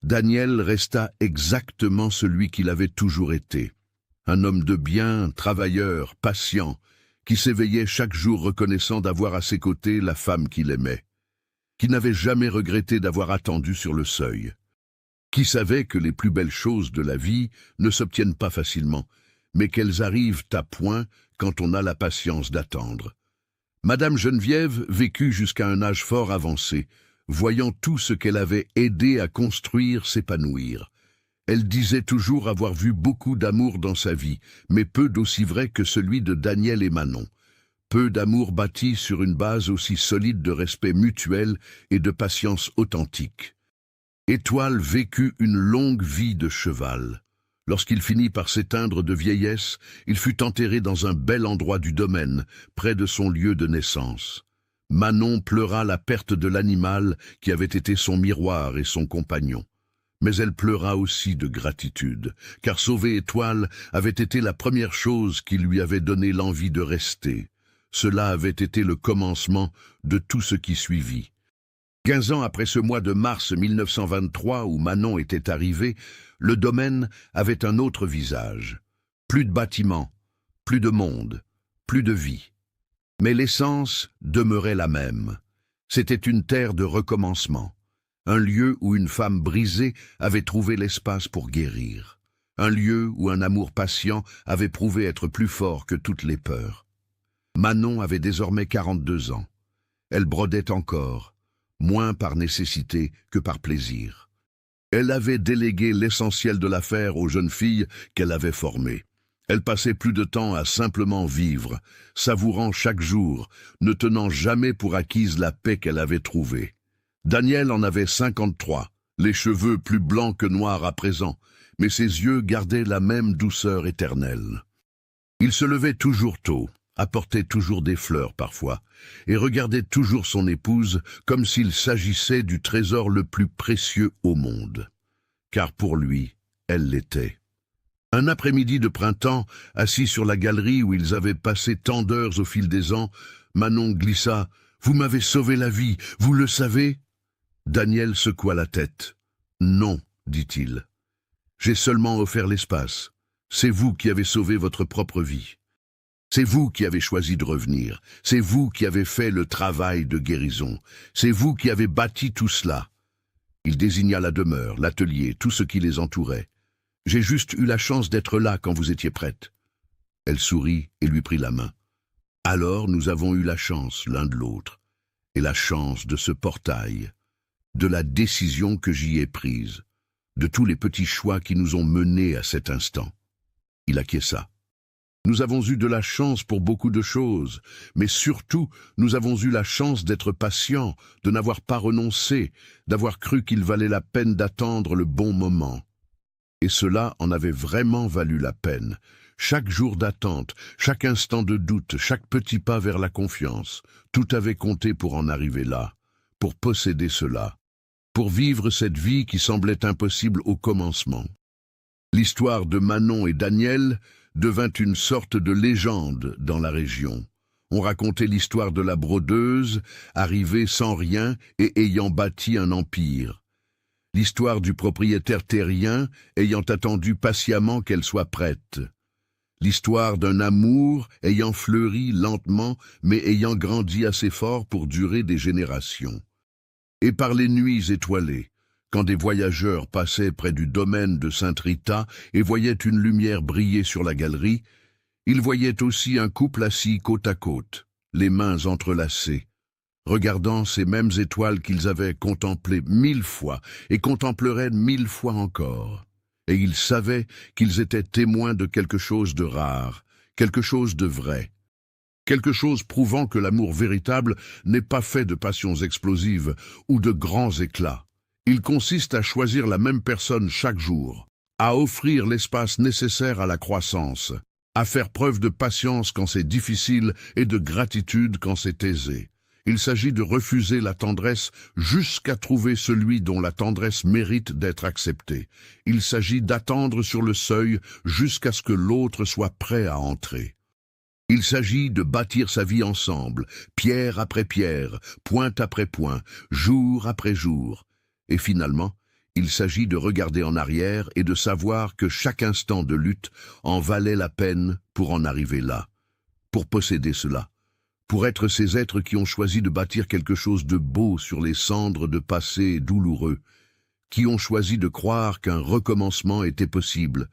Daniel resta exactement celui qu'il avait toujours été. Un homme de bien, travailleur, patient, qui s'éveillait chaque jour reconnaissant d'avoir à ses côtés la femme qu'il aimait, qui n'avait jamais regretté d'avoir attendu sur le seuil, qui savait que les plus belles choses de la vie ne s'obtiennent pas facilement, mais qu'elles arrivent à point quand on a la patience d'attendre. Madame Geneviève vécut jusqu'à un âge fort avancé, voyant tout ce qu'elle avait aidé à construire s'épanouir. Elle disait toujours avoir vu beaucoup d'amour dans sa vie, mais peu d'aussi vrai que celui de Daniel et Manon. Peu d'amour bâti sur une base aussi solide de respect mutuel et de patience authentique. Étoile vécut une longue vie de cheval. Lorsqu'il finit par s'éteindre de vieillesse, il fut enterré dans un bel endroit du domaine, près de son lieu de naissance. Manon pleura la perte de l'animal qui avait été son miroir et son compagnon. Mais elle pleura aussi de gratitude, car sauver Étoile avait été la première chose qui lui avait donné l'envie de rester. Cela avait été le commencement de tout ce qui suivit. 15 ans après ce mois de mars 1923 où Manon était arrivée, le domaine avait un autre visage. Plus de bâtiments, plus de monde, plus de vie. Mais l'essence demeurait la même. C'était une terre de recommencement. Un lieu où une femme brisée avait trouvé l'espace pour guérir. Un lieu où un amour patient avait prouvé être plus fort que toutes les peurs. Manon avait désormais 42 ans. Elle brodait encore, moins par nécessité que par plaisir. Elle avait délégué l'essentiel de l'affaire aux jeunes filles qu'elle avait formées. Elle passait plus de temps à simplement vivre, savourant chaque jour, ne tenant jamais pour acquise la paix qu'elle avait trouvée. Daniel en avait 53, les cheveux plus blancs que noirs à présent, mais ses yeux gardaient la même douceur éternelle. Il se levait toujours tôt, apportait toujours des fleurs parfois, et regardait toujours son épouse comme s'il s'agissait du trésor le plus précieux au monde. Car pour lui, elle l'était. Un après-midi de printemps, assis sur la galerie où ils avaient passé tant d'heures au fil des ans, Manon glissa « Vous m'avez sauvé la vie, vous le savez ?» Daniel secoua la tête. « Non, dit-il. J'ai seulement offert l'espace. C'est vous qui avez sauvé votre propre vie. C'est vous qui avez choisi de revenir. C'est vous qui avez fait le travail de guérison. C'est vous qui avez bâti tout cela. » Il désigna la demeure, l'atelier, tout ce qui les entourait. « J'ai juste eu la chance d'être là quand vous étiez prête. » Elle sourit et lui prit la main. « Alors nous avons eu la chance l'un de l'autre, et la chance de ce portail, de la décision que j'y ai prise, de tous les petits choix qui nous ont menés à cet instant. » Il acquiesça. « Nous avons eu de la chance pour beaucoup de choses, mais surtout, nous avons eu la chance d'être patients, de n'avoir pas renoncé, d'avoir cru qu'il valait la peine d'attendre le bon moment. Et cela en avait vraiment valu la peine. Chaque jour d'attente, chaque instant de doute, chaque petit pas vers la confiance, tout avait compté pour en arriver là, pour posséder cela, pour vivre cette vie qui semblait impossible au commencement. L'histoire de Manon et Daniel devint une sorte de légende dans la région. On racontait l'histoire de la brodeuse, arrivée sans rien et ayant bâti un empire. L'histoire du propriétaire terrien ayant attendu patiemment qu'elle soit prête. L'histoire d'un amour ayant fleuri lentement mais ayant grandi assez fort pour durer des générations. Et par les nuits étoilées, quand des voyageurs passaient près du domaine de Sainte Rita et voyaient une lumière briller sur la galerie, ils voyaient aussi un couple assis côte à côte, les mains entrelacées, regardant ces mêmes étoiles qu'ils avaient contemplées 1000 fois et contempleraient 1000 fois encore. Et ils savaient qu'ils étaient témoins de quelque chose de rare, quelque chose de vrai, quelque chose prouvant que l'amour véritable n'est pas fait de passions explosives ou de grands éclats. Il consiste à choisir la même personne chaque jour, à offrir l'espace nécessaire à la croissance, à faire preuve de patience quand c'est difficile et de gratitude quand c'est aisé. Il s'agit de refuser la tendresse jusqu'à trouver celui dont la tendresse mérite d'être acceptée. Il s'agit d'attendre sur le seuil jusqu'à ce que l'autre soit prêt à entrer. Il s'agit de bâtir sa vie ensemble, pierre après pierre, point après point, jour après jour. Et finalement, il s'agit de regarder en arrière et de savoir que chaque instant de lutte en valait la peine pour en arriver là, pour posséder cela. Pour être ces êtres qui ont choisi de bâtir quelque chose de beau sur les cendres de passé douloureux, qui ont choisi de croire qu'un recommencement était possible,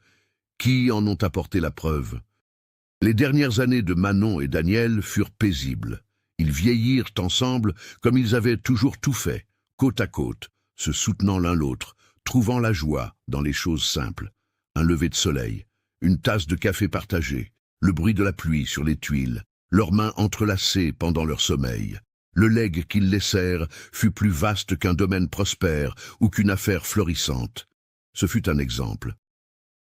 qui en ont apporté la preuve. Les dernières années de Manon et Daniel furent paisibles. Ils vieillirent ensemble comme ils avaient toujours tout fait, côte à côte, se soutenant l'un l'autre, trouvant la joie dans les choses simples. Un lever de soleil, une tasse de café partagée, le bruit de la pluie sur les tuiles, leurs mains entrelacées pendant leur sommeil. Le legs qu'ils laissèrent fut plus vaste qu'un domaine prospère ou qu'une affaire florissante. Ce fut un exemple.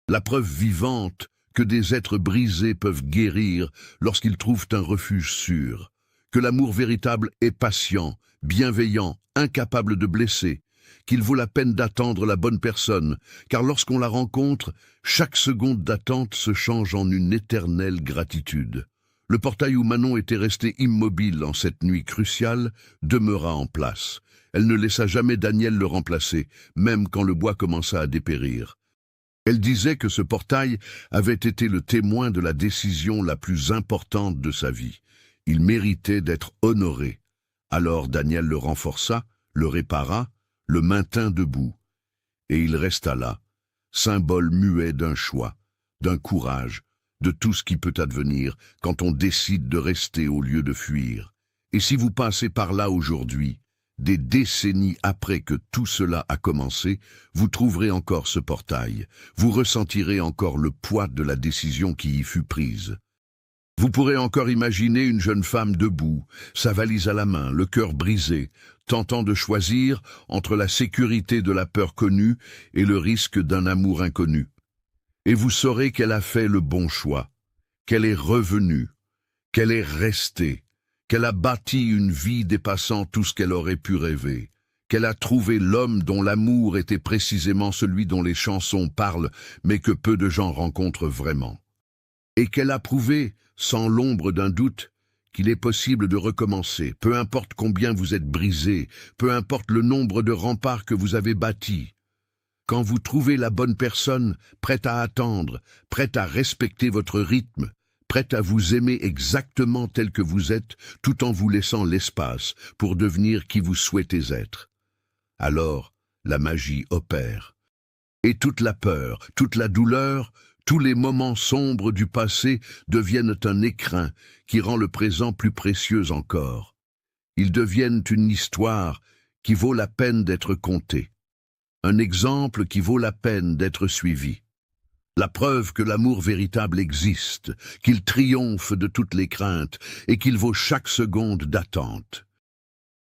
La preuve vivante que des êtres brisés peuvent guérir lorsqu'ils trouvent un refuge sûr, que l'amour véritable est patient, bienveillant, incapable de blesser, qu'il vaut la peine d'attendre la bonne personne, car lorsqu'on la rencontre, chaque seconde d'attente se change en une éternelle gratitude. Le portail où Manon était restée immobile en cette nuit cruciale demeura en place. Elle ne laissa jamais Daniel le remplacer, même quand le bois commença à dépérir. Elle disait que ce portail avait été le témoin de la décision la plus importante de sa vie. Il méritait d'être honoré. Alors Daniel le renforça, le répara, le maintint debout. Et il resta là, symbole muet d'un choix, d'un courage, de tout ce qui peut advenir quand on décide de rester au lieu de fuir. Et si vous passez par là aujourd'hui, des décennies après que tout cela a commencé, vous trouverez encore ce portail, vous ressentirez encore le poids de la décision qui y fut prise. Vous pourrez encore imaginer une jeune femme debout, sa valise à la main, le cœur brisé, tentant de choisir entre la sécurité de la peur connue et le risque d'un amour inconnu. Et vous saurez qu'elle a fait le bon choix, qu'elle est revenue, qu'elle est restée, qu'elle a bâti une vie dépassant tout ce qu'elle aurait pu rêver, qu'elle a trouvé l'homme dont l'amour était précisément celui dont les chansons parlent, mais que peu de gens rencontrent vraiment. Et qu'elle a prouvé, sans l'ombre d'un doute, qu'il est possible de recommencer, peu importe combien vous êtes brisé, peu importe le nombre de remparts que vous avez bâtis. Quand vous trouvez la bonne personne, prête à attendre, prête à respecter votre rythme, prête à vous aimer exactement tel que vous êtes, tout en vous laissant l'espace pour devenir qui vous souhaitez être. Alors, la magie opère. Et toute la peur, toute la douleur, tous les moments sombres du passé deviennent un écrin qui rend le présent plus précieux encore. Ils deviennent une histoire qui vaut la peine d'être contée. Un exemple qui vaut la peine d'être suivi. La preuve que l'amour véritable existe, qu'il triomphe de toutes les craintes et qu'il vaut chaque seconde d'attente.